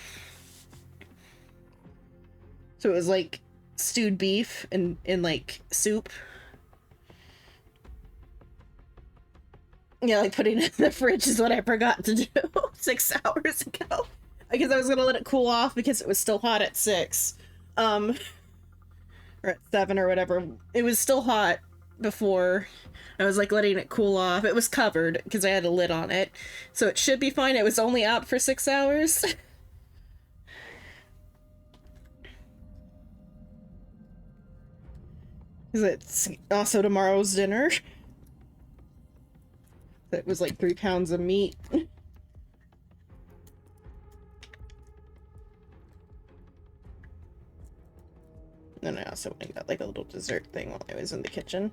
So it was like stewed beef and in like soup. Yeah, like putting it in the fridge is what I forgot to do 6 hours ago. Because I was gonna let it cool off because it was still hot at 6. Or at 7 or whatever. It was still hot before I was like letting it cool off. It was covered because I had a lid on it. So it should be fine. It was only out for 6 hours. Because it's also tomorrow's dinner. That was like 3 pounds of meat. Then I also went and got like a little dessert thing while I was in the kitchen.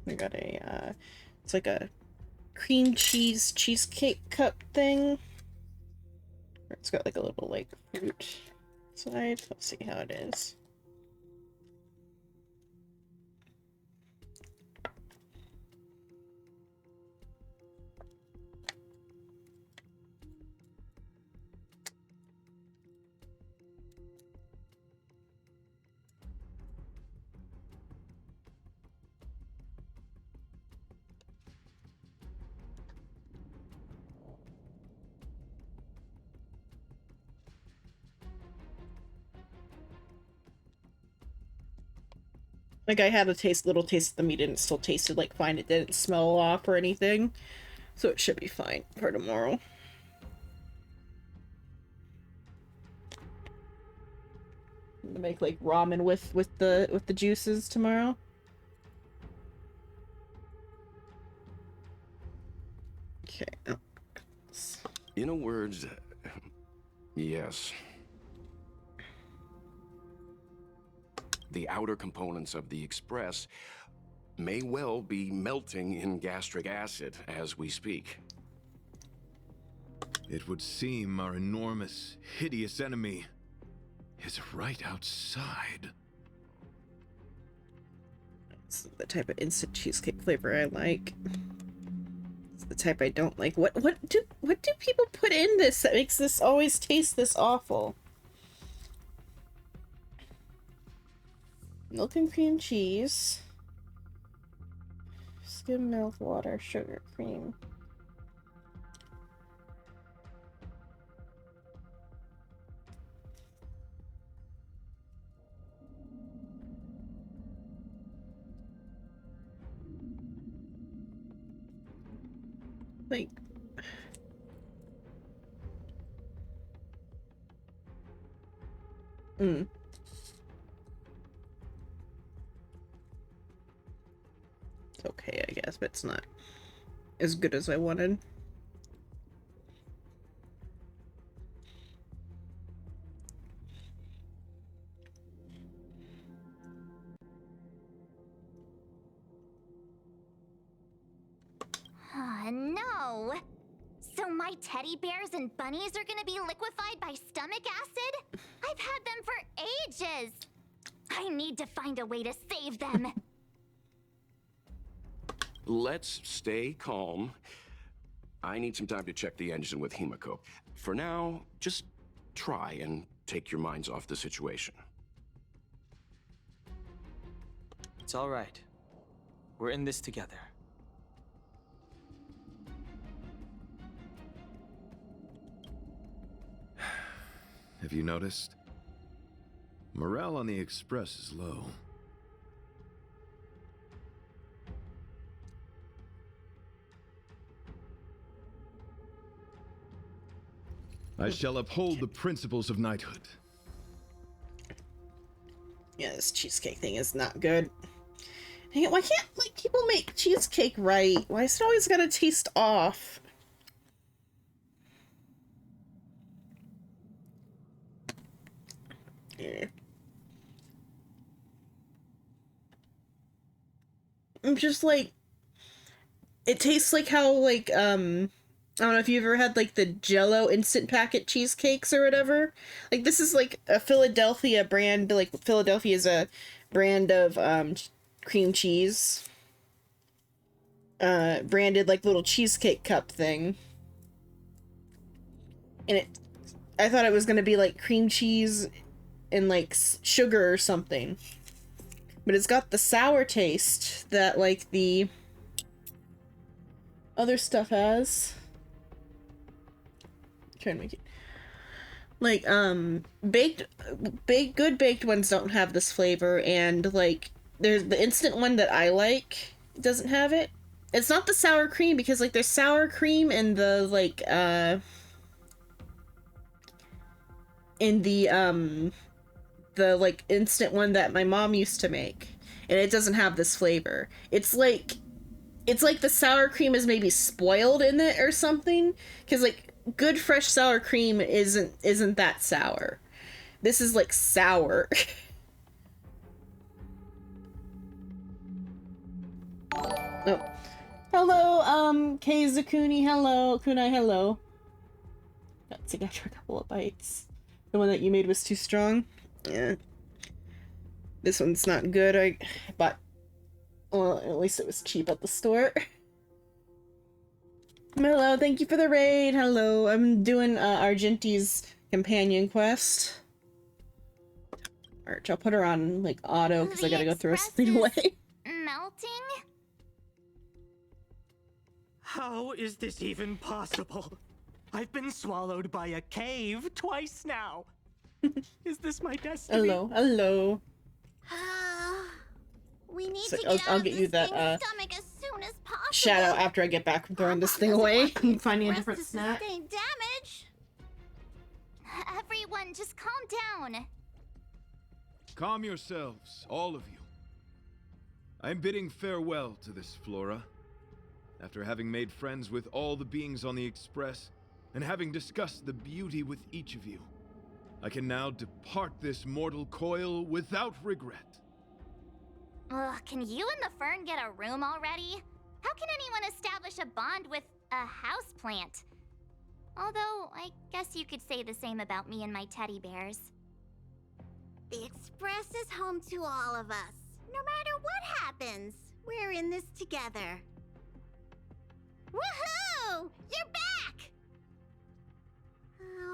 I got a, it's like a cream cheese cheesecake cup thing. It's got like a little like fruit side. Let's see how it is. Like I had a little taste of the meat and it still tasted like fine. It didn't smell off or anything. So it should be fine for tomorrow. I'm gonna make like ramen with the juices tomorrow. Okay. Oh. In a word, yes. The outer components of the Express may well be melting in gastric acid as we speak. It would seem our enormous, hideous enemy is right outside. It's the type of instant cheesecake flavor I like. It's the type I don't like. What do people put in this that makes this always taste this awful? Milk and cream cheese. Skim milk, water, sugar, cream. Like, it's okay, I guess, but it's not as good as I wanted. No! So my teddy bears and bunnies are gonna be liquefied by stomach acid? I've had them for ages! I need to find a way to save them! Let's stay calm. I need some time to check the engine with Himiko. For now, just try and take your minds off the situation. It's all right. We're in this together. Have you noticed? Morale on the Express is low. I shall uphold the principles of knighthood. Yeah, this cheesecake thing is not good. Dang it, why can't like people make cheesecake right? Why is it always gotta taste off? Yeah. I'm just like, it tastes like how like I don't know if you've ever had like the Jello instant packet cheesecakes or whatever. Like this is like a Philadelphia brand. Like Philadelphia is a brand of cream cheese. Branded like little cheesecake cup thing. And I thought it was gonna be like cream cheese and like sugar or something. But it's got the sour taste that like the other stuff has. I'm trying to make it like good baked ones don't have this flavor, and like there's the instant one that I like doesn't have it. It's not the sour cream, because like there's sour cream in the like in the like instant one that my mom used to make, and it doesn't have this flavor. It's like the sour cream is maybe spoiled in it or something, because like good fresh sour cream isn't that sour. This is like sour. Oh, hello, Kay Zakuni, hello, Kunai, hello. That's like after a couple of bites. The one that you made was too strong. Yeah. This one's not good. I bought. Well, at least it was cheap at the store. Hello, thank you for the raid. Hello, I'm doing Argenti's companion quest. Arch, I'll put her on like auto because I gotta go throw something away. Melting? How is this even possible? I've been swallowed by a cave twice now. Is this my destiny? Hello. We need So to get I'll out get of you this that thing's stomach as soon as possible. shout out after I get back from throwing this thing away and finding a different snack. Damage. Everyone, just calm down. Calm yourselves, all of you. I'm bidding farewell to this Flora. After having made friends with all the beings on the Express, and having discussed the beauty with each of you, I can now depart this mortal coil without regret. Ugh, can you and the fern get a room already? How can anyone establish a bond with a houseplant? Although, I guess you could say the same about me and my teddy bears. The Express is home to all of us. No matter what happens, we're in this together. Woohoo! You're back!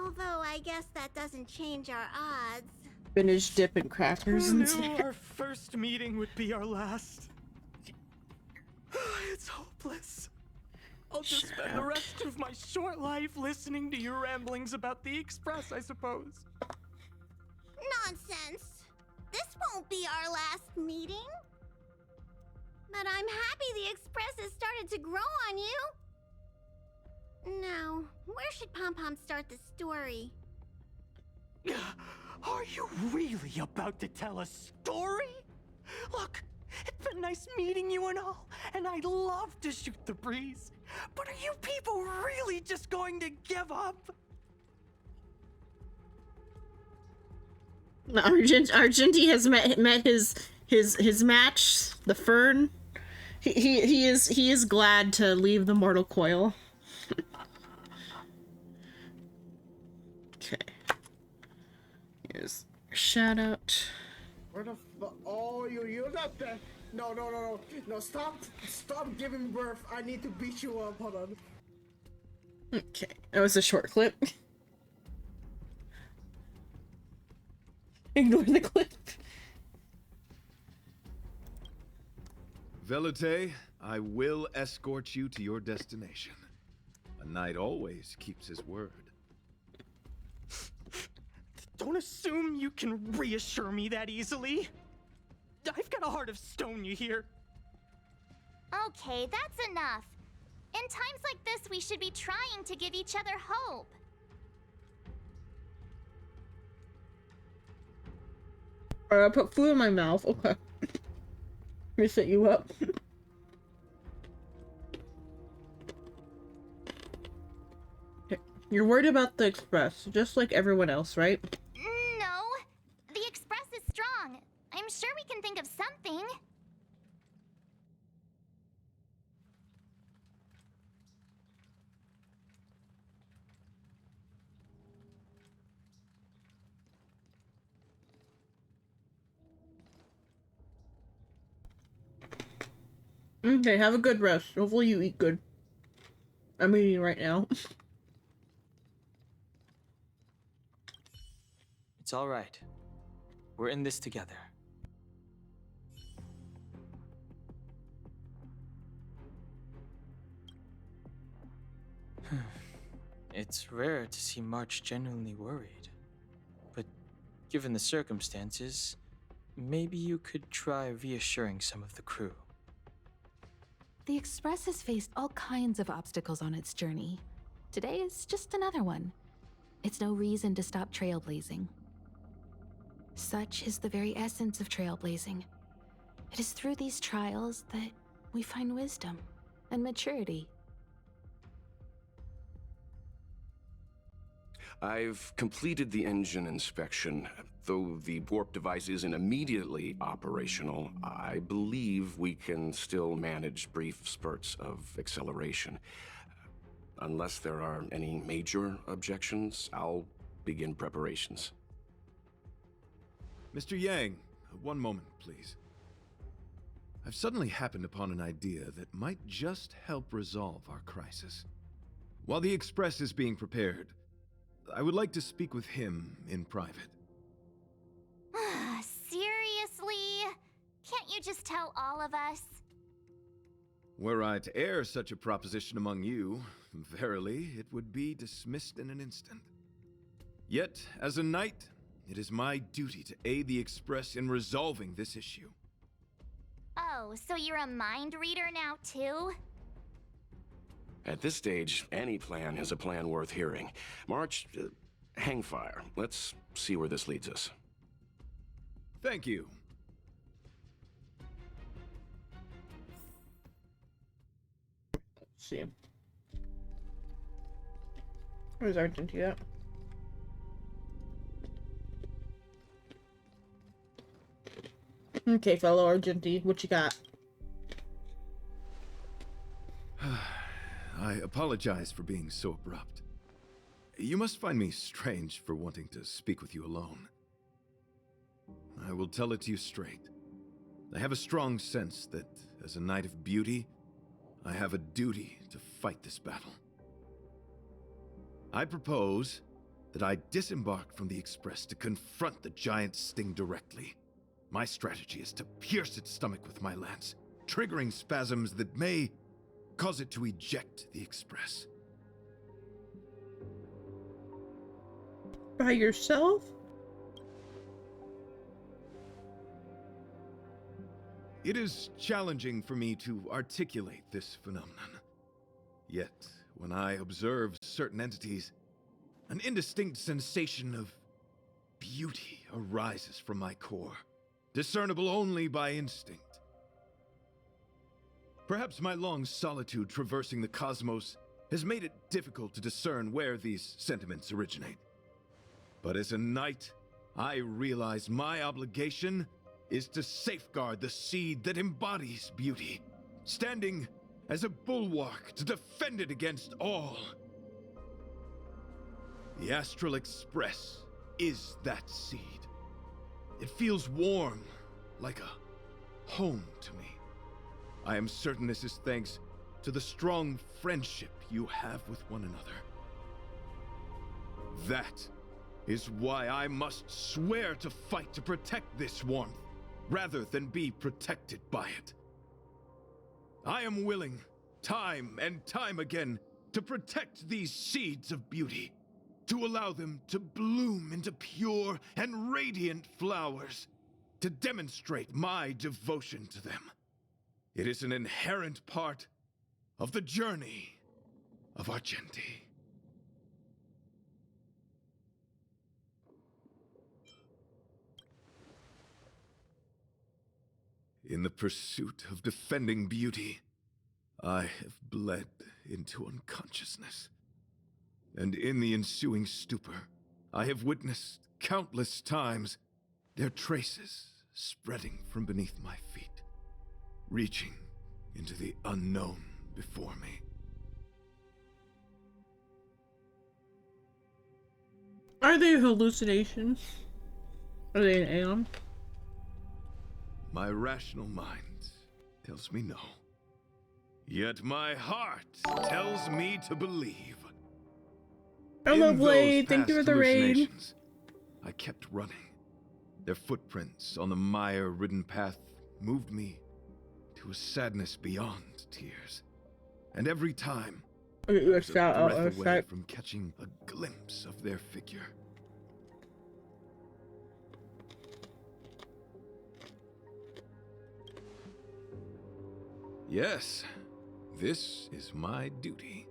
Although I guess that doesn't change our odds. Spinach dip and crackers Who and knew our first meeting would be our last? It's hopeless. I'll just spend the rest of my short life listening to your ramblings about the Express, I suppose. Nonsense. This won't be our last meeting. But I'm happy the Express has started to grow on you. Now, where should Pom Pom start the story? Are you really about to tell a story? Look, it's been nice meeting you and all, and I'd love to shoot the breeze. But are you people really just going to give up? Argenti has met his match, the fern. He is glad to leave the mortal coil. Okay. Here's a shout out. Where the fuck? Oh, you're not there. No, stop giving birth. I need to beat you up. Hold on. Okay, that was a short clip. Ignore the clip. Velite, I will escort you to your destination. A knight always keeps his word. Don't assume you can reassure me that easily. I've got a heart of stone, you hear? Okay, that's enough. In times like this, we should be trying to give each other hope. I put food in my mouth. Okay. Let me set you up. Okay. You're worried about the Express, just like everyone else, right? No. The Express is strong. I'm sure we can think of something. Okay, have a good rest. Hopefully you eat good. I'm eating right now. It's all right. We're in this together. It's rare to see March genuinely worried. But given the circumstances, maybe you could try reassuring some of the crew. The Express has faced all kinds of obstacles on its journey. Today is just another one. It's no reason to stop trailblazing. Such is the very essence of trailblazing. It is through these trials that we find wisdom and maturity. I've completed the engine inspection. Though the warp device isn't immediately operational, I believe we can still manage brief spurts of acceleration. Unless there are any major objections, I'll begin preparations. Mr. Yang, one moment, please. I've suddenly happened upon an idea that might just help resolve our crisis. While the Express is being prepared, I would like to speak with him in private. Seriously? Can't you just tell all of us? Were I to air such a proposition among you, verily, it would be dismissed in an instant. Yet, as a knight, it is my duty to aid the Express in resolving this issue. Oh, so you're a mind reader now, too? At this stage, any plan is a plan worth hearing. March, hang fire. Let's see where this leads us. Thank you. Let's see. Where's Argentina at? Okay, fellow Argentine, what you got? I apologize for being so abrupt. You must find me strange for wanting to speak with you alone. I will tell it to you straight. I have a strong sense that, as a knight of beauty, I have a duty to fight this battle. I propose that I disembark from the Express to confront the giant sting directly. My strategy is to pierce its stomach with my lance, triggering spasms that may cause it to eject the Express. By yourself? It is challenging for me to articulate this phenomenon. Yet, when I observe certain entities, an indistinct sensation of beauty arises from my core, discernible only by instinct. Perhaps my long solitude traversing the cosmos has made it difficult to discern where these sentiments originate. But as a knight, I realize my obligation is to safeguard the seed that embodies beauty, standing as a bulwark to defend it against all. The Astral Express is that seed. It feels warm, like a home to me. I am certain this is thanks to the strong friendship you have with one another. That is why I must swear to fight to protect this warmth, rather than be protected by it. I am willing, time and time again, to protect these seeds of beauty, to allow them to bloom into pure and radiant flowers, to demonstrate my devotion to them. It is an inherent part of the journey of Argenti. In the pursuit of defending beauty, I have bled into unconsciousness. And in the ensuing stupor, I have witnessed countless times their traces spreading from beneath my feet, reaching into the unknown before me. Are they hallucinations? Are they an aeon? My rational mind tells me no. Yet my heart tells me to believe. Hello, In Blade. those Thank you for past the raid. hallucinations, I kept running. Their footprints on the mire-ridden path moved me to a sadness beyond tears. And every time, I was a breath away from catching a glimpse of their figure. Yes, this is my duty.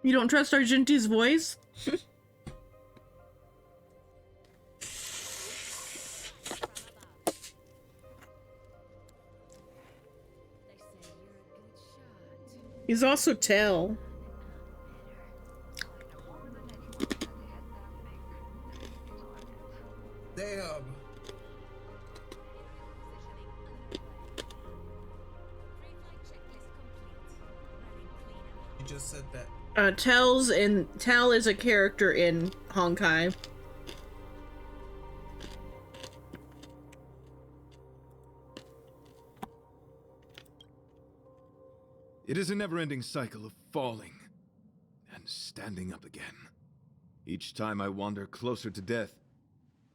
You don't trust Argenti's voice? He's also Tell. Damn. You just said that. Tell is a character in Honkai. It is a never-ending cycle of falling and standing up again. Each time I wander closer to death,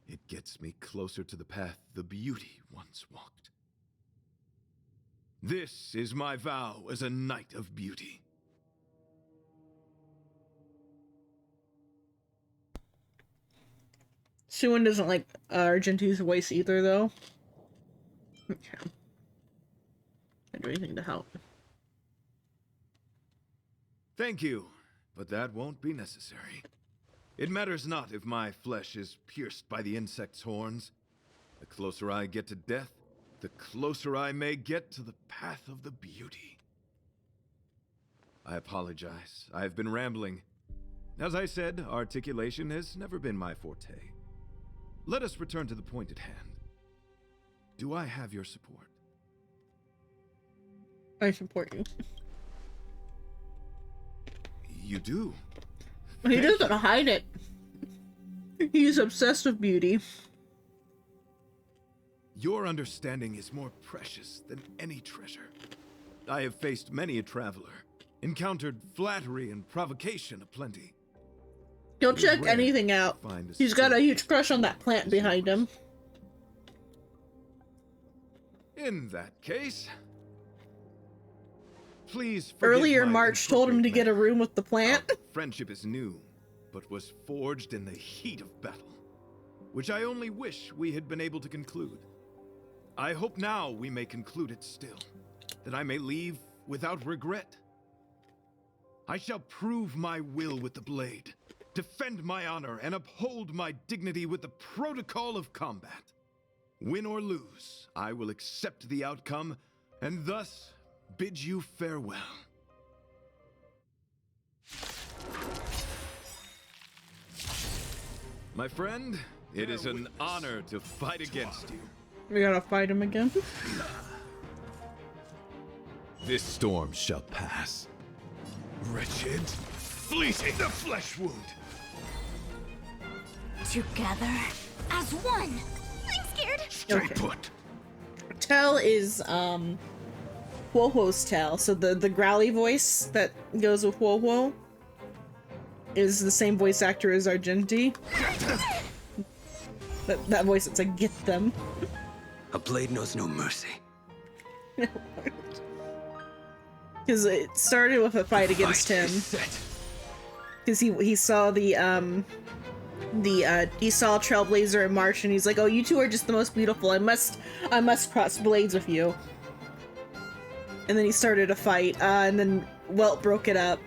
it gets me closer to the path the beauty once walked. This is my vow as a knight of beauty. Suin doesn't like Argenti's voice either, though. Okay. Can't do anything to help. Thank you, but that won't be necessary. It matters not if my flesh is pierced by the insect's horns. The closer I get to death, the closer I may get to the path of the beauty. I apologize. I've been rambling. As I said, articulation has never been my forte. Let us return to the point at hand. Do I have your support? I support you. You do? He doesn't hide it. He's obsessed with beauty. Your understanding is more precious than any treasure. I have faced many a traveler, encountered flattery and provocation aplenty. He'll check anything out. He's got a huge crush on that plant behind him. In that case, please forgive Earlier, my March told him to get a room with the plant. Our friendship is new, but was forged in the heat of battle, which I only wish we had been able to conclude. I hope now we may conclude it still, that I may leave without regret. I shall prove my will with the blade, defend my honor, and uphold my dignity with the protocol of combat. Win or lose, I will accept the outcome, and thus bid you farewell. My friend, it is an honor to fight against you. We gotta fight him again. This storm shall pass. Wretched, fleeting the flesh wound. Together as one. I'm scared. Stay put. Tell is Huohuo's Tell, so the growly voice that goes with Huohuo is the same voice actor as Argenti. that voice that's like, get them. A blade knows no mercy. Because it started with a fight against him. Because he saw he saw Trailblazer in March, and he's like, "Oh, you two are just the most beautiful. I must cross blades with you." And then he started a fight, and then Welt broke it up.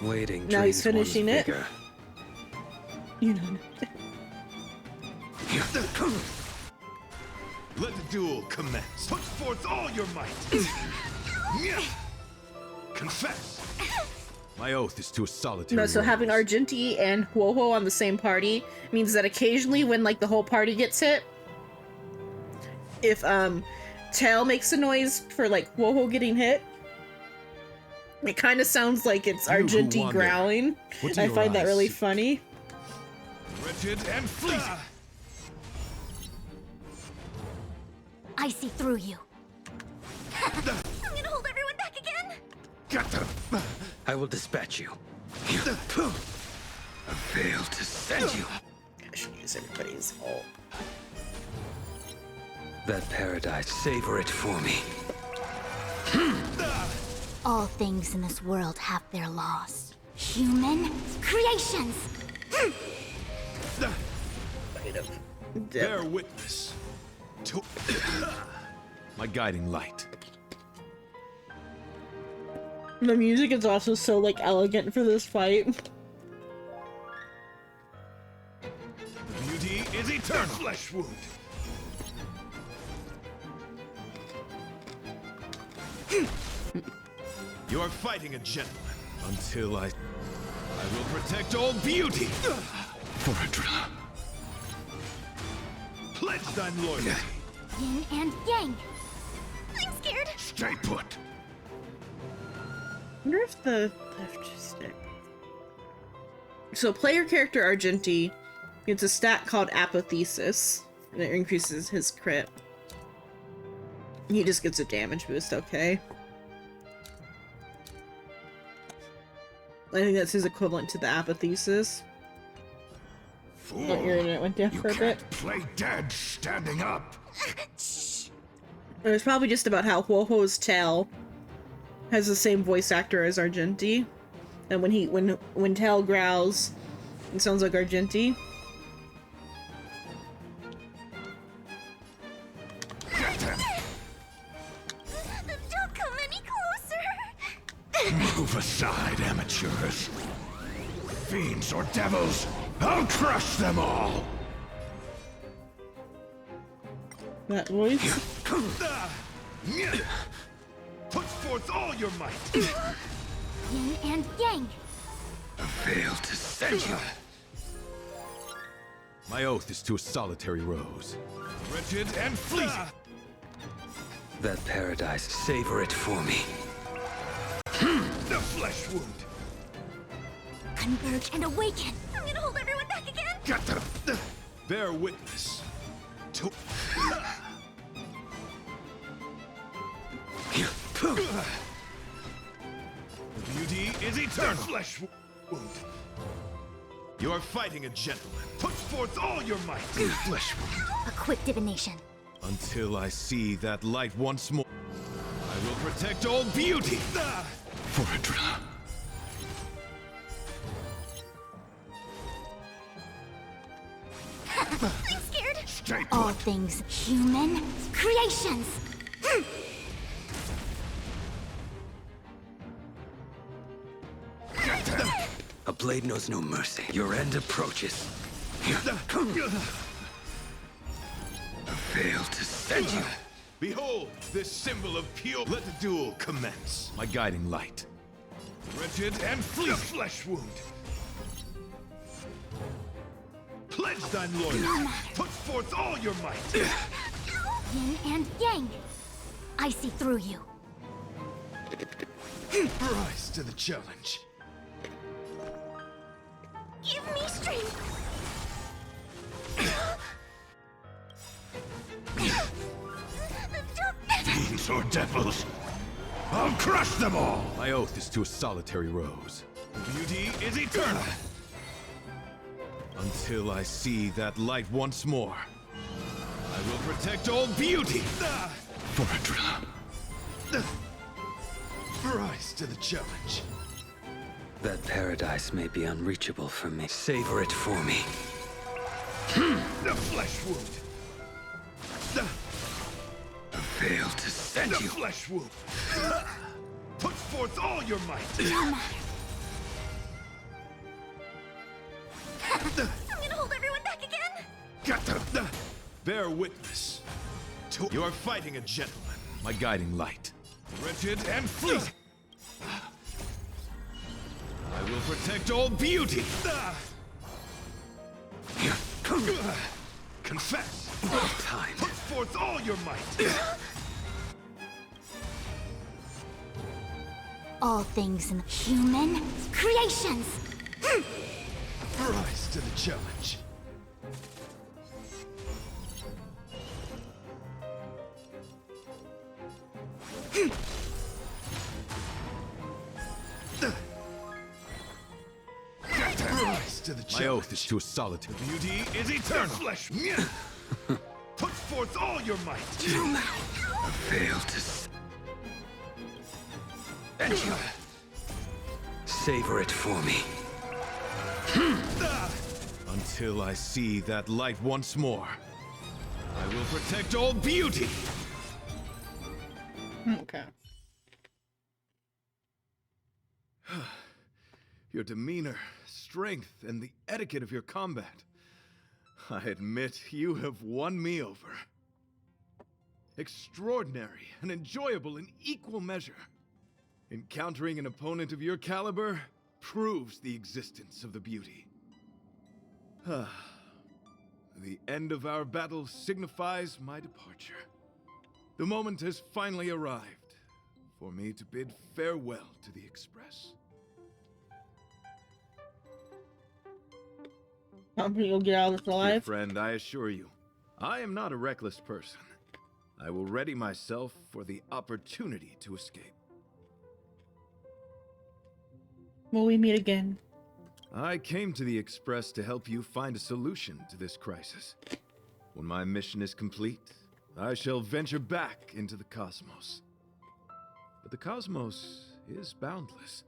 Waiting. Now he's finishing it. You know. Let the duel commence. Put forth all your might. Confess. My oath is to a solitary No, so having rose. Argenti and Huoho on the same party means that occasionally when like the whole party gets hit, if Tail makes a noise for like Huoho getting hit, it kind of sounds like it's You who Argenti wander, growling. what do I your find that eyes really see? funny. Wretched and fleeting. I see through you. I'm gonna hold everyone back again. Get them! I will dispatch you. I failed to send you. I should use everybody's ult. That paradise, savor it for me. All things in this world have their laws. Human creations. Bear witness to my guiding light. The music is also so like elegant for this fight. The beauty is eternal. Flesh wound. You are fighting a gentleman until I will protect all beauty. For a drop. Pledge thine loyalty. Yin and yang. I'm scared. Stay put. I wonder if the left stick. So player character Argenti gets a stat called Apotheosis, and it increases his crit. He just gets a damage boost, okay? I think that's his equivalent to the Apotheosis. Oh, your internet went down for a bit. Play dead standing up. It was probably just about how Huoho's tail has the same voice actor as Argenti, and when Tail growls, it sounds like Argenti. Don't come any closer. Move aside, amateurs. Fiends or devils, I'll crush them all. That voice. Put forth all your might. Yin and yang. I failed to send you. My oath is to a solitary rose. Wretched and fleeting. That paradise, savor it for me. The flesh wound. Converge and awaken. I'm gonna hold everyone back again. Get them. Bear witness to. Beauty is eternal. Flesh wound. You are fighting a gentleman. Put forth all your might. Flesh wound. A quick divination. Until I see that light once more, I will protect all beauty. For a drop. I'm scared. Stay All put. things human creations. A blade knows no mercy. Your end approaches. I failed to send you. Behold, this symbol of pure. Let the duel commence. My guiding light. Wretched and fleeting. The flesh wound. Pledge thine loyalty. Put forth all your might. Yin and yang. I see through you. Rise to the challenge. Give me strength. Fiends or devils, I'll crush them all. My oath is to a solitary rose. Beauty is eternal. Until I see that light once more, I will protect all beauty. For a drop. Rise to the challenge. That paradise may be unreachable for me. Savor it for me. The flesh wound. I failed to send The you. flesh wound. Put forth all your might. I'm gonna hold everyone back again. Get them. Bear witness to. You are fighting a gentleman. My guiding light. Wretched and fleeting. I will protect all beauty! Confess! Time. Put forth all your might! All things in human creations. Rise to the challenge. Rise to the challenge. My oath is to a solitude. Beauty is eternal. Flesh. Put forth all your might. Fail to savor it for me. Until I see that light once more, I will protect all beauty. Okay. Your demeanor, strength, and the etiquette of your combat. I admit you have won me over. Extraordinary and enjoyable in equal measure. Encountering an opponent of your caliber proves the existence of the beauty. The end of our battle signifies my departure. The moment has finally arrived for me to bid farewell to the Express. You'll get out of this Dear alive. friend, I assure you, I am not a reckless person. I will ready myself for the opportunity to escape. Will we meet again? I came to the Express to help you find a solution to this crisis. When my mission is complete, I shall venture back into the cosmos. But the cosmos is boundless.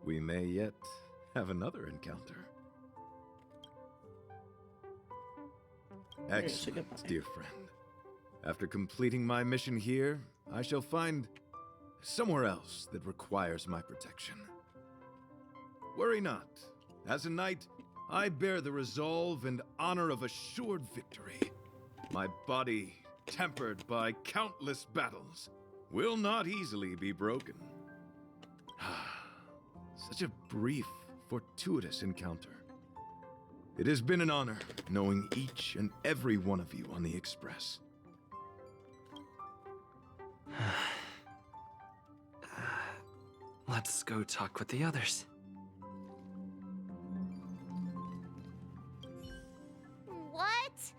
We may yet have another encounter. Excellent, dear friend. After completing my mission here, I shall find somewhere else that requires my protection. Worry not. As a knight, I bear the resolve and honor of assured victory. My body, tempered by countless battles, will not easily be broken. Such a brief, fortuitous encounter. It has been an honor knowing each and every one of you on the Express. Let's go talk with the others. What?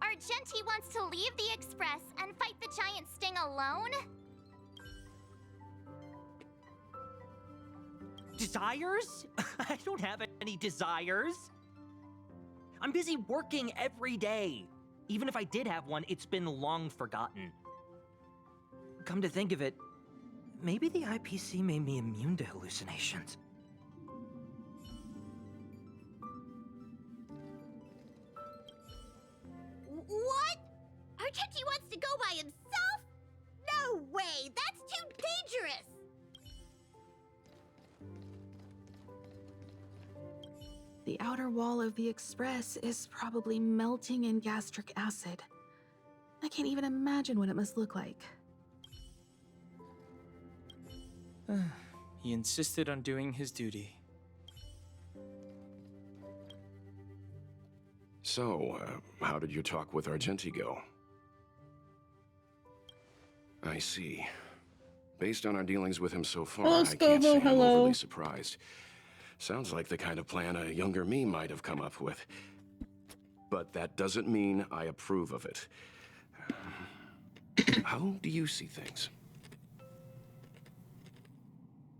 Argenti wants to leave the Express and fight the giant Sting alone? Desires? I don't have any desires. I'm busy working every day. Even if I did have one, it's been long forgotten. Come to think of it, maybe the IPC made me immune to hallucinations. What? Argenti wants to go by himself? No way! That's too dangerous! The outer wall of the Express is probably melting in gastric acid. I can't even imagine what it must look like. He insisted on doing his duty. So, how did your talk with Argenti go? I see. Based on our dealings with him so far, Hello, I can't say Scovo, I'm hello. overly surprised. Sounds like the kind of plan a younger me might have come up with. But that doesn't mean I approve of it. How do you see things?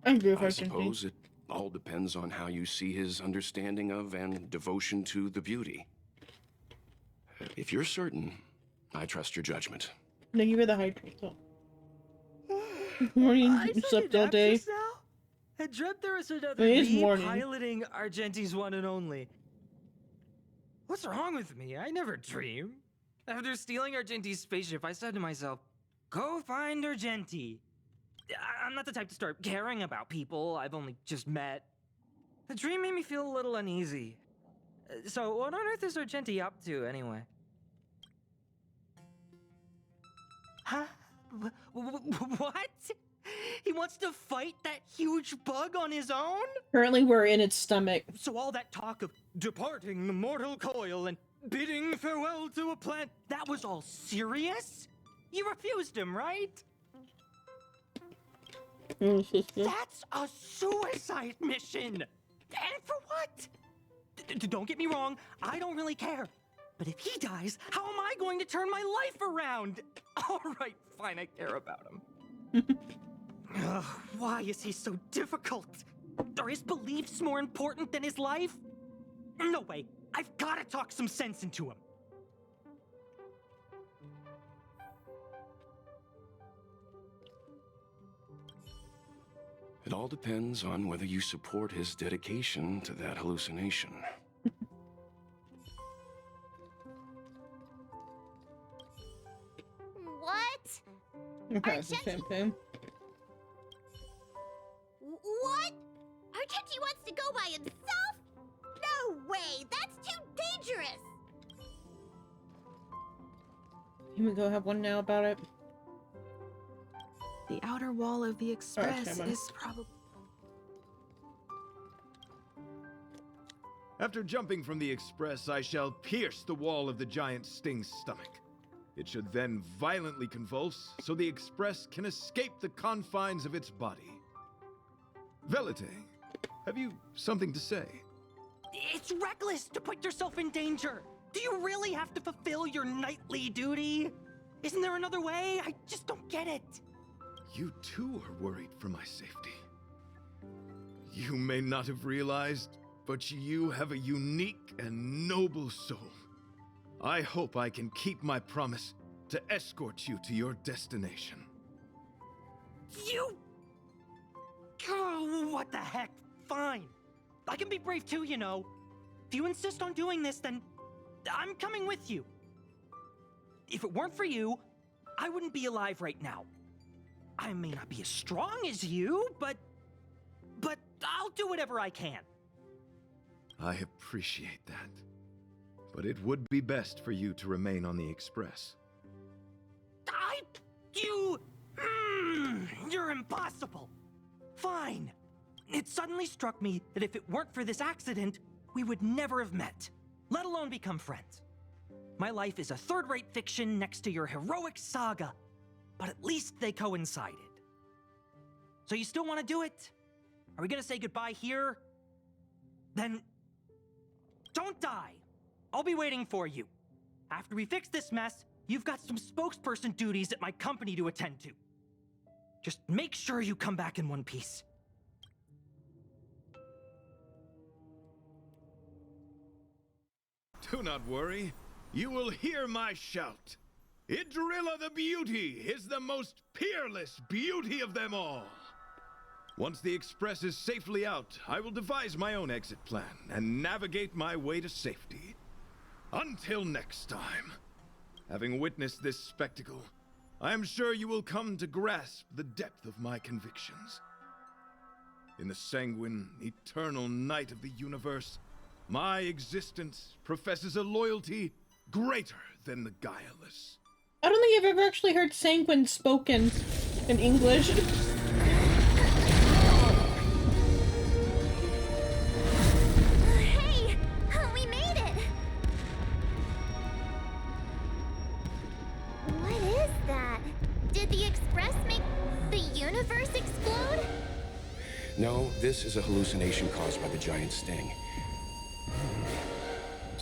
I agree with I Argenti. suppose it all depends on how you see his understanding of and devotion to the beauty. If you're certain, I trust your judgment. No, you were the high priest. Morning, you slept all day. I dreamt there was another It is me morning. piloting Argenti's one and only. What's wrong with me? I never dream. After stealing Argenti's spaceship, I said to myself, go find Argenti. I'm not the type to start caring about people I've only just met. The dream made me feel a little uneasy. So what on earth is Argenti up to, anyway? Huh? What? He wants to fight that huge bug on his own? Currently, we're in its stomach. So all that talk of departing the mortal coil and bidding farewell to a plant, that was all serious? You refused him, right? That's a suicide mission! And for what? Don't get me wrong, I don't really care. But if he dies, how am I going to turn my life around? All right, fine, I care about him. Ugh, why is he so difficult? Are his beliefs more important than his life? No way, I've got to talk some sense into him. It all depends on whether you support his dedication to that hallucination. What? Okay, it's the champagne. What? Argenti wants to go by himself? No way! That's too dangerous! Can we go have one now about it? The outer wall of the Express Emma. is probably... After jumping from the Express, I shall pierce the wall of the giant sting's stomach. It should then violently convulse, so the Express can escape the confines of its body. Velite, have you something to say? It's reckless to put yourself in danger. Do you really have to fulfill your nightly duty? Isn't there another way? I just don't get it. You too are worried for my safety. You may not have realized, but you have a unique and noble soul. I hope I can keep my promise to escort you to your destination. You... Oh, what the heck? Fine. I can be brave too, you know. If you insist on doing this, then I'm coming with you. If it weren't for you, I wouldn't be alive right now. I may not be as strong as you, but I'll do whatever I can. I appreciate that. But it would be best for you to remain on the Express. You're impossible. Fine. It suddenly struck me that if it weren't for this accident, we would never have met, let alone become friends. My life is a third-rate fiction next to your heroic saga, but at least they coincided. So you still want to do it? Are we gonna say goodbye here? Then don't die. I'll be waiting for you. After we fix this mess, you've got some spokesperson duties at my company to attend to. Just make sure you come back in one piece. Do not worry. You will hear my shout. Idrilla the Beauty is the most peerless beauty of them all. Once the Express is safely out, I will devise my own exit plan and navigate my way to safety. Until next time. Having witnessed this spectacle, I am sure you will come to grasp the depth of my convictions. In the sanguine, eternal night of the universe, my existence professes a loyalty greater than the guileless. I don't think I've ever actually heard sanguine spoken in English. Hey! We made it! What is that? Did the Express make the universe explode? No, this is a hallucination caused by the giant sting.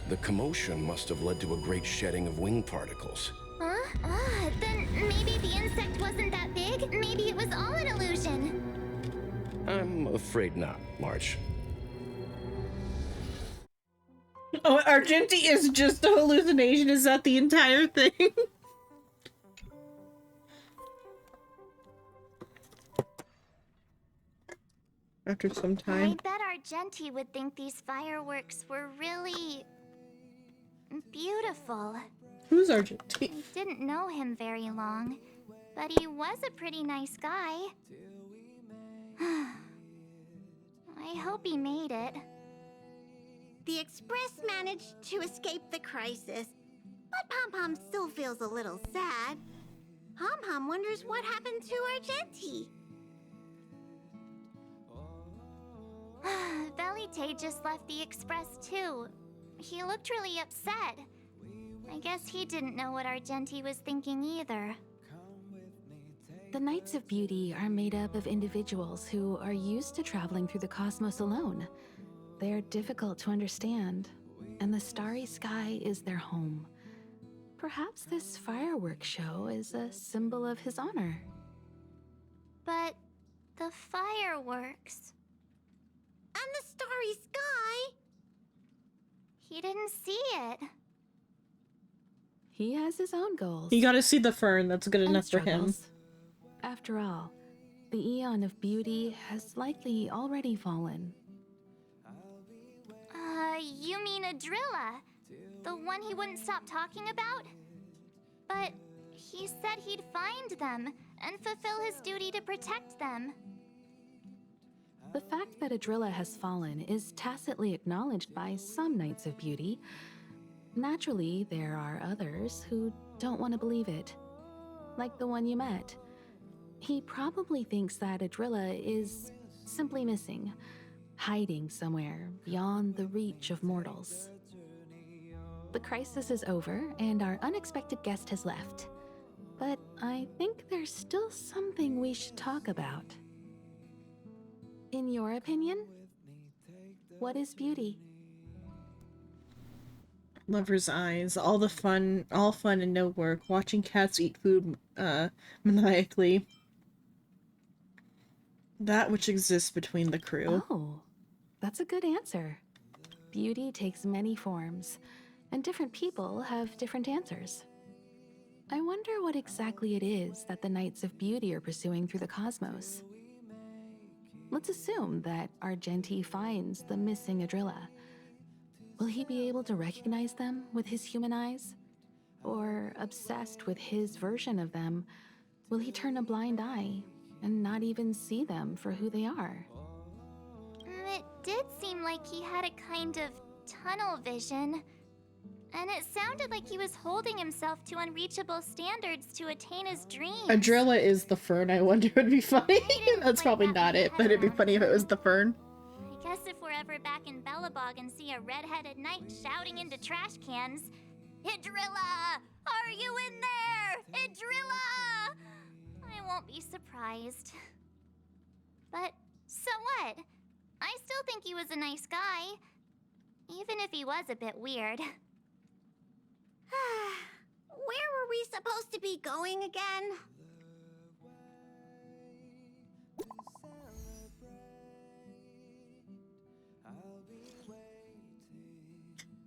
The commotion must have led to a great shedding of wing particles. Huh? Then maybe the insect wasn't that big? Maybe it was all an illusion. I'm afraid not, March. Oh, Argenti is just a hallucination. Is that the entire thing? After some time. I bet Argenti would think these fireworks were really... beautiful. Who's Argenti? I didn't know him very long, but he was a pretty nice guy. I hope he made it. The Express managed to escape the crisis, but Pom-Pom still feels a little sad. Pom-Pom wonders what happened to Argenti. Velite just left the express too. He looked really upset. I guess he didn't know what Argenti was thinking either. The Knights of Beauty are made up of individuals who are used to traveling through the cosmos alone. They're difficult to understand, and the starry sky is their home. Perhaps this fireworks show is a symbol of his honor. But the fireworks... And the starry sky! He didn't see it. He has his own goals. You gotta see the fern, that's good and enough for him. struggles. After all, the Eon of Beauty has likely already fallen. You mean Adrilla? The one he wouldn't stop talking about? But he said he'd find them and fulfill his duty to protect them. The fact that Adrilla has fallen is tacitly acknowledged by some Knights of Beauty. Naturally, there are others who don't want to believe it. Like the one you met. He probably thinks that Adrilla is simply missing, hiding somewhere beyond the reach of mortals. The crisis is over, and our unexpected guest has left. But I think there's still something we should talk about. In your opinion, what is beauty? Lover's eyes, all fun and no work. Watching cats eat food maniacally. That which exists between the crew. Oh, that's a good answer. Beauty takes many forms, and different people have different answers. I wonder what exactly it is that the Knights of Beauty are pursuing through the cosmos. Let's assume that Argenti finds the missing Adrilla. Will he be able to recognize them with his human eyes? Or, obsessed with his version of them, will he turn a blind eye and not even see them for who they are? It did seem like he had a kind of tunnel vision. And it sounded like he was holding himself to unreachable standards to attain his dreams. Adrilla is the fern, I wonder would be funny. That's probably not it, but it'd be funny if it was the fern. I guess if we're ever back in Belobog and see a red-headed knight shouting into trash cans, Idrilla! Are you in there? Idrilla! I won't be surprised. But so what? I still think he was a nice guy. Even if he was a bit weird. Where were we supposed to be going again?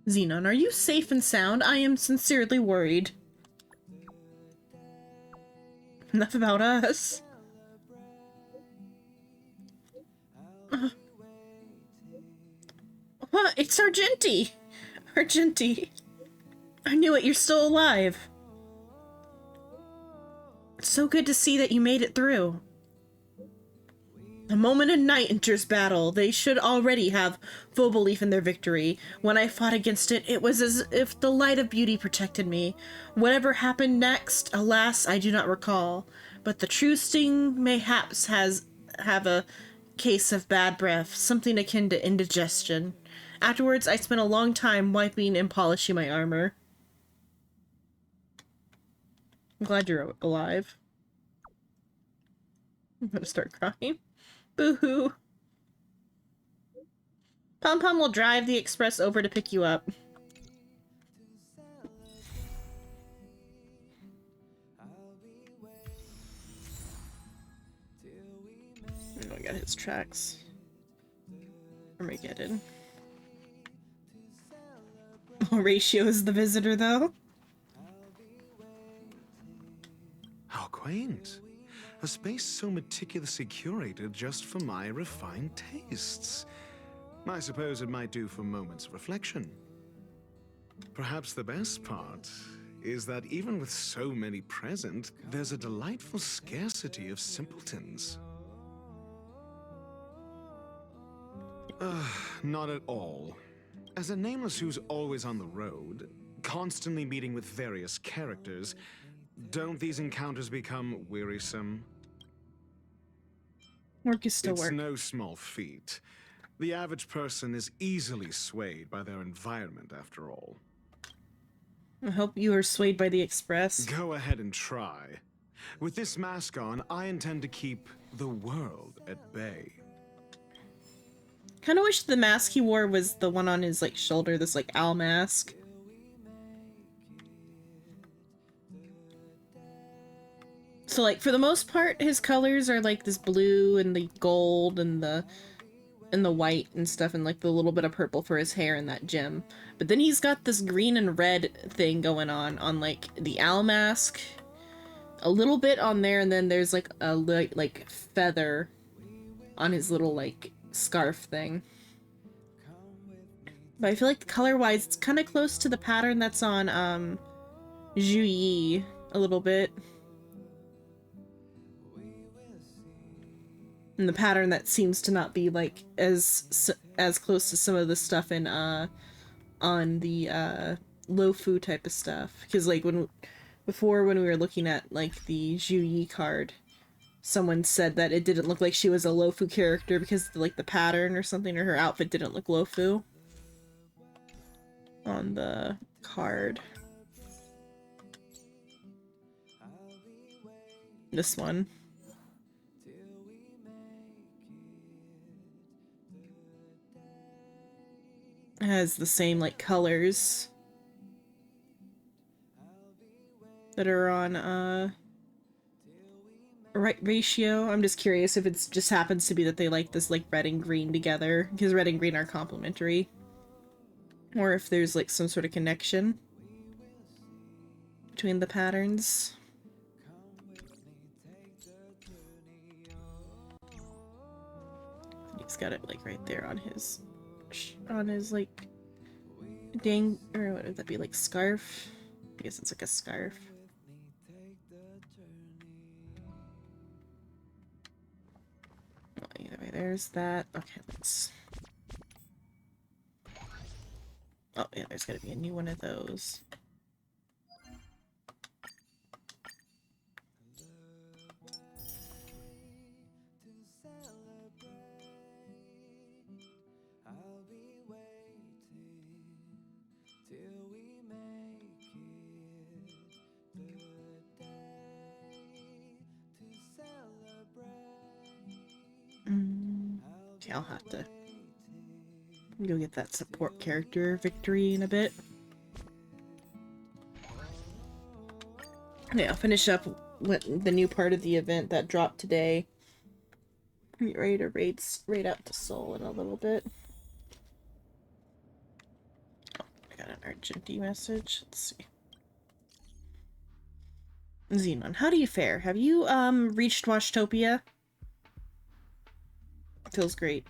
Xenon, are you safe and sound? I am sincerely worried. Enough about us. What? It's Argenti! Argenti. I knew it, you're still alive. It's so good to see that you made it through. The moment a knight enters battle, they should already have full belief in their victory. When I fought against it, it was as if the light of beauty protected me. Whatever happened next, alas, I do not recall. But the true sting mayhaps have a case of bad breath, something akin to indigestion. Afterwards, I spent a long time wiping and polishing my armor. I'm glad you're alive. I'm gonna start crying. Boo-hoo. Pom-Pom will drive the express over to pick you up. Oh, I got his tracks. Armageddon. Horatio is the visitor, though. How quaint. A space so meticulously curated just for my refined tastes. I suppose it might do for moments of reflection. Perhaps the best part is that even with so many present, there's a delightful scarcity of simpletons. Not at all. As a nameless who's always on the road, constantly meeting with various characters, don't these encounters become wearisome? Work is still It's work. no small feat. The average person is easily swayed by their environment, after all. I hope you are swayed by the Express. Go ahead and try. With this mask on, I intend to keep the world at bay. Kind of wish the mask he wore was the one on his, like, shoulder, this, like, owl mask. So, like, for the most part, his colors are, like, this blue and the gold and the white and stuff, and, like, the little bit of purple for his hair and that gem. But then he's got this green and red thing going on, like, the owl mask. A little bit on there, and then there's, like, a, like, feather on his little, like, scarf thing. But I feel like color-wise, it's kind of close to the pattern that's on, Zhu Yi a little bit. And the pattern that seems to not be, like, as close to some of the stuff in, on the, Lo-Fu type of stuff. Because, like, before when we were looking at, like, the Zhu Yi card, someone said that it didn't look like she was a Lo-Fu character because, like, the pattern or something, or her outfit didn't look Lo-Fu on the card. This one. It has the same, like, colors that are on, right ratio. I'm just curious if it's just happens to be that they like this, like, red and green together, because red and green are complementary. Or if there's, like, some sort of connection between the patterns. He's got it, like, right there on his like, dang, or what would that be, like, scarf? I guess it's like a scarf. Well, either way, there's that. Okay, let's... Oh, yeah, there's gotta be a new one of those. Okay, I'll have to go get that support character victory in a bit. Yeah, I'll finish up with the new part of the event that dropped today. Get ready to raid out to Seoul in a little bit. Oh, I got an urgent message. Let's see. Xenon, how do you fare? Have you reached Washtopia? Feels great.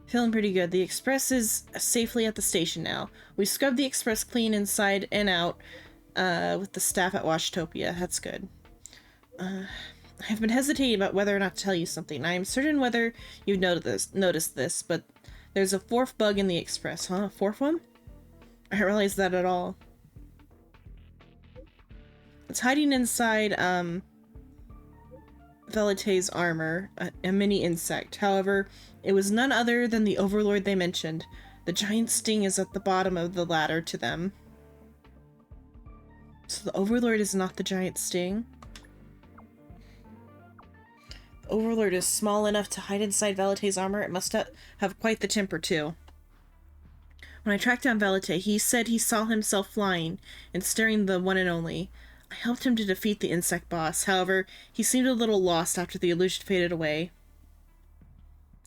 Feeling pretty good. The express is safely at the station now. We scrubbed the express clean inside and out with the staff at Washtopia. That's good. I've been hesitating about whether or not to tell you something. I am certain whether you've noticed this, but there's a fourth bug in the express. Huh? A fourth one? I didn't realize that at all. It's hiding inside, Velité's armor, a mini insect. However, it was none other than the overlord they mentioned. The giant sting is at the bottom of the ladder to them. So the overlord is not the giant sting? The overlord is small enough to hide inside Velité's armor. It must have quite the temper, too. When I tracked down Velité, he said he saw himself flying and staring the one and only. I helped him to defeat the insect boss. However, he seemed a little lost after the illusion faded away.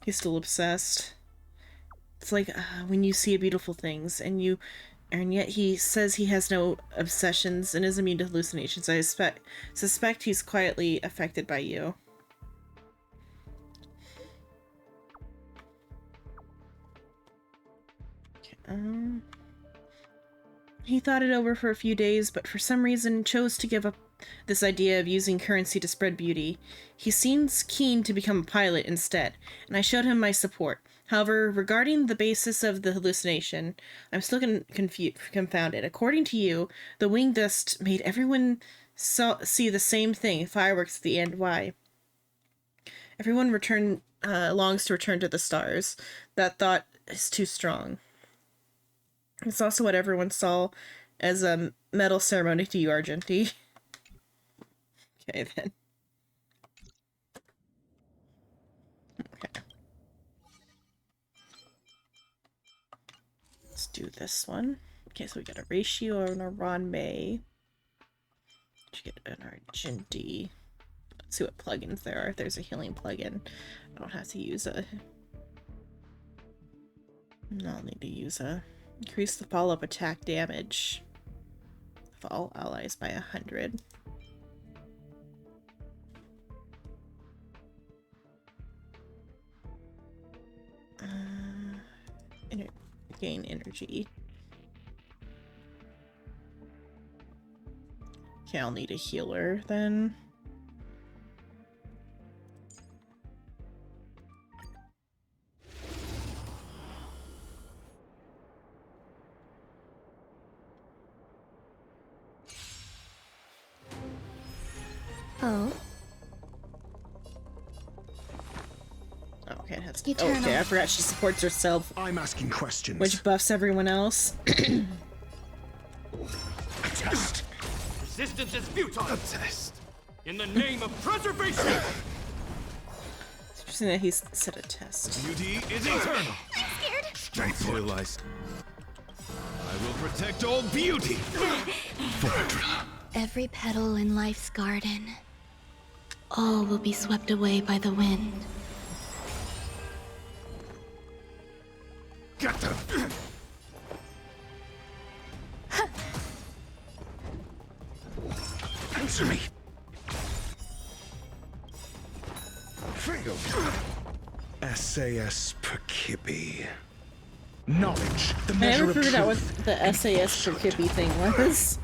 He's still obsessed. It's like when you see beautiful things, and yet he says he has no obsessions and is immune to hallucinations. I suspect he's quietly affected by you. Okay, he thought it over for a few days, but for some reason chose to give up this idea of using currency to spread beauty. He seems keen to become a pilot instead, and I showed him my support. However, regarding the basis of the hallucination, I'm still confounded. According to you, the wing dust made everyone see the same thing, fireworks at the end. Why? longs to return to the stars. That thought is too strong. It's also what everyone saw as a medal ceremony to you, Argenti. Okay, then. Okay. Let's do this one. Okay, so we got a ratio and a Ron May. Let's get an Argenti. Let's see what plugins there are. If there's a healing plugin, I don't have to use a... I'll need to use a... Increase the follow-up attack damage of all allies by 100. Gain energy. Okay, I'll need a healer then. Oh. Oh, okay, it has. Eternal. Okay, I forgot she supports herself, I'm asking questions. which buffs everyone else. Test. Resistance is futile. A test. In the name of preservation. It's interesting that he's set a test. Beauty is eternal. I'm scared. Until I will protect all beauty. Every petal in life's garden, all will be swept away by the wind. Get them. Answer me. Fail. SAS Perkibi. Knowledge, the I measure never of figured out what truth. the SAS for Kippy thing was.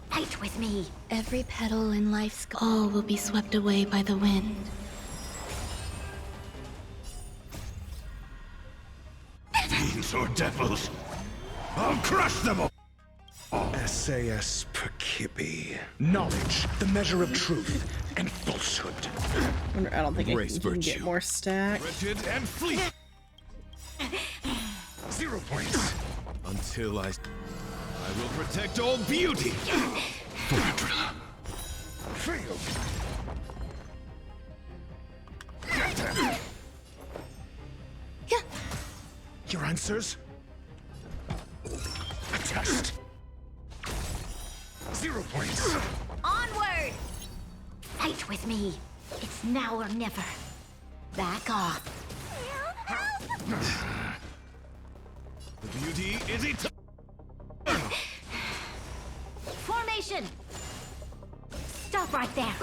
Fight with me. Every petal in life's all will be swept away by the wind. Fiends or devils, I'll crush them all. SAS Perkibi. Knowledge, the measure of truth and falsehood. I don't think Embrace I can virtue. get more stack. Wretched and flee. 0 points. Until I will protect all beauty. Fail. Your answers? A test. 0 points. Onward! Fight with me. It's now or never. Back off. The beauty is eternal. Formation! Stop right there.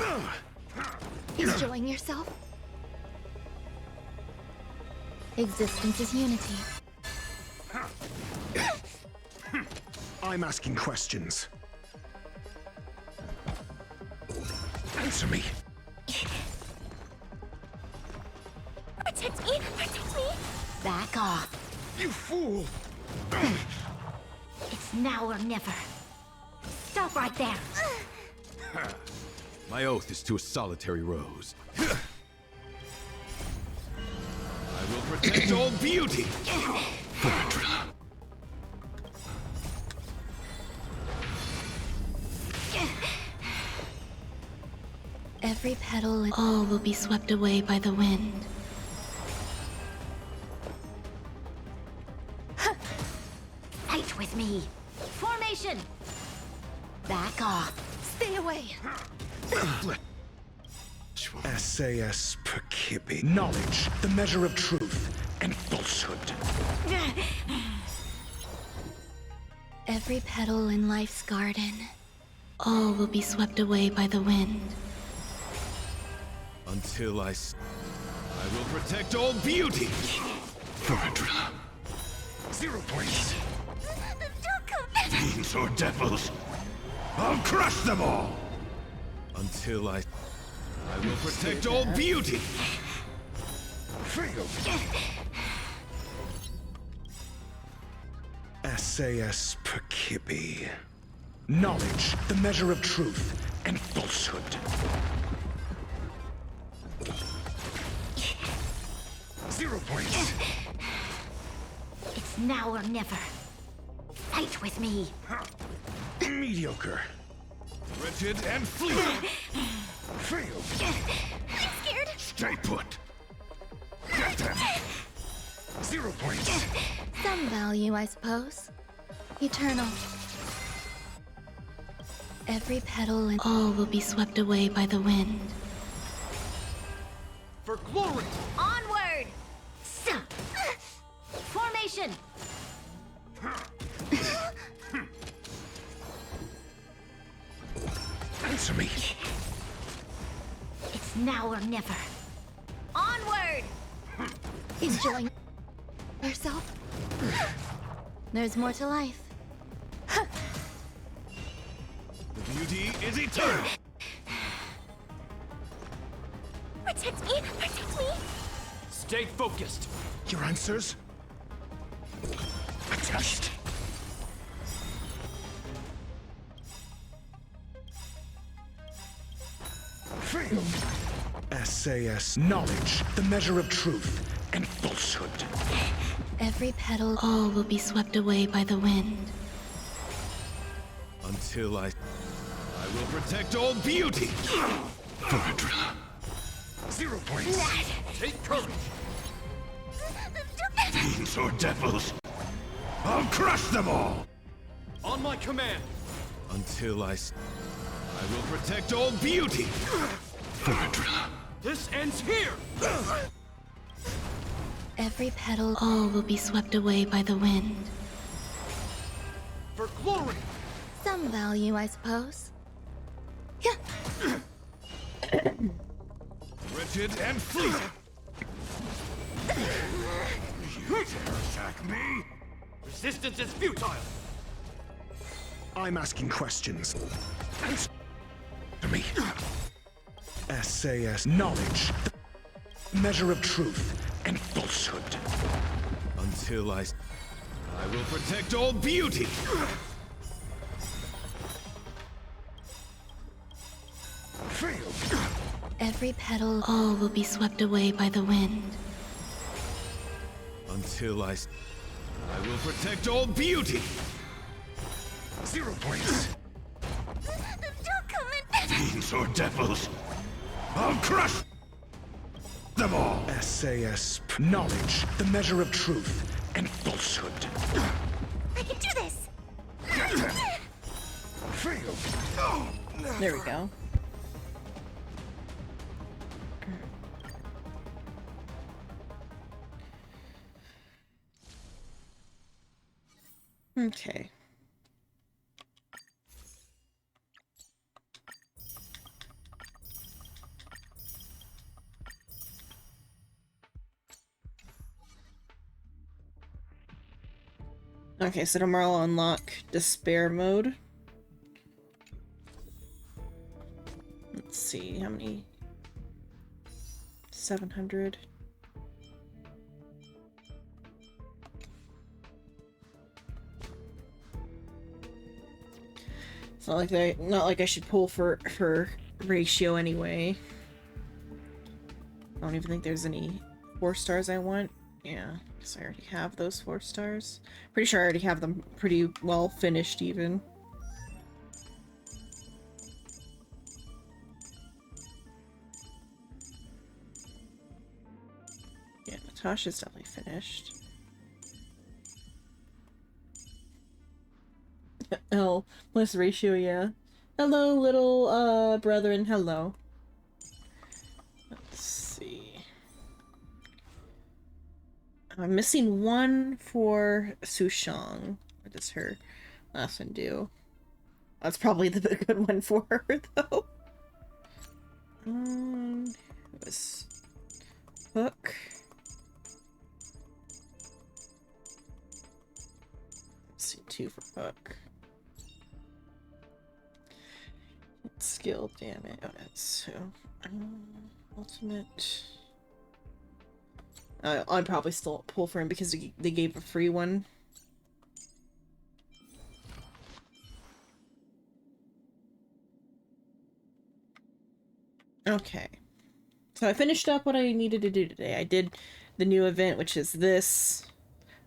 Enjoying yourself? Existence is unity. I'm asking questions. Answer me. Protect me! Protect me! Back off. You fool! It's now or never. Stop right there. My oath is to a solitary rose. I will protect all beauty. Every petal and all will be swept away by the wind. Fight with me. Formation! Back off. Stay away! SAS Perkibi. Knowledge, the measure of truth and falsehood. Every petal in life's garden, all will be swept away by the wind. Until I will protect all beauty. 0 points. Don't come! Fiends or devils, I'll crush them all. Until I will protect all beauty. Fail. SAS Perkibi. Knowledge, the measure of truth and falsehood. points. It's now or never. Fight with me. Mediocre. Wretched and fleeting. Failed. I'm scared. Stay put. Get them. 0 points. Some value, I suppose. Eternal. Every petal and all will be swept away by the wind. For glory! Onward! Formation! Answer me. It's now or never. Onward! Enjoying yourself? There's more to life. The beauty is eternal. Protect me! Protect me! Stay focused. Your answers? A test. Failed. SAS knowledge, the measure of truth and falsehood. Every petal, all will be swept away by the wind. Until I will protect all beauty. Verdra. 0 points. Take courage. Fiends or devils. I'll crush them all. On my command. Until I will protect all beauty. Verdra. This ends here. Every petal, all will be swept away by the wind. For glory. Some value, I suppose. Wretched and fleeting. You dare attack me? Resistance is futile. I'm asking questions. Answer me. SAS knowledge, the measure of truth and falsehood. Until I will protect all beauty. Failed. Every petal, all will be swept away by the wind. Until I will protect all beauty. 0 points. Don't come in! Fiends or devils. I'll crush them all. SAS knowledge, the measure of truth and falsehood. I can do this! Failed. There we go. Okay. Okay, so tomorrow I'll unlock despair mode. Let's see, how many? 700. It's not like I should pull for ratio anyway. I don't even think there's any 4 stars I want. Yeah, because I already have those 4 stars. Pretty sure I already have them pretty well finished even. Yeah, Natasha's definitely finished. L plus ratio, yeah. Hello, little brethren, hello. Let's see. I'm missing one for Sushang. What does her last one do? That's probably the good one for her, though. It was Hook. Let's see, 2 for Hook. Skill, damn it. Oh, that's so. Ultimate. I'd probably still pull for him because they gave a free one. Okay. So I finished up what I needed to do today. I did the new event, which is this.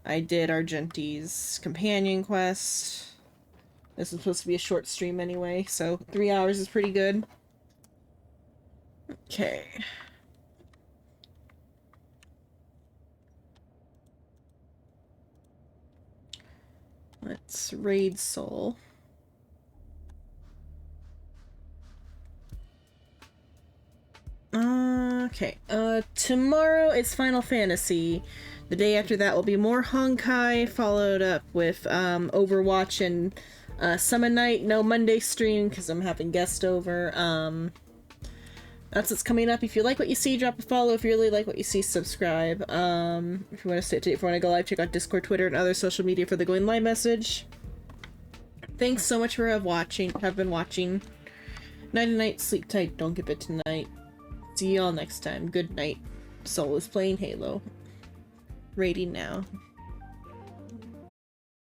I did Argenti's companion quest. This is supposed to be a short stream anyway, so 3 hours is pretty good. Okay. Let's raid Soul. Okay. Tomorrow is Final Fantasy. The day after that will be more honki, followed up with Overwatch and Summon Night. No Monday stream because I'm having guest over. That's what's coming up. If you like what you see, drop a follow. If you really like what you see, subscribe. If you want to stay up to date, if you want to go live, check out Discord, Twitter, and other social media for the going live message. Thanks so much for have been watching. Night and night, sleep tight, don't get bit tonight. See y'all next time. Good night. Soul is playing Halo. Rating now.